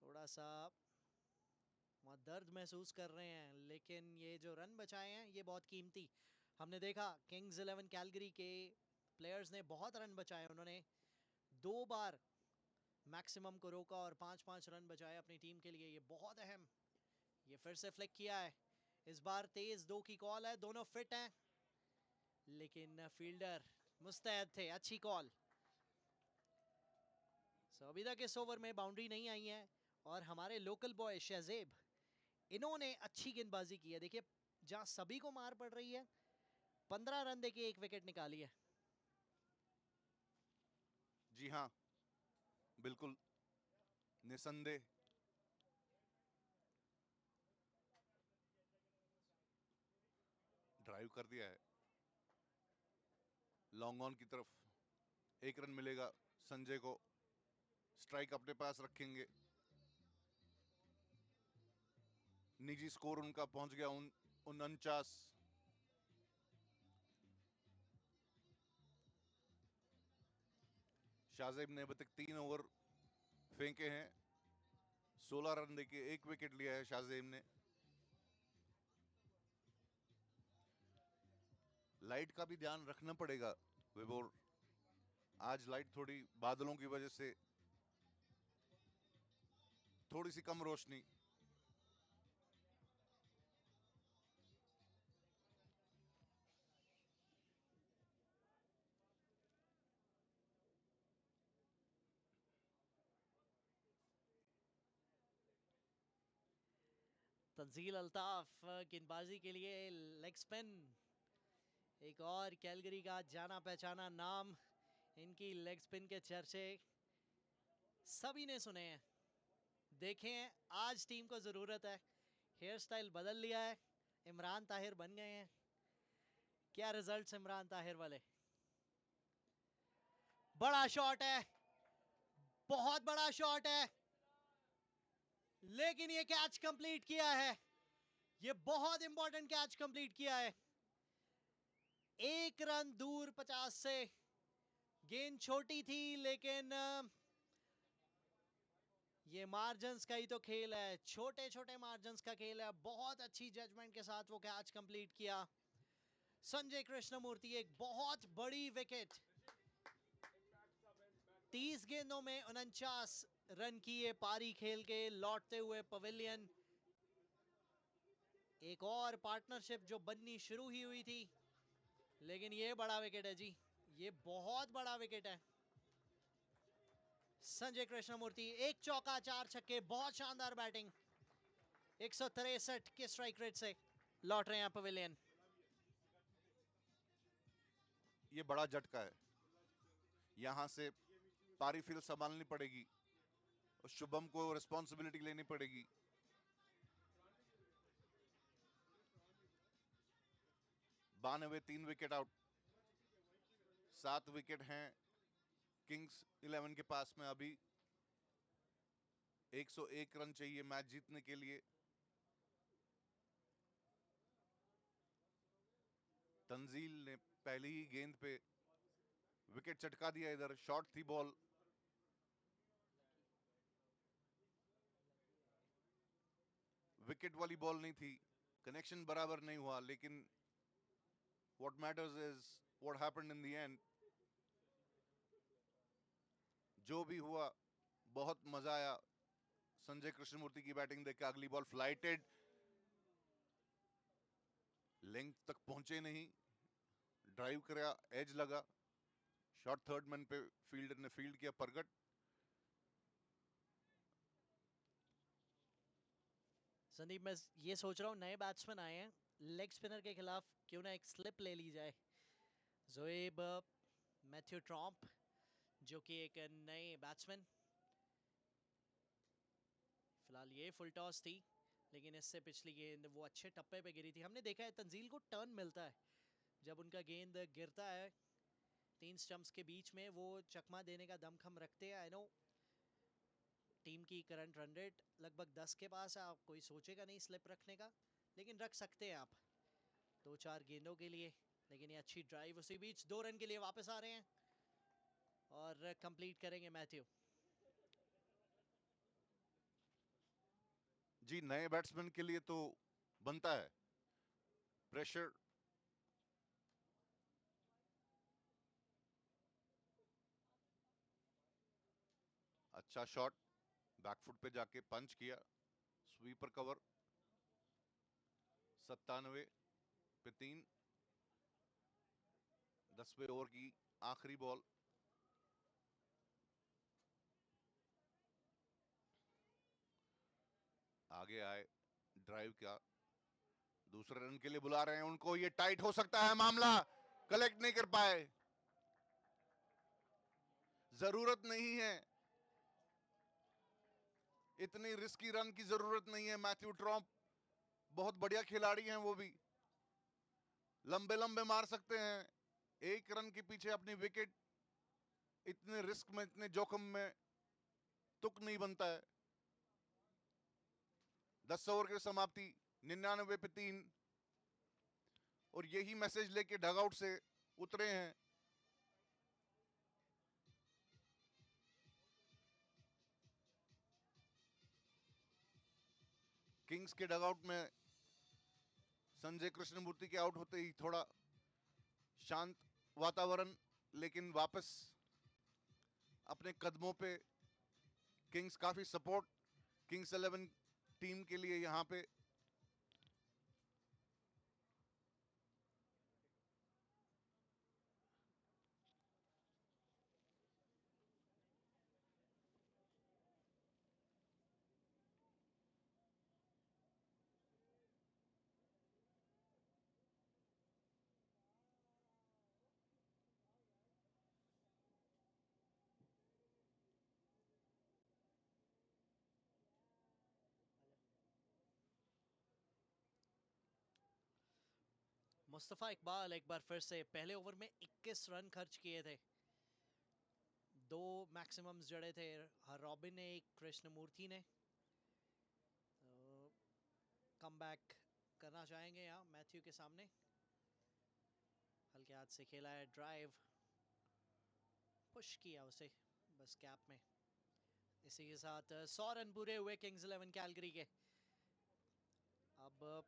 थोड़ा सा वहाँ दर्द महसूस कर रहे हैं, लेकिन ये जो रन बचाए हैं ये बहुत कीमती। हमने देखा किंग्स 11 कैलगरी के प्लेयर्स ने बहुत रन बचाए। उन्होंने 2 बार मैक्सिमम को रोका और 5-5 रन बचाए अपनी टीम के लिए। ये बहुत अहम। ये फिर से फ्लिक किया है। इस बार तेज 2 की कॉल है, दोनों फिट हैं, लेकिन फील्डर मुस्तैद थे। अच्छी कॉल। सो अभी तक इस ओवर में बाउंड्री नहीं आई है और हमारे लोकल बॉय शहजेब, इन्होंने अच्छी गेंदबाजी की है। देखिए जहां सभी को मार पड़ रही है, 15 रन देके 1 विकेट निकाली है। जी हाँ, बिल्कुल निसंदेह। ड्राइव कर दिया है लॉन्ग ऑन की तरफ। 1 रन मिलेगा संजय को। स्ट्राइक अपने पास रखेंगे। निजी स्कोर उनका पहुंच गया 49। शाहजेब ने अभी तक 3 ओवर फेंके हैं, 16 रन देके 1 विकेट लिया है शाहजेब ने। लाइट का भी ध्यान रखना पड़ेगा विभोर, आज लाइट थोड़ी बादलों की वजह से थोड़ी सी कम रोशनी। तंजील अल्ताफ गेंदबाजी के लिए लेग स्पिन, एक और कैलगरी का जाना पहचाना नाम। इनकी लेग स्पिन के चर्चे सभी ने सुने हैं, देखे हैं। आज टीम को ज़रूरत है, हेयर स्टाइल बदल लिया है, इमरान ताहिर बन गए हैं। क्या रिजल्ट्स इमरान ताहिर वाले। बड़ा शॉट है, बहुत बड़ा शॉट है, लेकिन ये कैच कंप्लीट किया है। ये बहुत इंपॉर्टेंट कैच कंप्लीट किया है। 1 रन दूर 50 से। गेंद छोटी थी, लेकिन ये मार्जिन्स का ही तो खेल है, छोटे छोटे मार्जिन्स का खेल है। बहुत अच्छी जजमेंट के साथ वो कैच कंप्लीट किया। संजय कृष्णमूर्ति, एक बहुत बड़ी विकेट। 30 गेंदों में 49 रन की ये पारी खेल के लौटते हुए पवेलियन। एक और पार्टनरशिप जो बननी शुरू ही हुई थी, लेकिन ये बड़ा विकेट है जी, ये बहुत बड़ा विकेट है। संजय कृष्णमूर्ति, 1 चौका 4 छक्के, बहुत शानदार बैटिंग। 163 के स्ट्राइक रेट से लौट रहे हैं पवेलियन। ये बड़ा झटका है, यहां से पारी फील्ड संभालनी पड़ेगी और शुभम को रिस्पॉन्सिबिलिटी लेनी पड़ेगी। बानवे 3 विकेट आउट, 7 विकेट हैं किंग्स 11 के पास में। अभी 101 रन चाहिए मैच जीतने के लिए। तंजील ने पहली ही गेंद पे विकेट चटका दिया। इधर शॉर्ट थी बॉल, विकेट वाली बॉल नहीं थी, कनेक्शन बराबर नहीं हुआ, लेकिन what matters is what happened in the end. जो भी हुआ बहुत मजा आया संजय कृष्णमूर्ति की बैटिंग देख के। अगली बॉल फ्लाइटेड, लेंथ तक पहुंचे नहीं, ड्राइव कराया, एज लगा, शॉट थर्ड मैन पे फील्डर ने फील्ड किया प्रगट। संदीप, मैं ये सोच रहा हूँ नए बैट्समैन आए हैं, लेग स्पिनर के खिलाफ क्यों ना एक स्लिप ले ली जाए। जोएब मैथ्यू ट्रॉम्प, जो कि एक नए बैट्समैन। फिलहाल ये फुल टॉस थी, लेकिन इससे पिछली गेंद वो अच्छे टप्पे पे गिरी थी। हमने देखा है तंजील को टर्न मिलता है जब उनका गेंद गिरता है 3 स्टंप्स के बीच में, वो चकमा देने का दमखम रखते हैं। आई नो टीम की करंट रन रेट लगभग 10 के पास है, आप कोई सोचेगा नहीं स्लिप रखने का, लेकिन रख सकते हैं आप 2-4 गेंदों के लिए। लेकिन ये अच्छी ड्राइव, उसी बीच 2 रन के लिए वापस आ रहे हैं और कंप्लीट करेंगे मैथ्यू। जी, नए बैट्समैन के लिए तो बनता है प्रेशर। अच्छा शॉट, बैकफुट पे जाके पंच किया, स्वीपर कवर। 97 पे 3, 10वें ओवर की आखिरी बॉल। आगे आए, ड्राइव किया, दूसरे रन के लिए बुला रहे हैं उनको। ये टाइट हो सकता है मामला, कलेक्ट नहीं कर पाए। जरूरत नहीं है, इतनी रिस्की रन की जरूरत नहीं है। मैथ्यू ट्रॉम्प बहुत बढ़िया खिलाड़ी हैं, वो भी लंबे लंबे मार सकते हैं। 1 रन के पीछे अपनी विकेट, इतने रिस्क में, इतने जोखिम में तुक नहीं बनता है। 10 ओवर की समाप्ति, 99 पे 3, और यही मैसेज लेके डगआउट से उतरे हैं। किंग्स के डगआउट में संजय कृष्णमूर्ति के आउट होते ही थोड़ा शांत वातावरण, लेकिन वापस अपने कदमों पे किंग्स काफी सपोर्ट किंग्स 11 टीम के लिए यहां पे। मुस्तफ़ा इकबाल एक बार फिर से पहले ओवर में 21 रन खर्च किए थे, 2 मैक्सिमम्स जड़े थे, रॉबिन ने, एक कृष्णमूर्ति ने। कम बैक करना चाहेंगे यहाँ मैथ्यू के सामने। हल्के हाथ से खेला है ड्राइव, पुश किया उसे बस कैप में। इसी के साथ 100 रन पूरे हुए किंग्स 11 कैलगरी के। अब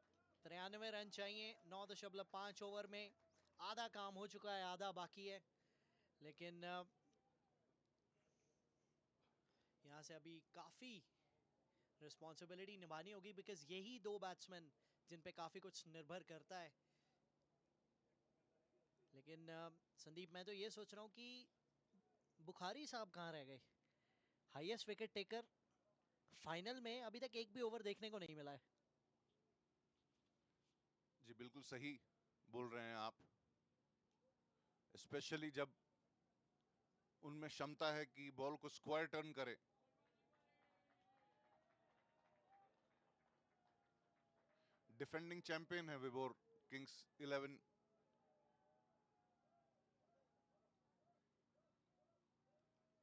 93 रन चाहिए 9.5 ओवर में। आधा काम हो चुका है, आधा बाकी है, लेकिन यहाँ से अभी काफ़ी रिस्पॉन्सिबिलिटी निभानी होगी, बिकॉज यही 2 बैट्समैन जिन पे काफ़ी कुछ निर्भर करता है। लेकिन संदीप, मैं तो ये सोच रहा हूँ कि बुखारी साहब कहाँ रह गए? हाईएस्ट विकेट टेकर फाइनल में अभी तक एक भी ओवर देखने को नहीं मिला है। जी बिल्कुल सही बोल रहे हैं आप, स्पेशली जब उनमें क्षमता है कि बॉल को स्क्वायर टर्न करे। डिफेंडिंग चैंपियन है विबोर किंग्स 11।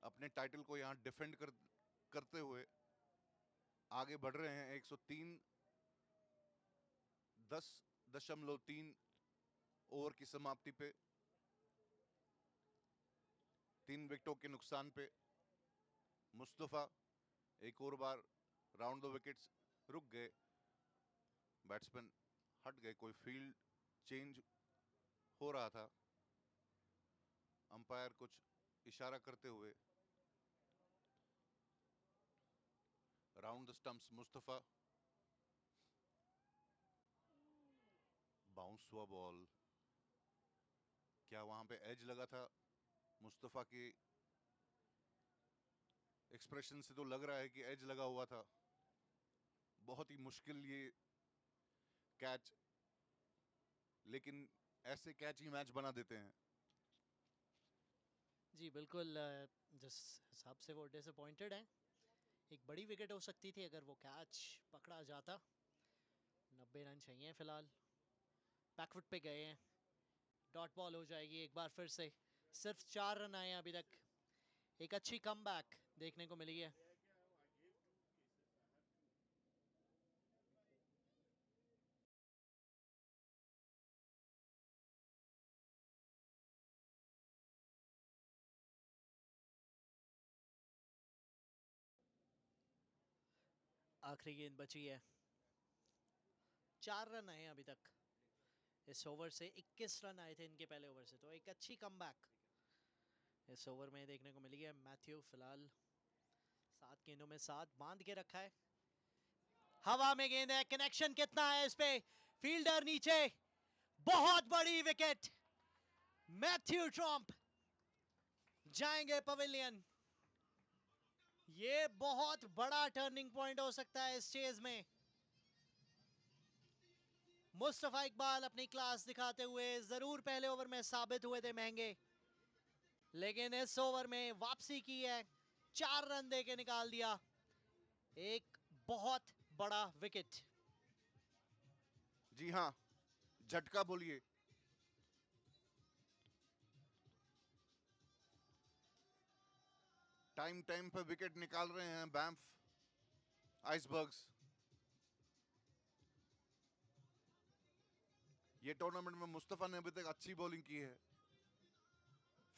अपने टाइटल को यहां डिफेंड करते हुए आगे बढ़ रहे हैं। 103.3 ओवर की समाप्ति पे 3 विकेटों के नुकसान पे मुस्तफा एक और बार राउंड द विकेट्स रुक गए, बैट्समैन हट गए, कोई फील्ड चेंज हो रहा था। अंपायर कुछ इशारा करते हुए round the stumps Mustafa. Bounce हुआ बॉल, क्या वहां पे एज लगा था? मुस्तफा के एक्सप्रेशन से तो लग रहा है कि एज लगा हुआ था। बहुत ही मुश्किल ये कैच, लेकिन ऐसे कैच ही मैच बना देते हैं। जी बिल्कुल, जिस हिसाब से वो डिसअपॉइंटेड हैं, एक बड़ी विकेट हो सकती थी अगर वो कैच पकड़ा जाता। 90 रन चाहिए फिलहाल, बैकफुट पे गए हैं, डॉट बॉल हो जाएगी एक बार फिर से। सिर्फ 4 रन आए हैं अभी तक, एक अच्छी कमबैक देखने को मिली है। आखिरी गेंद बची है, 4 रन आए हैं अभी तक इस ओवर से। 21 रन आए थे इनके पहले ओवर से, तो एक अच्छी कमबैक इस ओवर में देखने को मिली है। मैथ्यू फिलहाल 7 गेंदों में 7 बांध के रखा है। हवा में गेंद है, कनेक्शन कितना है इस पे? फील्डर नीचे, बहुत बड़ी विकेट। मैथ्यू ट्रॉम्प जाएंगे पवेलियन। ये बहुत बड़ा टर्निंग पॉइंट हो सकता है इस चेज में। मुस्तफा इकबाल अपनी क्लास दिखाते हुए जरूर पहले ओवर में साबित हुए थे महंगे, लेकिन इस ओवर में वापसी की है, 4 रन देके निकाल दिया। एक बहुत बड़ा विकेट। जी हां, झटका बोलिए। टाइम टाइम पर विकेट निकाल रहे हैं बैंफ आइसबर्ग्स। ये टूर्नामेंट में मुस्तफा ने अभी तक अच्छी बॉलिंग की है।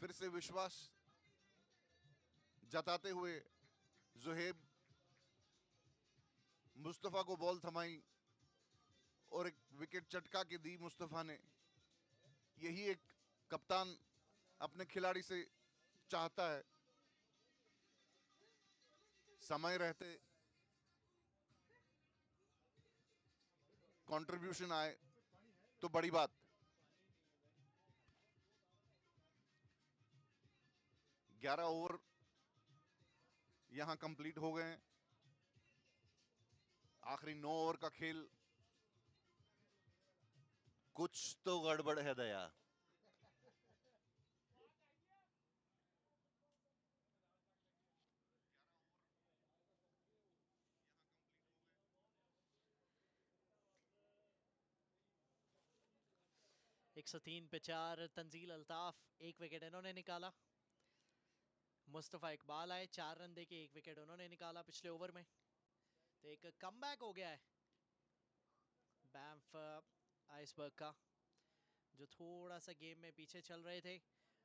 फिर से विश्वास जताते हुए जुहेब मुस्तफ़ा को बॉल थमाई और एक विकेट चटका के दी मुस्तफ़ा ने। यही एक कप्तान अपने खिलाड़ी से चाहता है। समय रहते कंट्रीब्यूशन आए तो बड़ी बात। 11 ओवर यहां कंप्लीट हो गए हैं। आखिरी 9 ओवर का खेल। कुछ तो गड़बड़ है दया। एक 103 पे 4 तंजील अल्ताफ, एक विकेट इन्होंने निकाला। मुस्तफ़ा इकबाल आए, 4 रन देके एक विकेट उन्होंने निकाला पिछले ओवर में। तो एक कमबैक हो गया है बैंफ आइसबर्ग का, जो थोड़ा सा गेम में पीछे चल रहे थे।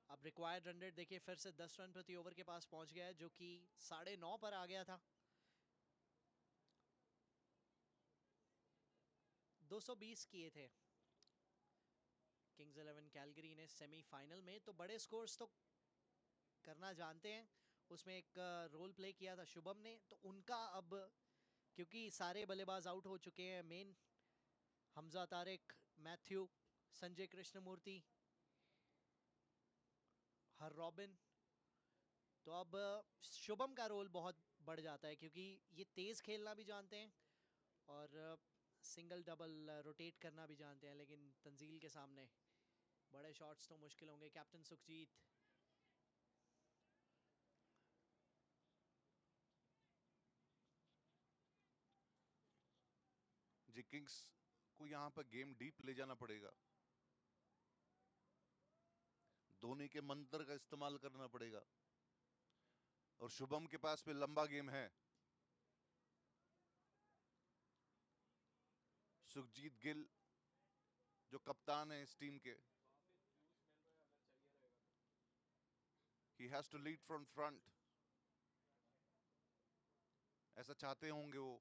अब रिक्वायर्ड रन रेट देखिए फिर से 10 रन प्रति ओवर के पास पहुंच गया है, जो कि 9.5 पर आ गया था। 220 किए थे किंग्स 11 कैलगरी ने सेमीफाइनल में। तो बड़े स्कोर्स तो करना जानते हैं। उसमें एक रोल प्ले किया था शुभम ने, तो उनका अब क्योंकि सारे बल्लेबाज आउट हो चुके हैं, मेन हमजा तारिक, मैथ्यू, संजय कृष्णमूर्ति, हर रॉबिन, तो अब शुभम का रोल बहुत बढ़ जाता है क्योंकि ये तेज़ खेलना भी जानते हैं और सिंगल डबल रोटेट करना भी जानते हैं। लेकिन तंजील के सामने बड़े शॉट्स तो मुश्किल होंगे। कैप्टन सुखजीत, जी किंग्स को यहां पर गेम डीप ले जाना पड़ेगा। धोनी के मंत्र का इस्तेमाल करना पड़ेगा और शुभम के पास में लंबा गेम है। सुखजीत गिल जो कप्तान है इस टीम के, he has to lead from front, ऐसा चाहते होंगे वो।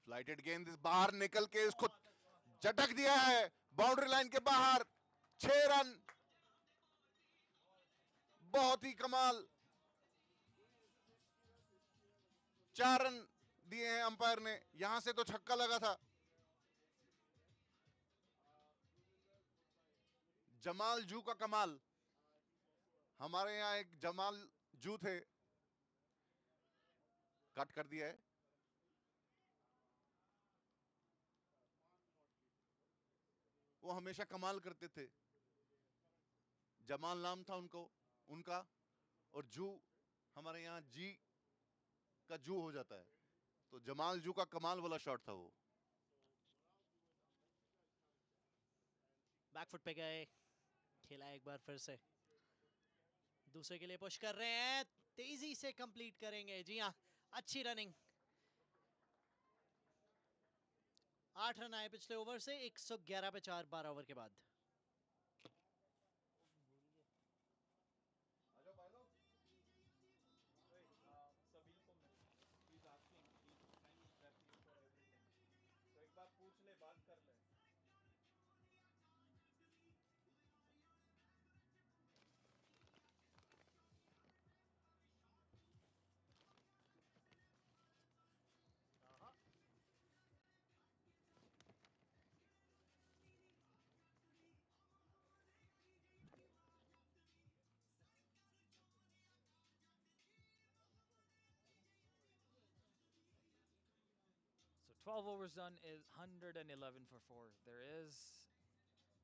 फ्लाइटेड गेंद बाहर निकल के इसको झटक दिया है बाउंड्री लाइन के बाहर। 6 रन, बहुत ही कमाल। 4 रन दिए हैं अंपायर ने। यहां से तो छक्का लगा था। जमाल जू का कमाल। हमारे यहां एक जमाल जू थे, कट कर दिया है। वो हमेशा कमाल करते थे। जमाल नाम था उनका, और जू हमारे यहां जी का जू हो जाता है, तो जमाल जू का कमाल वाला शॉट था वो। बैकफुट पे गए, खेला एक बार फिर से, दूसरे के लिए पुश कर रहे हैं, तेजी से कंप्लीट करेंगे। जी हाँ, अच्छी रनिंग। 8 रन आए पिछले ओवर से, 111 पे 4 12 ओवर के बाद। सबील को he is asking, he is trying to prep you for everything, तो एक बार पूछ ले, बात कर ले। So 12 overs done is 111 for 4. There is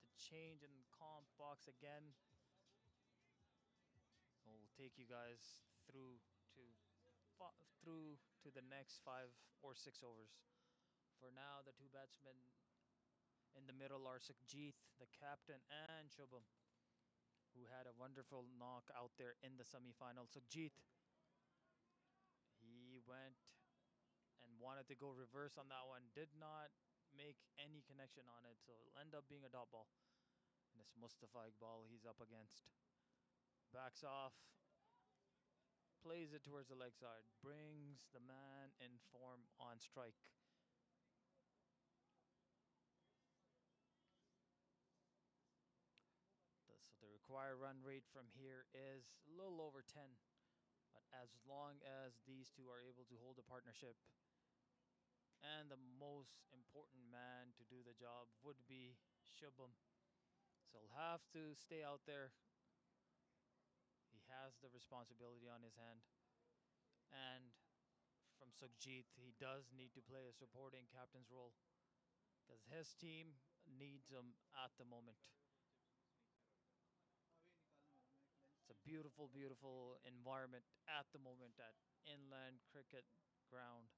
the change in comp box again. We'll take you guys through to the next 5 or 6 overs. For now, the two batsmen in the middle are Sukhjeet, the captain, and Shubham, who had a wonderful knock out there in the semi-final. Sukhjeet, he went and wanted to go reverse on that one, did not make any connection on it, so it'll end up being a dot ball. And it's Mustafa Iqbal he's up against. Backs off. plays it towards the leg side, brings the man in form on strike. So the required run rate from here is a little over 10. But as long as these two are able to hold a partnership, and the most important man to do the job would be Shubham. So he'll have to stay out there. He has the responsibility on his hand. And from Sukhjit, he does need to play a supporting captain's role because his team needs him at the moment. It's a beautiful, beautiful environment at the moment at Inland Cricket Ground.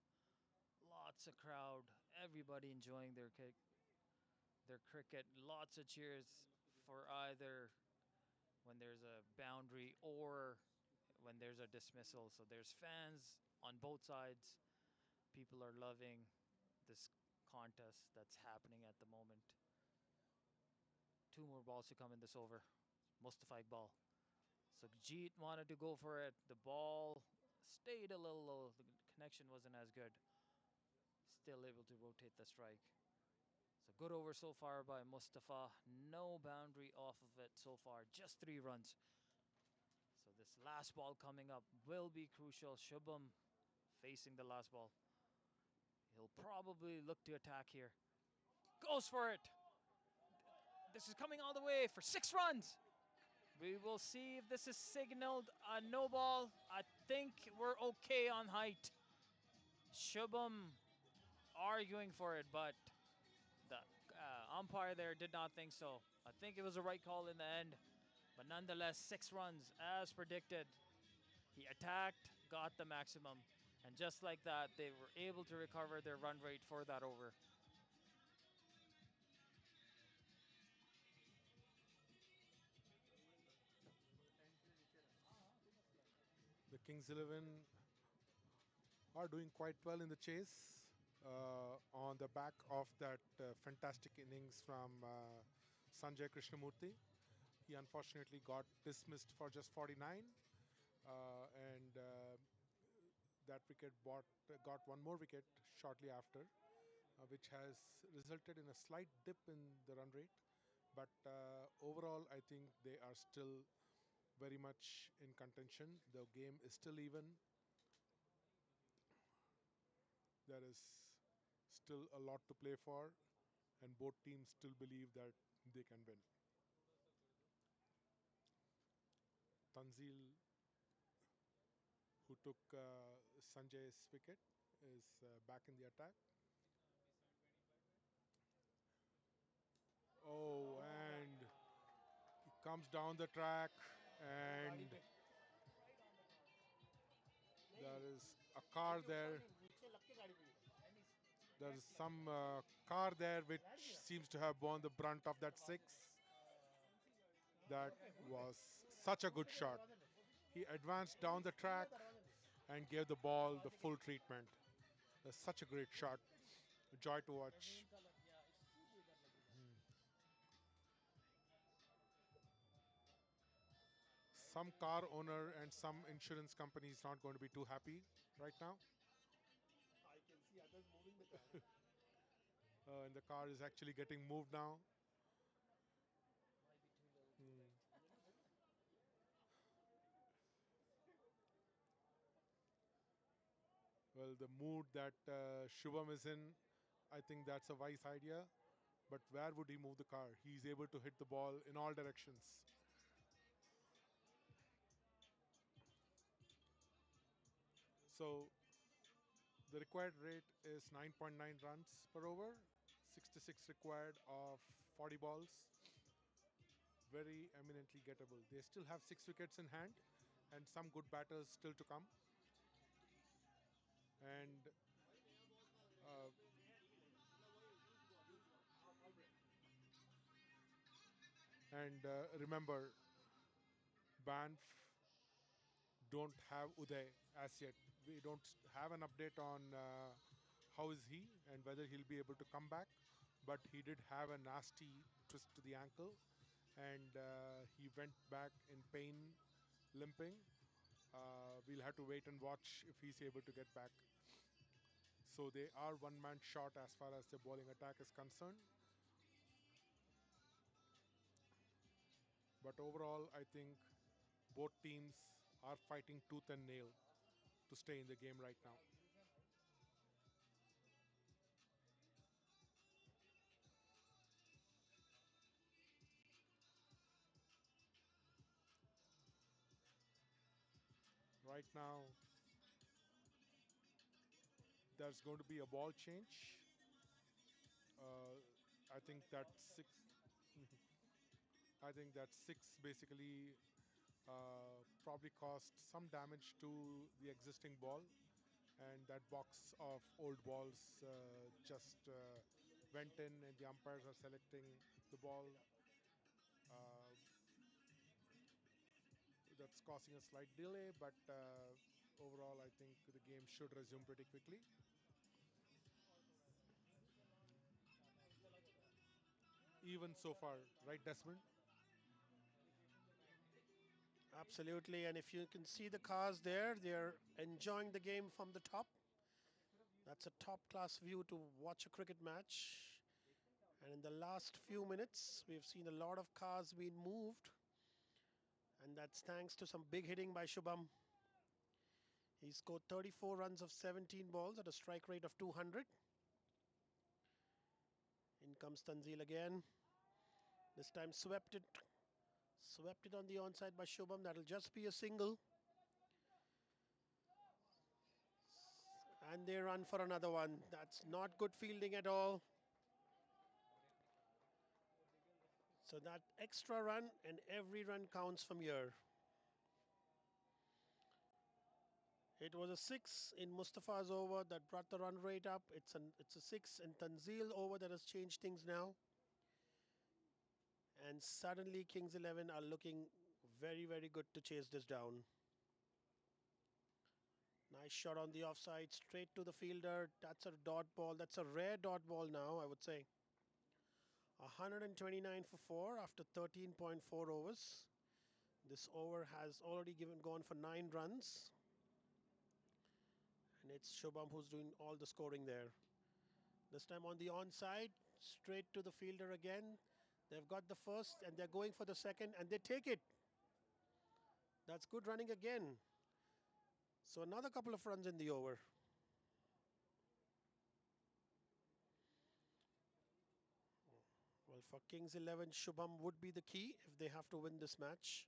Lots of crowd, everybody enjoying their cricket. Lots of cheers for either when there's a boundary or when there's a dismissal. So there's fans on both sides. People are loving this contest that's happening at the moment. 2 more balls to come in this over. Mustafa Iqbal. So Jeet wanted to go for it. The ball stayed a little low. The connection wasn't as good. Still able to rotate the strike. So good over so far by Mustafa. No boundary off of it so far. Just 3 runs. So this last ball coming up will be crucial. Shubham facing the last ball. He'll probably look to attack here. Goes for it. This is coming all the way for 6 runs. We will see if this is signaled a no ball. I think we're okay on height. Shubham arguing for it, but the umpire there did not think so. I think it was a right call in the end, but nonetheless, 6 runs as predicted. He attacked, got the maximum, and just like that, they were able to recover their run rate for that over. The Kings 11 are doing quite well in the chase on the back of that fantastic innings from Sanjay Krishnamurthy. He unfortunately got dismissed for just 49, and that wicket got one more wicket shortly after, which has resulted in a slight dip in the run rate. But overall, I think they are still very much in contention. The game is still even. There is still a lot to play for, and both teams still believe that they can win. Tanzil, who took Sanjay's wicket, is back in the attack. Oh, and he comes down the track, and there is a car there. There's some car there which seems to have borne the brunt of that 6. That was such a good shot. He advanced down the track and gave the ball the full treatment. That's such a great shot. A joy to watch. Some car owner and some insurance company is not going to be too happy right now. I can see others moving the car. And the car is actually getting moved now. Hmm. Well, the mood that Shubham is in, I think that's a wise idea. But where would he move the car? He's able to hit the ball in all directions. So the required rate is 9.9 runs per over, 66 required of 40 balls. Very eminently gettable. They still have 6 wickets in hand and some good batters still to come. And uh, remember, Banff don't have Uday as yet. We don't have an update on how is he and whether he'll be able to come back. But he did have a nasty twist to the ankle, and he went back in pain, limping. We'll have to wait and watch if he's able to get back. So they are one-man short as far as the bowling attack is concerned. But overall, I think both teams are fighting tooth and nail to stay in the game right now. Right now, there's going to be a ball change. Uh, I think that six. I think that six basically probably caused some damage to the existing ball, and that box of old balls just went in, and the umpires are selecting the ball. Uh, that's causing a slight delay, but overall, I think the game should resume pretty quickly. Even so far, right, Desmond? Absolutely, and if you can see the cars there, they're enjoying the game from the top. That's a top class view to watch a cricket match. And in the last few minutes, we've seen a lot of cars being moved, and that's thanks to some big hitting by Shubham. He scored 34 runs of 17 balls at a strike rate of 200. In comes Tanzil again. This time swept it on the onside by Shubham. That'll just be a single. And they run for another one. That's not good fielding at all. So that extra run, and every run counts from here. It was a 6 in Mustafa's over that brought the run rate up. It's a 6 in Tanzil over that has changed things now. And suddenly Kings 11 are looking very, very good to chase this down. Nice shot on the offside, straight to the fielder. That's a dot ball. That's a rare dot ball now, I would say. 129 for 4 after 13.4 overs. This over has already gone for 9 runs. And it's Shubham who's doing all the scoring there. This time on the onside, straight to the fielder again. They've got the first and they're going for the second, and they take it. That's good running again. So another couple of runs in the over. Well, for Kings 11, Shubham would be the key if they have to win this match.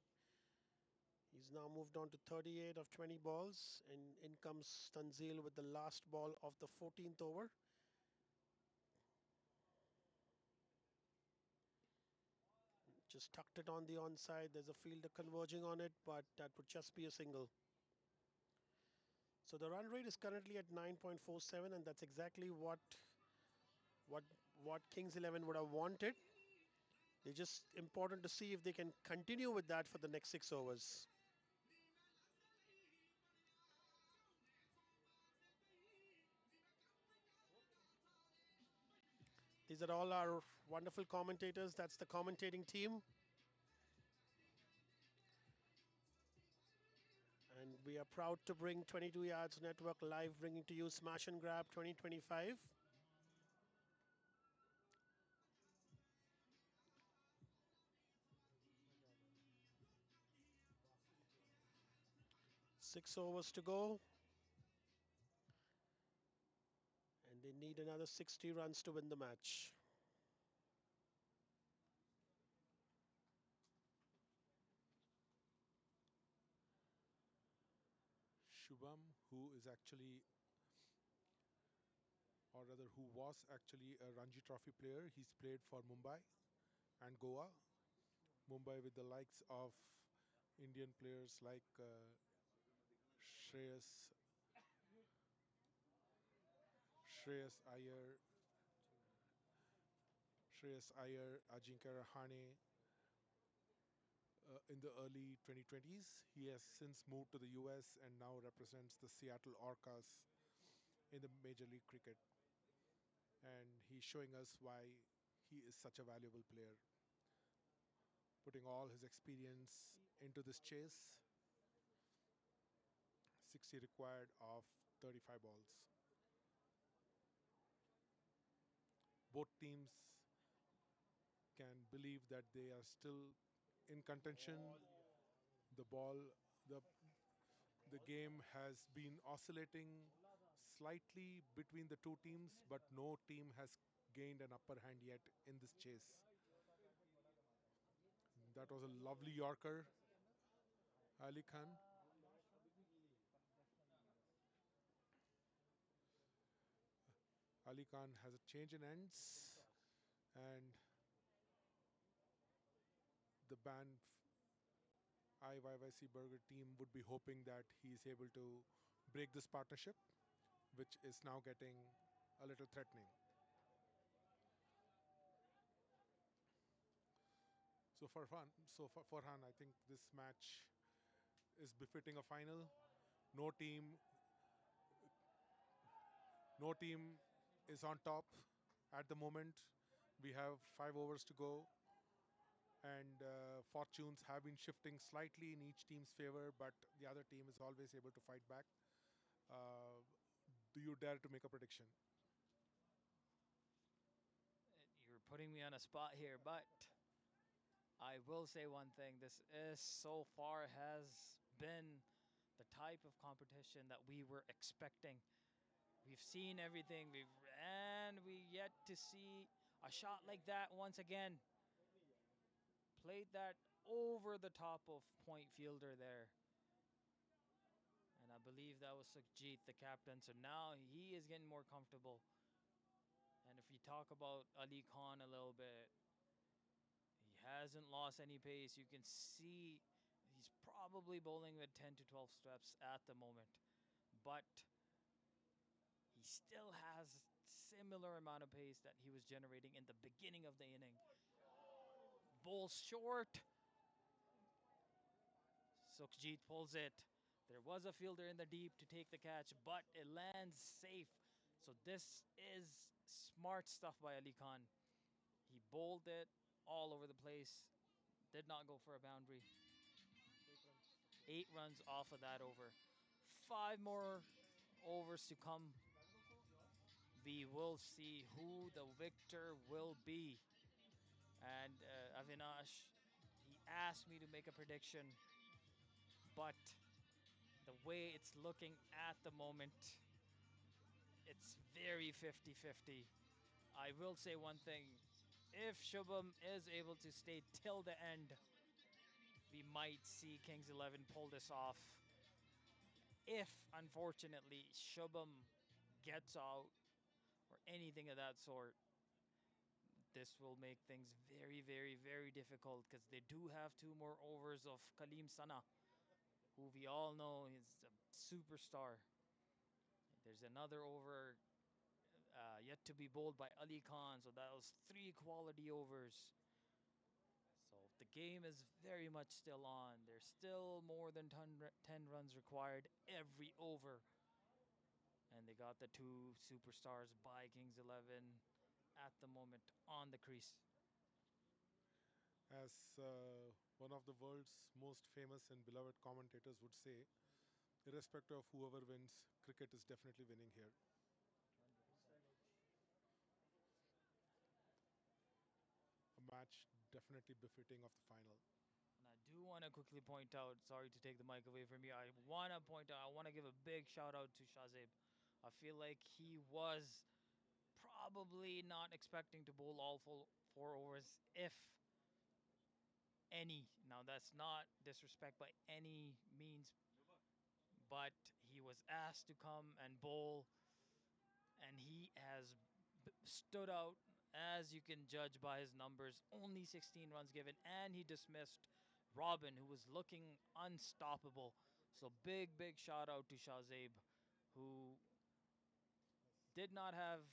He's now moved on to 38 of 20 balls, and in comes Tanzil with the last ball of the 14th over. Just tucked it on the onside. There's a fielder converging on it, but that would just be a single. So the run rate is currently at 9.47, and that's exactly what Kings 11 would have wanted. It's just important to see if they can continue with that for the next 6 overs. These are all our wonderful commentators. That's the commentating team. And we are proud to bring 22 Yards Network live, bringing to you Smash and Grab 2025. Six overs to go. And they need another 60 runs to win the match. Shubham, who is actually, or rather who was actually a Ranji Trophy player. He's played for Mumbai and Goa. Mumbai with the likes of Indian players like Shreyas Iyer, Ajinkya Rahane. In the early 2020s, he has since moved to the US and now represents the Seattle Orcas in the Major League Cricket. And he's showing us why he is such a valuable player, putting all his experience into this chase. 60 required of 35 balls. Both teams can believe that they are still in contention. The ball, the the game has been oscillating slightly between the two teams, but no team has gained an upper hand yet in this chase. That was a lovely Yorker, Ali Khan. Ali Khan has a change in ends, and the Banff IYYC Burger team would be hoping that he's able to break this partnership, which is now getting a little threatening. So for Farhan, I think this match is befitting a final. No team, no team is on top at the moment. We have 5 overs to go, and fortunes have been shifting slightly in each team's favor, but the other team is always able to fight back. Uh, do you dare to make a prediction? You're putting me on a spot here, but I will say one thing. This is so far has been the type of competition that we were expecting. We've seen everything, we yet to see a shot like that once again. Played that over the top of point fielder there. And I believe that was Sukhjit, the captain. So now he is getting more comfortable. And if we talk about Ali Khan a little bit, he hasn't lost any pace. You can see he's probably bowling with 10 to 12 steps at the moment. But he still has similar amount of pace that he was generating in the beginning of the inning. Bowls short. Sukhjit pulls it. There was a fielder in the deep to take the catch, but it lands safe. So this is smart stuff by Ali Khan. He bowled it all over the place. Did not go for a boundary. 8 runs off of that over. 5 more overs to come. We will see who the victor will be. And Avinash, he asked me to make a prediction, but the way it's looking at the moment, it's very 50-50. I will say one thing. If Shubham is able to stay till the end, we might see Kings 11 pull this off. If, unfortunately, Shubham gets out or anything of that sort, this will make things very, very, very difficult because they do have 2 more overs of Kaleem Sana, who we all know is a superstar. There's another over yet to be bowled by Ali Khan, so that was 3 quality overs. So the game is very much still on. There's still more than 10 runs required every over. And they got the 2 superstars by Kings 11 at the moment on the crease. As one of the world's most famous and beloved commentators would say, irrespective of whoever wins, cricket is definitely winning here. A match definitely befitting of the final. And I do want to quickly point out, sorry to take the mic away from you, I want to point out, I want to give a big shout out to Shahzeb. I feel like he was probably not expecting to bowl all 4 overs, if any. Now, that's not disrespect by any means, but he was asked to come and bowl, and he has stood out, as you can judge by his numbers. Only 16 runs given, and he dismissed Robin, who was looking unstoppable. So big shout out to Shahzeb, who did not have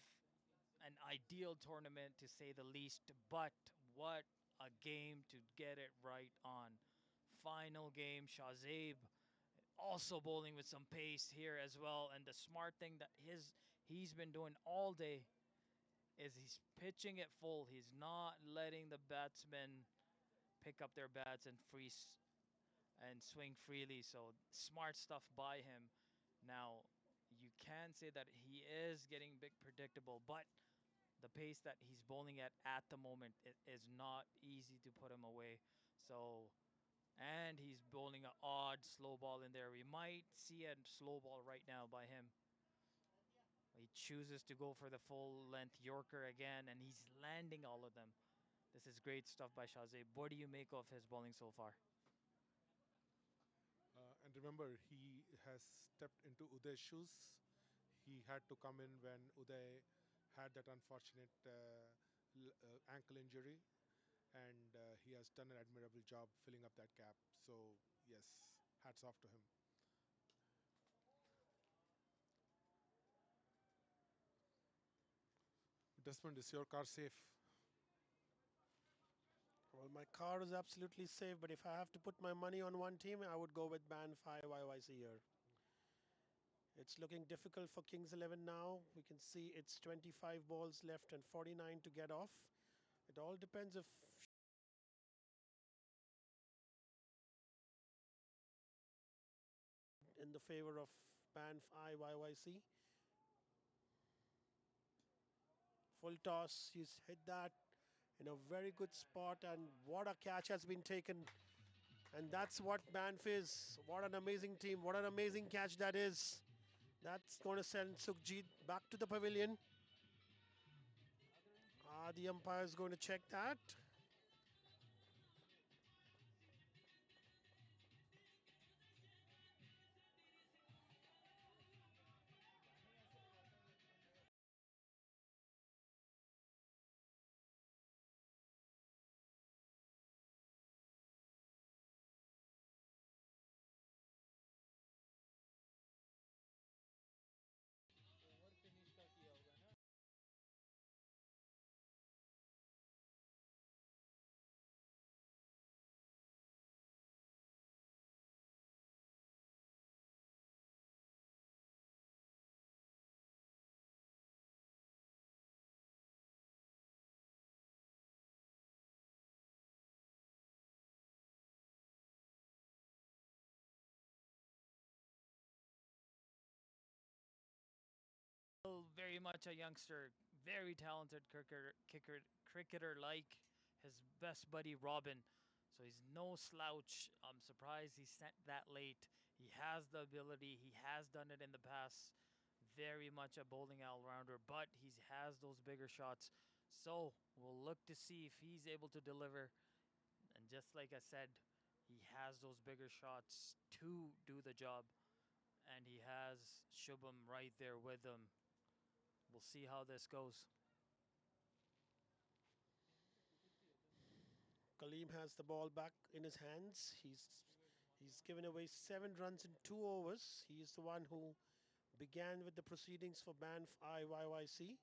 an ideal tournament to say the least, but what a game to get it right on. Final game, Shahzeb also bowling with some pace here as well. And the smart thing that he's been doing all day is he's pitching it full. He's not letting the batsmen pick up their bats and freeze and swing freely. So smart stuff by him. Now, you can say that he is getting a bit predictable, but the pace that he's bowling at the moment is not easy to put him away. So, and he's bowling an odd slow ball in there. We might see a slow ball right now by him. He chooses to go for the full length Yorker again, and he's landing all of them. This is great stuff by Shahzaid. What do you make of his bowling so far? And remember, he has stepped into Uday's shoes. He had to come in when Uday had that unfortunate ankle injury, and he has done an admirable job filling up that gap. So, yes, hats off to him. Desmond, is your car safe? Well, my car is absolutely safe, but if I have to put my money on one team, I would go with Banff IYYC here. It's looking difficult for Kings 11 now. We can see it's 25 balls left and 49 to get off. It all depends if in the favor of Banff IYYC. Full toss, he's hit that in a very good spot, and what a catch has been taken. And that's what Banff is. What an amazing team. What an amazing catch that is. That's going to send Sukhjit back to the pavilion. The umpire is going to check that. Still very much a youngster, very talented cricketer like his best buddy Robin. So he's no slouch. I'm surprised he sent that late. He has the ability. He has done it in the past. Very much a bowling all-rounder, but he has those bigger shots. So we'll look to see if he's able to deliver. And just like I said, he has those bigger shots to do the job. And he has Shubham right there with him. We'll see how this goes. Kaleem has the ball back in his hands. He's given away 7 runs in 2 overs. He is the one who began with the proceedings for Banff IYYC.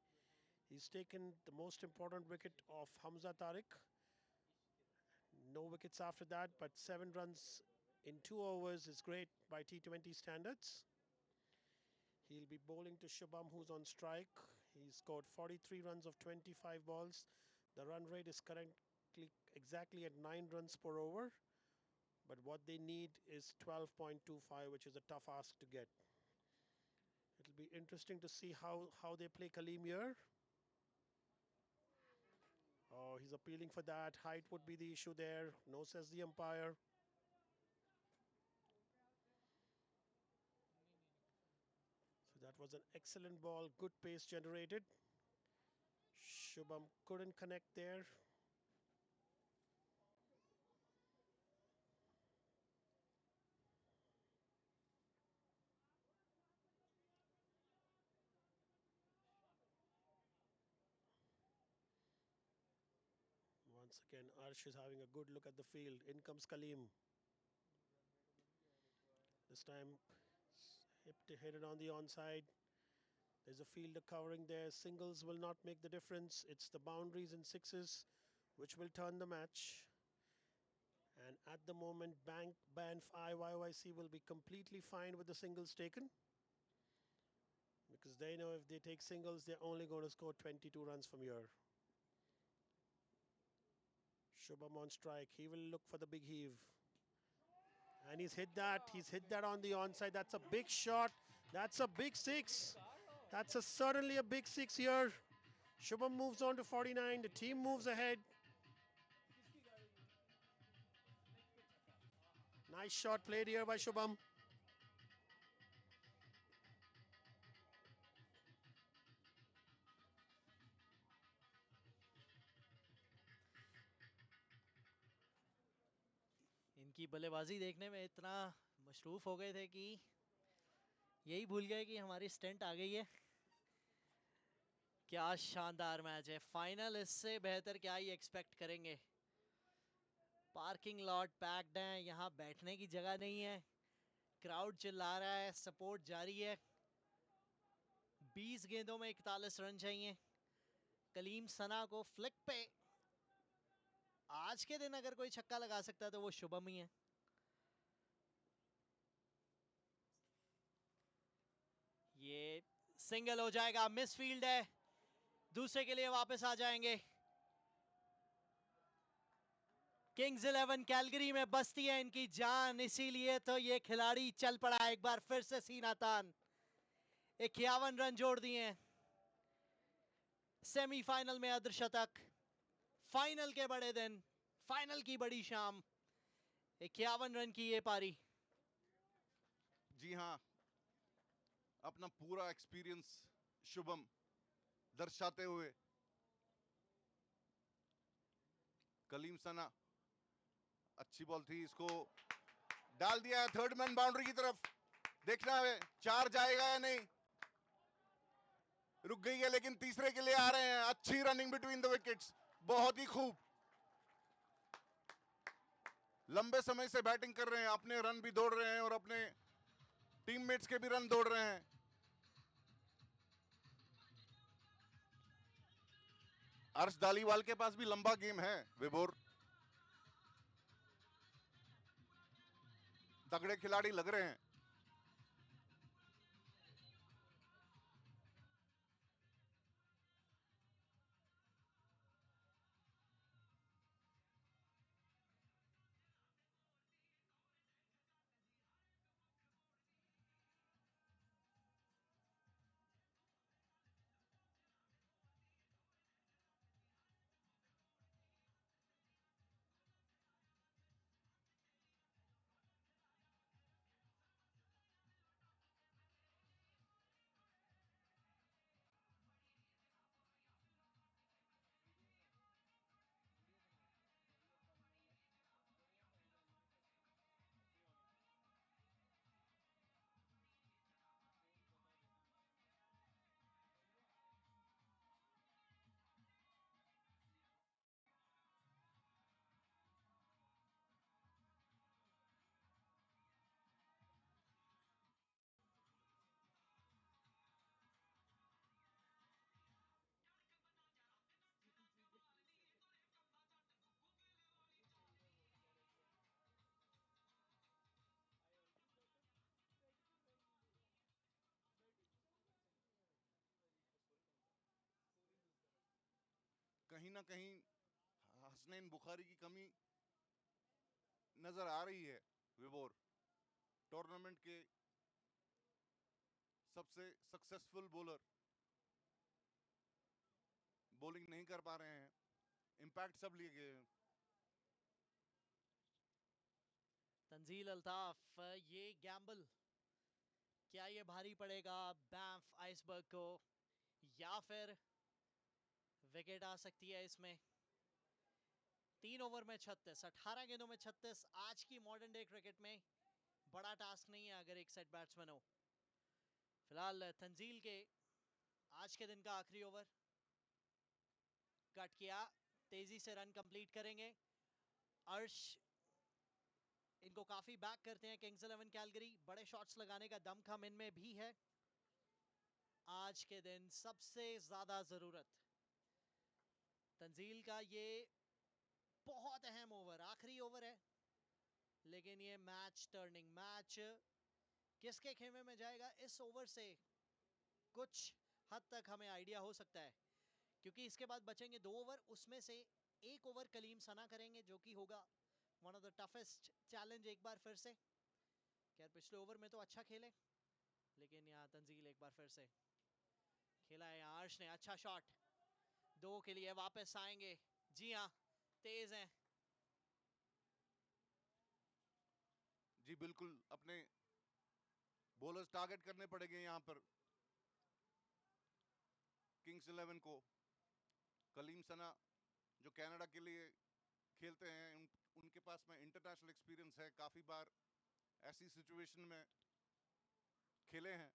He's taken the most important wicket of Hamza Tariq. No wickets after that, but 7 runs in 2 overs is great by T20 standards. He'll be bowling to Shubham, who's on strike. He scored 43 runs of 25 balls. The run rate is currently exactly at 9 runs per over. But what they need is 12.25, which is a tough ask to get. It'll be interesting to see how they play Kaleem here. Oh, he's appealing for that. Height would be the issue there. No, says the umpire. So that was an excellent ball. Good pace generated. Shubham couldn't connect there. Once again, Arsh is having a good look at the field. In comes Kaleem. This time, hit it on the onside. There's a fielder covering there. Singles will not make the difference. It's the boundaries and sixes which will turn the match. And at the moment, Banff IYYC will be completely fine with the singles taken. Because they know if they take singles, they're only going to score 22 runs from here. Shubham on strike. He will look for the big heave. And he's hit that. He's hit that on the onside. That's a big shot. That's a big six. That's certainly a big six here. Shubham moves on to 49. The team moves ahead. Nice shot played here by Shubham. इनकी बल्लेबाजी देखने में इतना मशरूफ हो गए थे कि यही भूल गए कि हमारी स्टंट आ गई है। क्या शानदार मैच है। फाइनल इससे बेहतर क्या ही एक्सपेक्ट करेंगे। पार्किंग लॉट पैक्ड है, यहाँ बैठने की जगह नहीं है, क्राउड चिल्ला रहा है, सपोर्ट जारी है। 20 गेंदों में 41 रन चाहिए। कलीम सना को फ्लिक पे आज के दिन अगर कोई छक्का लगा सकता है तो वो शुभम ही है। ये सिंगल हो जाएगा, मिस फील्ड है, दूसरे के लिए वापस आ जाएंगे। किंग्स 11 कैलगरी में बसती है इनकी जान, इसीलिए तो ये खिलाड़ी चल पड़ा एक बार फिर से सीना तान। 51 रन जोड़ दिए हैं। सेमीफाइनल में अर्धशतक, फाइनल के बड़े दिन, फाइनल की बड़ी शाम, 51 रन की ये पारी। जी हाँ, अपना पूरा एक्सपीरियंस शुभम दर्शाते हुए कलीम सना, अच्छी बॉल थी, इसको डाल दिया है थर्ड मैन बाउंड्री की तरफ। देखना है 4 जाएगा या नहीं। रुक गई है लेकिन तीसरे के लिए आ रहे हैं। अच्छी रनिंग बिटवीन द विकेट्स, बहुत ही खूब। लंबे समय से बैटिंग कर रहे हैं, अपने रन भी दौड़ रहे हैं और अपने टीममेट्स के भी रन दौड़ रहे हैं। अर्श दालीवाल के पास भी लंबा गेम है विभोर, तगड़े खिलाड़ी लग रहे हैं। कहीं ना कहीं हसनैन बुखारी की कमी नजर आ रही है विभोर। टूर्नामेंट के सबसे सक्सेसफुल बॉलर बॉलिंग नहीं कर पा रहे हैं, इंपैक्ट सब लिए गए हैं। तंजील अल्ताफ, ये गैम्बल क्या ये भारी पड़ेगा बैंफ आइसबर्ग को, या फिर विकेट आ सकती है इसमें। 3 ओवर में 36, 18 गेंदों में 36 आज की मॉडर्न डे क्रिकेट में बड़ा टास्क नहीं है अगर एक सेट बैट्समैन हो। फिलहाल तंजील के आज के दिन का आखिरी ओवर कट किया, तेजी से रन कंप्लीट करेंगे। अर्श इनको काफी बैक करते हैं किंग्स 11 कैलगरी, बड़े शॉट्स लगाने का दमखम इनमें भी है। आज के दिन सबसे ज्यादा जरूरत तंजील का, ये बहुत अहम ओवर, आखिरी ओवर है, लेकिन ये मैच टर्निंग, मैच किसके खेमे में जाएगा इस ओवर से कुछ हद तक हमें आइडिया हो सकता है, क्योंकि इसके बाद बचेंगे 2 ओवर, उसमें से एक ओवर कलीम सना करेंगे जो कि होगा one of the toughest challenge एक बार फिर से। खैर पिछले ओवर में तो अच्छा खेले, लेकिन यहाँ तंजील एक बार फिर से खेला है। यहाँ अर्श ने अच्छा शॉट, 2 के लिए वापस आएंगे। जी हाँ, तेज हैं। जी बिल्कुल, अपने बॉलर्स टारगेट करने पड़ेंगे यहाँ पर किंग्स 11 को। कलीम सना जो कनाडा के लिए खेलते हैं, उनके पास में इंटरनेशनल एक्सपीरियंस है, काफ़ी बार ऐसी सिचुएशन में खेले हैं।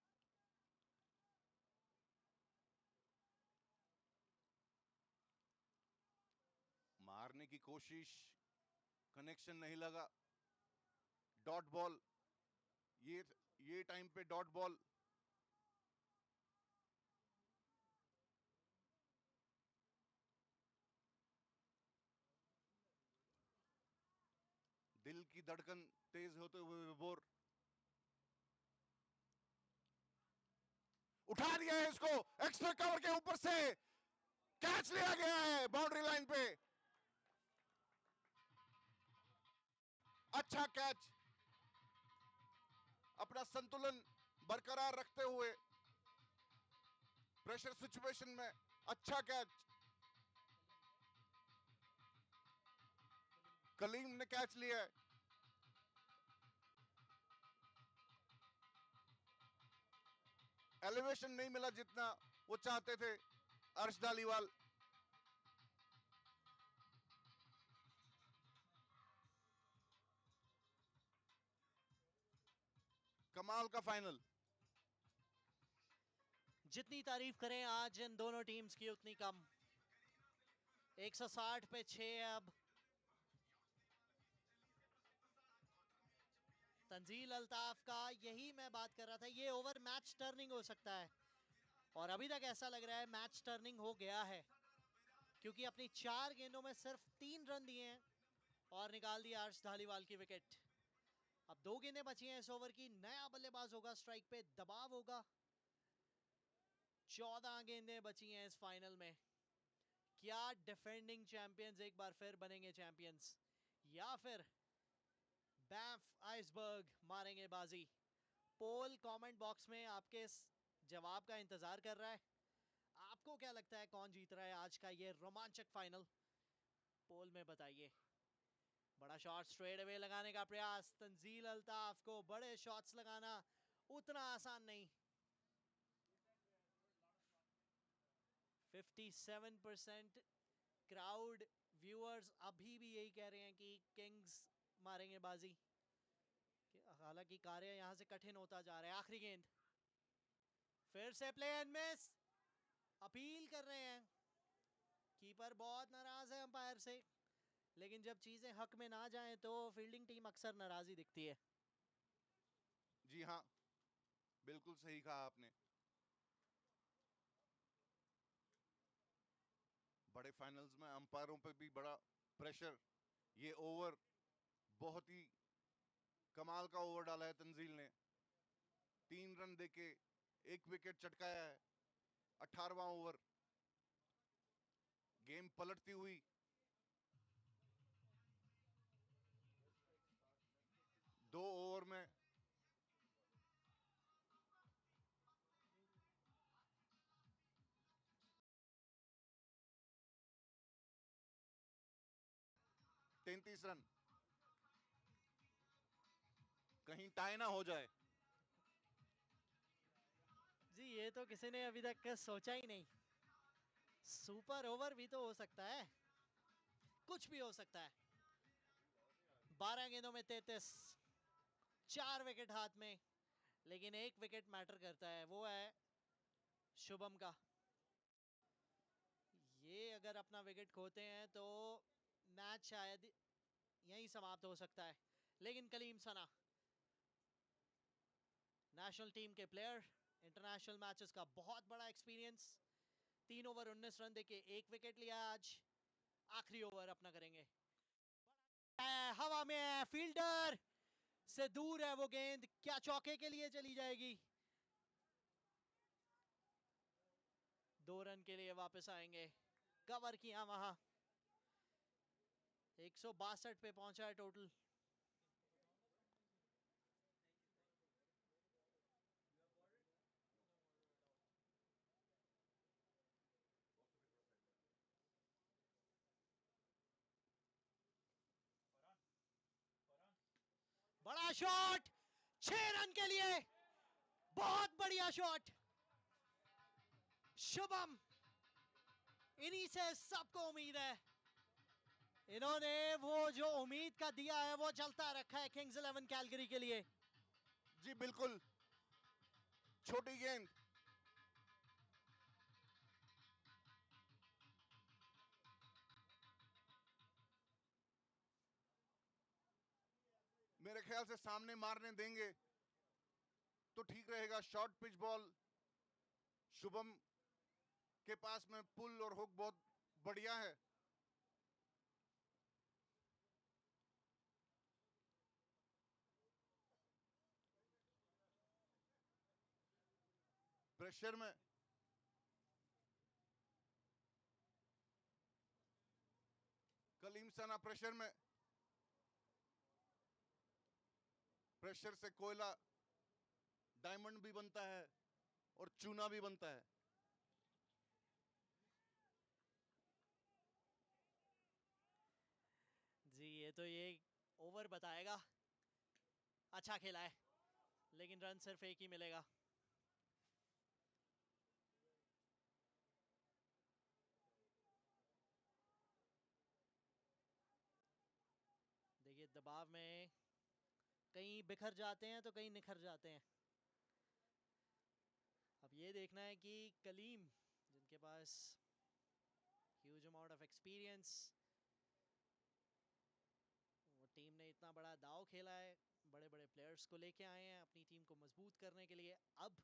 मारने की कोशिश, कनेक्शन नहीं लगा। डॉट बॉल, ये टाइम पे डॉट बॉल। दिल की धड़कन तेज होते हुए विभोर उठा दिया है इसको, एक्स्ट्रा कवर के ऊपर से कैच लिया गया है बाउंड्री लाइन पे। अच्छा कैच, अपना संतुलन बरकरार रखते हुए प्रेशर सिचुएशन में अच्छा कैच। कलीम ने कैच लिया है। एलिवेशन नहीं मिला जितना वो चाहते थे अर्श धालीवाल। कमाल का फाइनल। जितनी तारीफ करें आज इन दोनों टीम्स की उतनी कम। 160 पे 6 अब। तंजील अल्ताफ का, यही मैं बात कर रहा था, ये ओवर मैच टर्निंग हो सकता है और अभी तक ऐसा लग रहा है मैच टर्निंग हो गया है, क्योंकि अपनी 4 गेंदों में सिर्फ 3 रन दिए हैं और निकाल दिया अर्श धालीवाल की विकेट। अब 2 गेंदें बची हैं इस ओवर की। नया बल्लेबाज होगा, स्ट्राइक पे दबाव होगा। 14 गेंदें बची हैं इस फाइनल में। क्या डिफेंडिंग चैंपियंस एक बार फिर बनेंगे चैंपियंस, या फिर बैंफ आइसबर्ग मारेंगे बाजी? पोल कमेंट बॉक्स में आपके इस जवाब का इंतजार कर रहा है। आपको क्या लगता है कौन जीत रहा है आज का ये रोमांचक फाइनल? पोल में बताइए। बड़ा शॉट स्ट्रेट अवे लगाने का प्रयास तंजील अल्ताफ को। बड़े शॉट्स लगाना उतना आसान नहीं। 57% क्राउड व्यूअर्स अभी भी यही कह रहे हैं कि किंग्स मारेंगे बाजी। हालांकि कार्य यहां से कठिन होता जा रहा है। आखिरी गेंद, फिर से प्ले एंड मिस। अपील कर रहे हैं, कीपर बहुत नाराज है अंपायर से, लेकिन जब चीजें हक में ना जाएं तो फील्डिंग टीम अक्सर नाराजी दिखती है। जी हाँ, बिल्कुल सही कहा आपने। बड़े फाइनल्स में अंपायरों पे भी बड़ा प्रेशर। ये ओवर बहुत ही कमाल का ओवर डाला है तंजील ने। 3 रन देके 1 विकेट चटकाया है। 18वां ओवर, गेम पलटती हुई। दो ओवर में 33 रन, कहीं टाई ना हो जाए। जी ये तो किसी ने अभी तक सोचा ही नहीं। सुपर ओवर भी तो हो सकता है, कुछ भी हो सकता है। 12 गेंदों में 33, 4 विकेट हाथ में, लेकिन 1 विकेट मैटर करता है, वो है शुभम का। ये अगर अपना विकेट खोते हैं तो मैच शायद यहीं समाप्त हो सकता है। लेकिन कलीम सना, नेशनल टीम के प्लेयर, इंटरनेशनल मैचेस का बहुत बड़ा एक्सपीरियंस, 3 ओवर 19 रन देके 1 विकेट लिया आज। आखिरी ओवर अपना करेंगे। हवा में है, फील्डर से दूर है वो गेंद, क्या चौके के लिए चली जाएगी? 2 रन के लिए वापस आएंगे। कवर किया वहां। 162 पे पहुंचा है टोटल। शॉट, 6 रन के लिए, बहुत बढ़िया शॉट। शुभम, इन्हीं से सबको उम्मीद है, इन्होंने वो जो उम्मीद का दिया है वो चलता रखा है किंग्स 11 कैलगरी के लिए। जी बिल्कुल, छोटी गेंद, मेरे ख्याल से सामने मारने देंगे तो ठीक रहेगा। शॉर्ट पिच बॉल, शुभम के पास में पुल और हुक बहुत बढ़िया है। प्रेशर में कलीम सना, प्रेशर में, प्रेशर से कोयला डायमंड भी बनता है और चूना भी बनता है। जी ये ओवर बताएगा। अच्छा खेला है, लेकिन रन सिर्फ एक ही मिलेगा। देखिए दबाव में कहीं बिखर जाते हैं तो कहीं निखर जाते हैं। अब ये देखना है कि कलीम, जिनके पास ह्यूज अमाउंट ऑफ एक्सपीरियंस, वो टीम ने इतना बड़ा दाव खेला है, बड़े बड़े प्लेयर्स को लेके आए हैं अपनी टीम को मजबूत करने के लिए। अब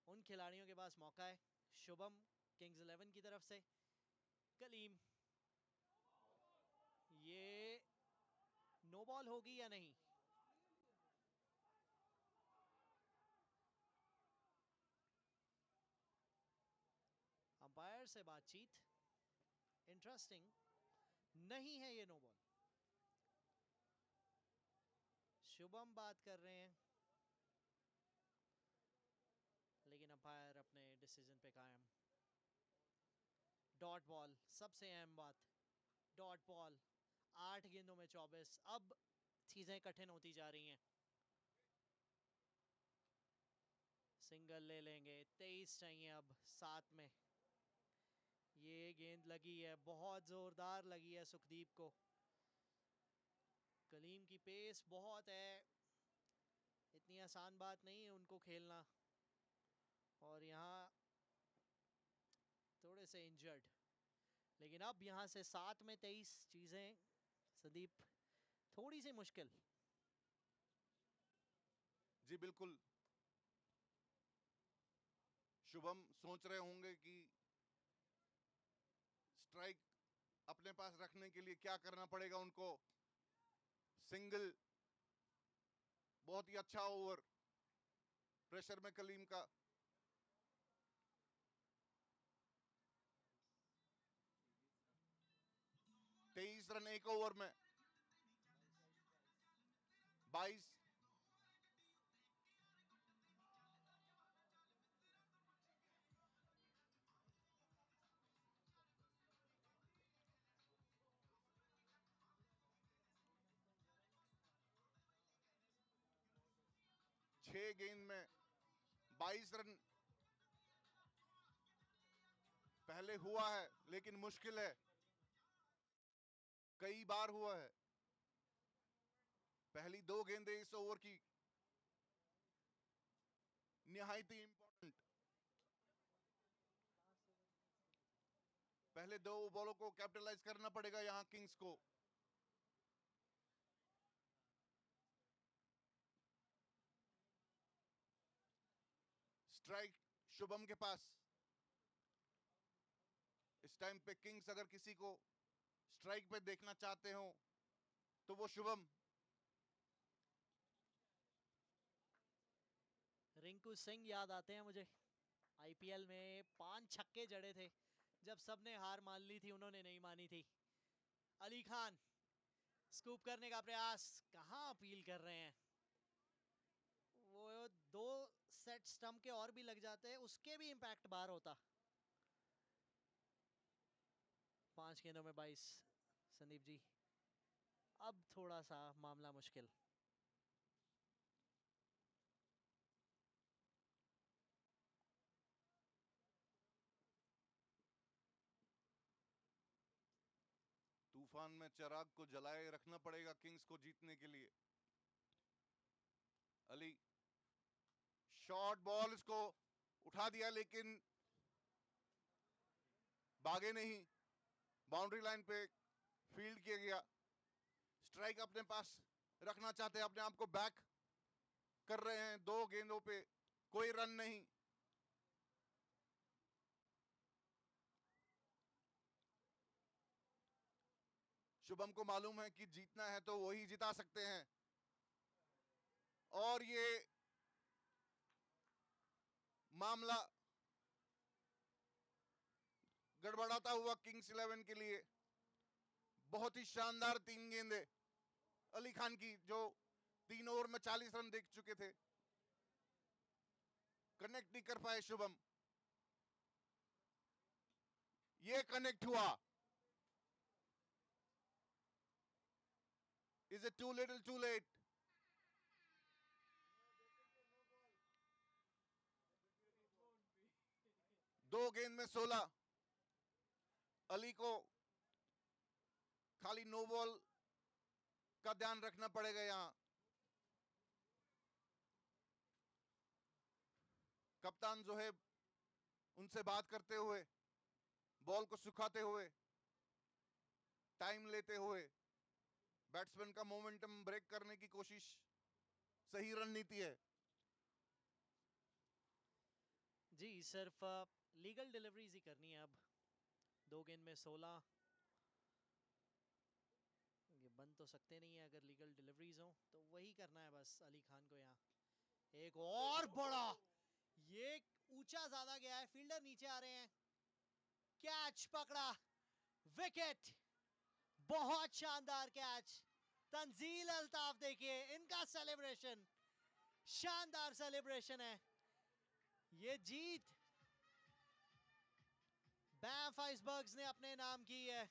उन खिलाड़ियों के पास मौका है। शुभम किंग्स 11 की तरफ से, कलीम, ये नो बॉल होगी या नहीं? अंपायर से बातचीत, इंटरेस्टिंग, नहीं है ये नो बॉल। शुभम बात कर रहे हैं, लेकिन अंपायर अपने डिसीजन पे कायम। डॉट बॉल, सबसे अहम बात, डॉट बॉल, 8 गेंदों में 24। अब चीजें कठिन होती जा रही हैं। सिंगल ले लेंगे, 23 चाहिए अब 7 में। ये गेंद लगी है, बहुत जोरदार लगी है सुखदीप को। कलीम की पेस बहुत है, इतनी आसान बात नहीं है उनको खेलना, और यहाँ थोड़े से इंजर्ड। लेकिन अब यहाँ से 7 में 23, चीजें संदीप थोड़ी सी मुश्किल। जी बिल्कुल, शुभम सोच रहे होंगे कि स्ट्राइक अपने पास रखने के लिए क्या करना पड़ेगा उनको। सिंगल, बहुत ही अच्छा ओवर प्रेशर में कलीम का। तेईस रन एक ओवर में, 22। छह गेंद में 22 रन पहले हुआ है, लेकिन मुश्किल है, कई बार हुआ है। पहली 2 गेंदें इस ओवर की निहायत ही इंपॉर्टेंट। पहले 2 बॉलों को कैपिटलाइज करना पड़ेगा यहां किंग्स को। स्ट्राइक शुभम के पास। इस टाइम पे किंग्स अगर किसी को स्ट्राइक पे देखना चाहते हो तो वो शुभम। रिंकू सिंह याद आते हैं मुझे, आईपीएल में 5 छक्के जड़े थे जब सबने हार मान ली थी, उन्होंने नहीं मानी थी। अली खान, स्कूप करने का प्रयास, कहां अपील कर रहे हैं। वो 2 सेट स्टंप के और भी लग जाते हैं, उसके भी इंपैक्ट बाहर होता। 5 गेंदों में 22, संदीप जी अब थोड़ा सा मामला मुश्किल। कप्तान में चिराग को जलाए रखना पड़ेगा किंग्स को जीतने के लिए। अली शॉर्ट बॉल, इसको उठा दिया लेकिन भागे नहीं, बाउंड्री लाइन पे फील्ड किया गया। स्ट्राइक अपने पास रखना चाहते हैं, अपने आप को बैक कर रहे हैं। 2 गेंदों पे कोई रन नहीं। शुभम को मालूम है कि जीतना है तो वही जिता सकते हैं, और ये मामला गड़बड़ाता हुआ किंग्स 11 के लिए। बहुत ही शानदार 3 गेंदें अली खान की, जो 3 ओवर में 40 रन देख चुके थे। कनेक्ट नहीं कर पाए शुभम। ये कनेक्ट हुआ। Is it too little too late? दो गेंद में 16। अली को खाली नो बॉल का ध्यान रखना पड़ेगा यहां। कप्तान जोहेब उनसे बात करते हुए, बॉल को सुखाते हुए, टाइम लेते हुए, बैट्समैन का मोमेंटम ब्रेक करने की कोशिश सही रणनीति है। जी सिर्फ लीगल डिलीवरीज ही करनी है अब। 2 गेंद में 16, ये बन तो सकते नहीं है। अगर लीगल डिलीवरीज हो तो वही करना है बस अली खान को। यहाँ एक और बड़ा, ये ऊंचा ज्यादा गया है, फील्डर नीचे आ रहे हैं। कैच पकड़ा, विकेट, बहुत शानदार कैच। तंजील अल्ताफ देखिए इनका सेलिब्रेशन, शानदार सेलिब्रेशन है। ये जीत बैंफ आइसबर्ग्स ने अपने नाम की है।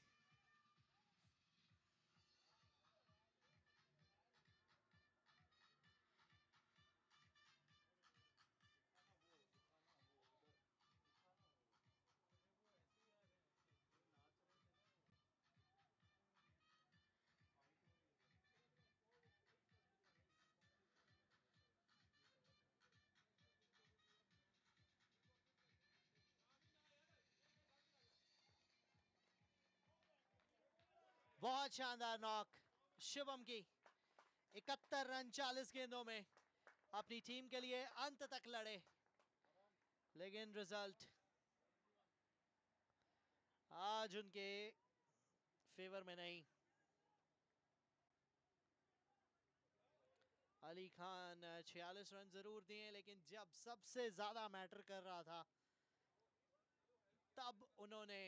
बहुत शानदार नॉक शुभम की। 71 रन 40 गेंदों में अपनी टीम के लिए अंत तक लड़े, लेकिन रिजल्ट आज उनके फेवर में नहीं। अली खान 46 रन जरूर दिए, लेकिन जब सबसे ज्यादा मैटर कर रहा था तब उन्होंने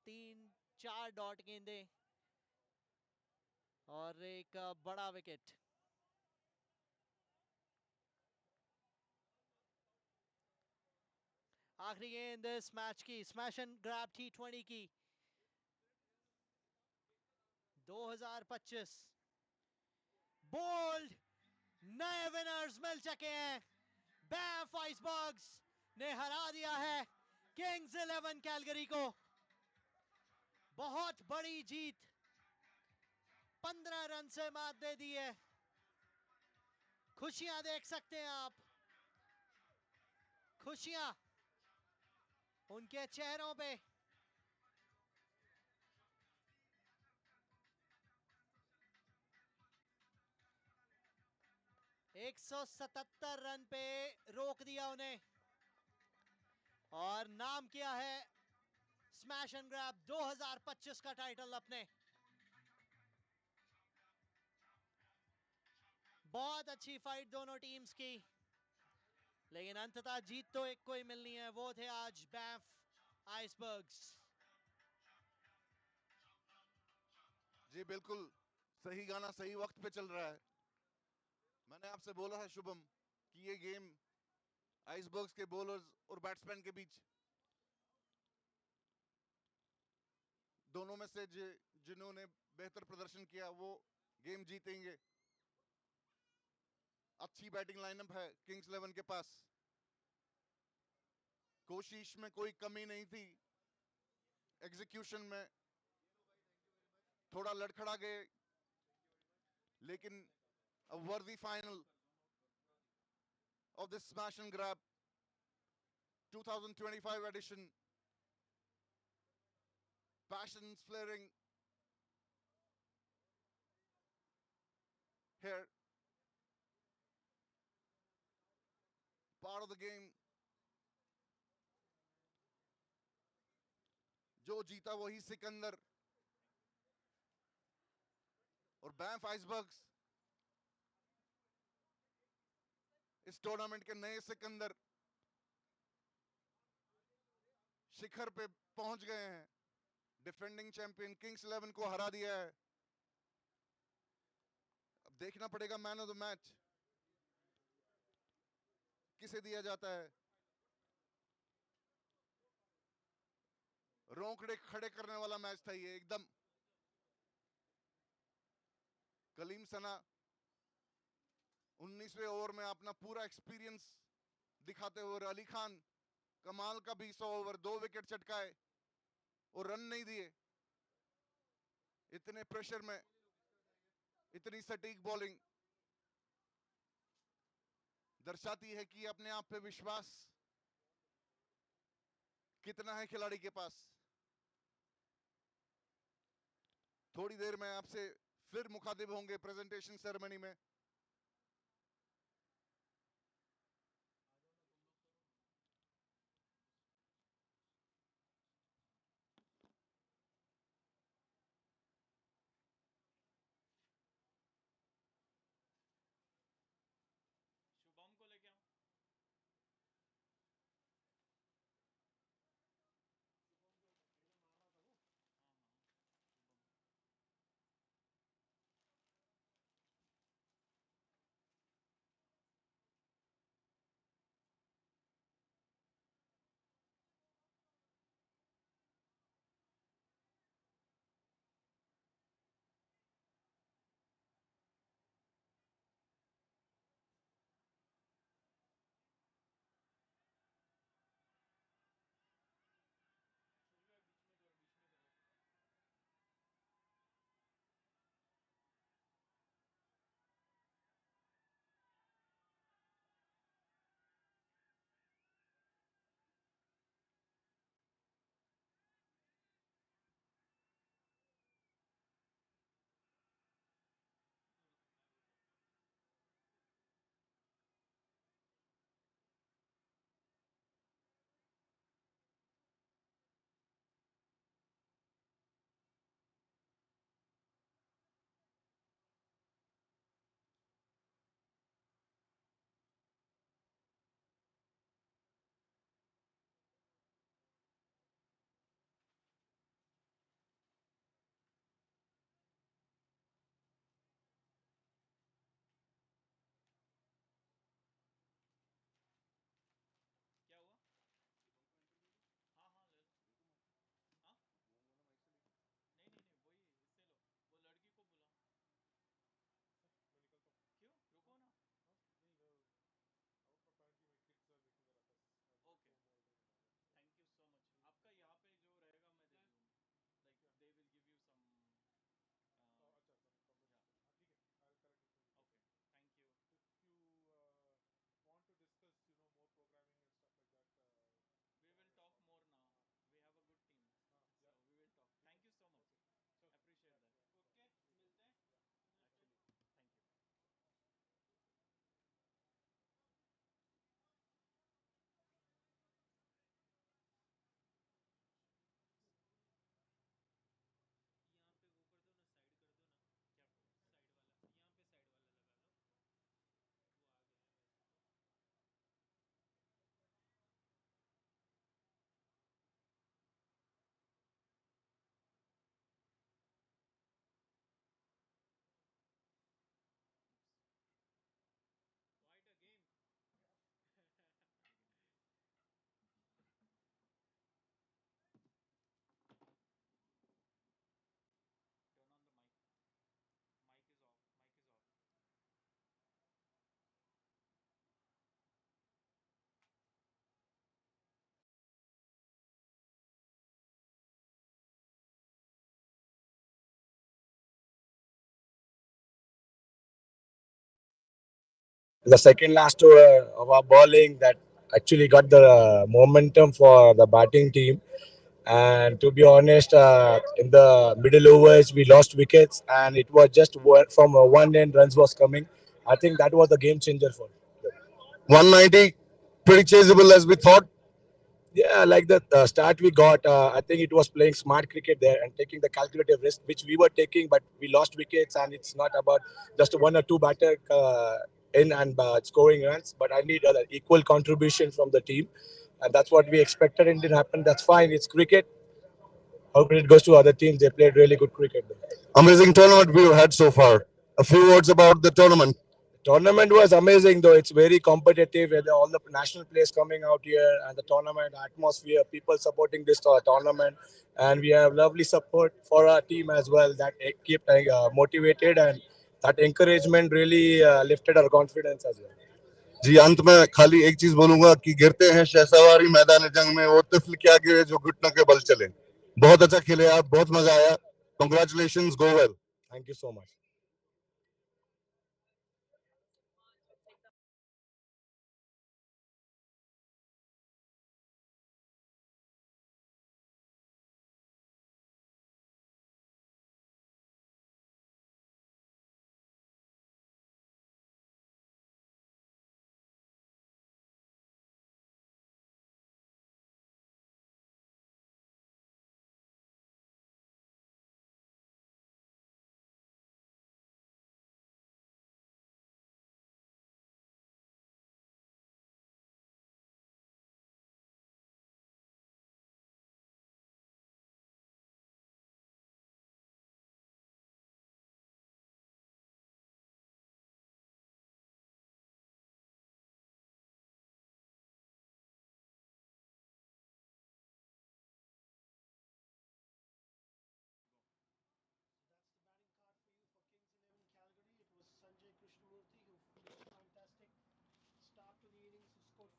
3-4 डॉट गेंदे और एक बड़ा विकेट। आखिरी गेंद इस मैच की, स्मैश एंड ग्रैब T20 की 2025। बोल्ड नए विनर्स मिल चुके हैं। बैंफ आइसबर्ग्स ने हरा दिया है किंग्स 11 कैलगरी को। बहुत बड़ी जीत, 15 रन से मात दे दी है। खुशियां देख सकते हैं आप, खुशियां उनके चेहरों पे। एक 177 रन पे रोक दिया उन्हें और नाम किया है स्मैश एंड ग्रैब 2025 का टाइटल अपने। बहुत अच्छी फाइट दोनों टीम्स की, लेकिन अंततः जीत तो एक को ही मिलनी है। वो थे आज बैंफ आइसबर्ग्स। जी बिल्कुल सही गाना सही वक्त पे चल रहा है। मैंने आपसे बोला है शुभम कि ये गेम आइसबर्ग्स के बॉलर्स और बैट्समैन के बीच, दोनों में से जिन्होंने बेहतर प्रदर्शन किया वो गेम जीतेंगे। अच्छी बैटिंग लाइनअप है किंग्स 11 के पास, कोशिश में कोई कमी नहीं थी, एग्जीक्यूशन में थोड़ा लड़खड़ा गए, लेकिन a worthy final of this smash and grab 2025 edition. Passions flaring here. Part of the game. जो जीता वही सिकंदर. और बैंफ आइसबर्ग्स इस टूर्नामेंट के नए सिकंदर शिखर पे पहुंच गए हैं. डिफेंडिंग चैंपियन किंग्स 11 को हरा दिया है. अब देखना पड़ेगा मैन ऑफ द मैच किसे दिया जाता है. रोंकड़े खड़े करने वाला मैच था ये एकदम. कलीम सना 19वें ओवर में अपना पूरा एक्सपीरियंस दिखाते हुए, अली खान कमाल का 20 ओवर 2 विकेट चटकाए और रन नहीं दिए. इतने प्रेशर में इतनी सटीक बॉलिंग दर्शाती है कि अपने आप पे विश्वास कितना है खिलाड़ी के पास. थोड़ी देर में आपसे फिर मुखातिब होंगे प्रेजेंटेशन सेरेमनी में. शुभम को लेके आओ. हाँ हाँ Shubham. the second last over of our bowling that actually got the momentum for the batting team. And to be honest, in the middle overs, we lost wickets, and it was just from one end runs was coming. I think that was the game changer for. 190, pretty chaseable as we thought. Yeah, like the start we got, I think it was playing smart cricket there and taking the calculative risk, which we were taking, but we lost wickets, and it's not about just one or two batter in and scoring runs, but I need equal contribution from the team, and that's what we expected, and it didn't happen. That's fine. It's cricket. However, it goes to other teams. They played really good cricket. Amazing tournament we've had so far. A few words about the tournament. Tournament was amazing, though. It's very competitive with all the national players coming out here, and the tournament atmosphere, people supporting this tournament, and we have lovely support for our team as well that keep motivated, and that encouragement really lifted our confidence as well. जी अंत में खाली एक चीज बोलूंगा कि गिरते हैं शहसवारी मैदान जंग में वो तिफल क्या गिरे जो घुटनों के बल चले बहुत अच्छा खेले आप बहुत मजा आया congratulations go well Thank you so much. Sanjay Krishnamurthy, who finished a fantastic start to the innings. He scored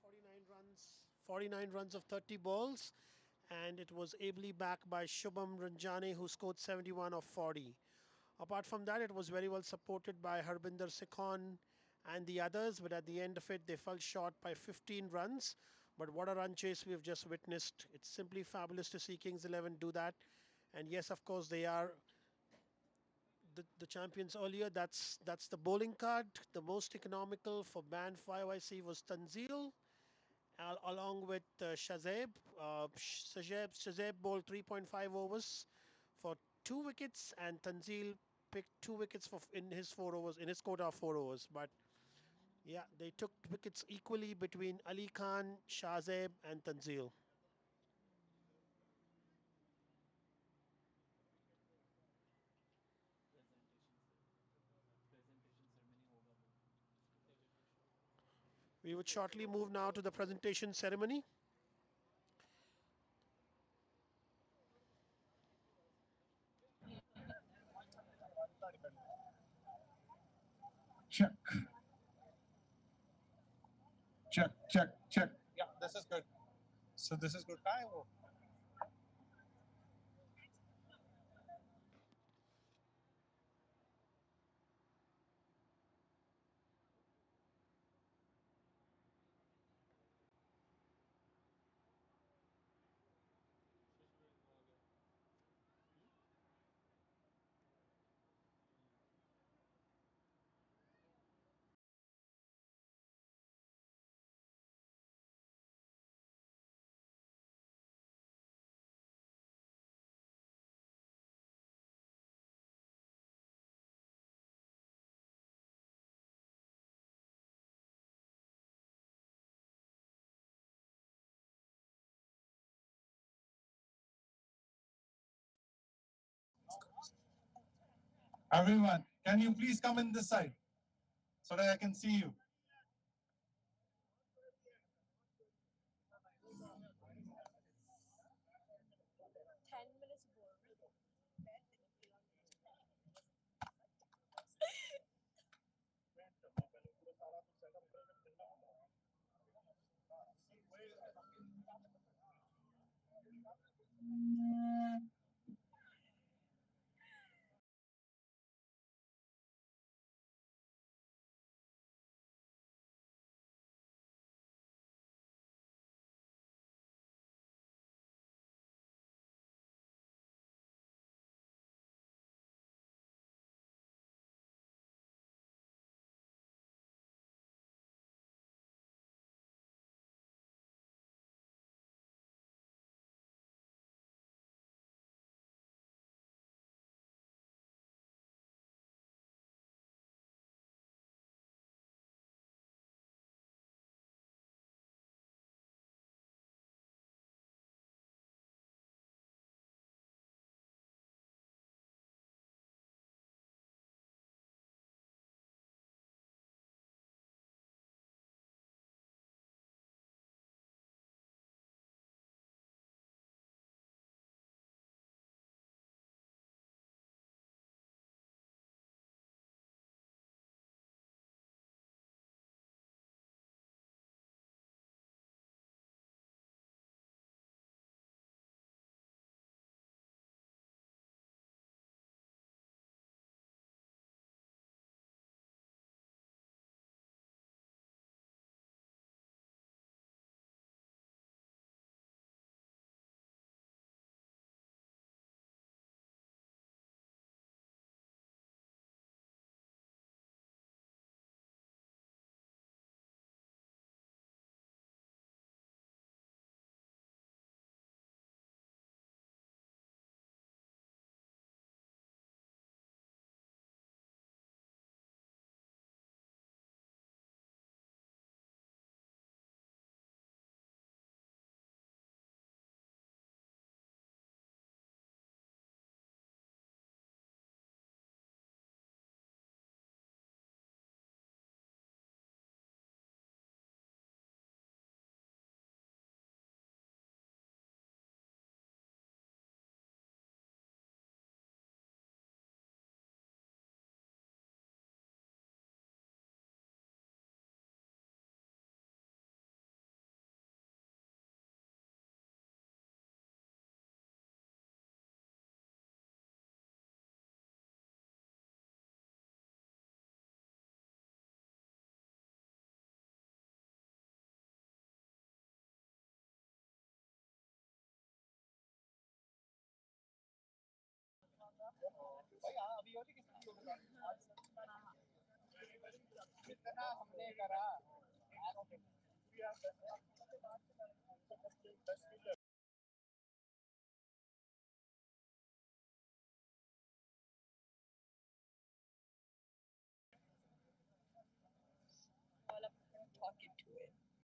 49 runs of 30 balls, and it was ably backed by Shubham Ranjane, who scored 71 of 40. Apart from that, it was very well supported by Harbinder Sekhon and the others, but at the end of it, they fell short by 15 runs. But what a run chase we have just witnessed. It's simply fabulous to see Kings 11 do that. And yes, of course, they are the champions earlier. That's the bowling card. The most economical for band 5IC was Tanzil, along with Shazeb. Shazeb bowled 3.5 overs for 2 wickets, and Tanzil picked 2 wickets in his 4 overs, in his quota of 4 overs. But yeah, they took wickets equally between Ali Khan, Shazeb, and Tanzil. We would shortly move now to the presentation ceremony. Check. Check, check, check. Yeah, this is good. So this is good time. Everyone, can you please come in this side so that I can see you? Talking to it.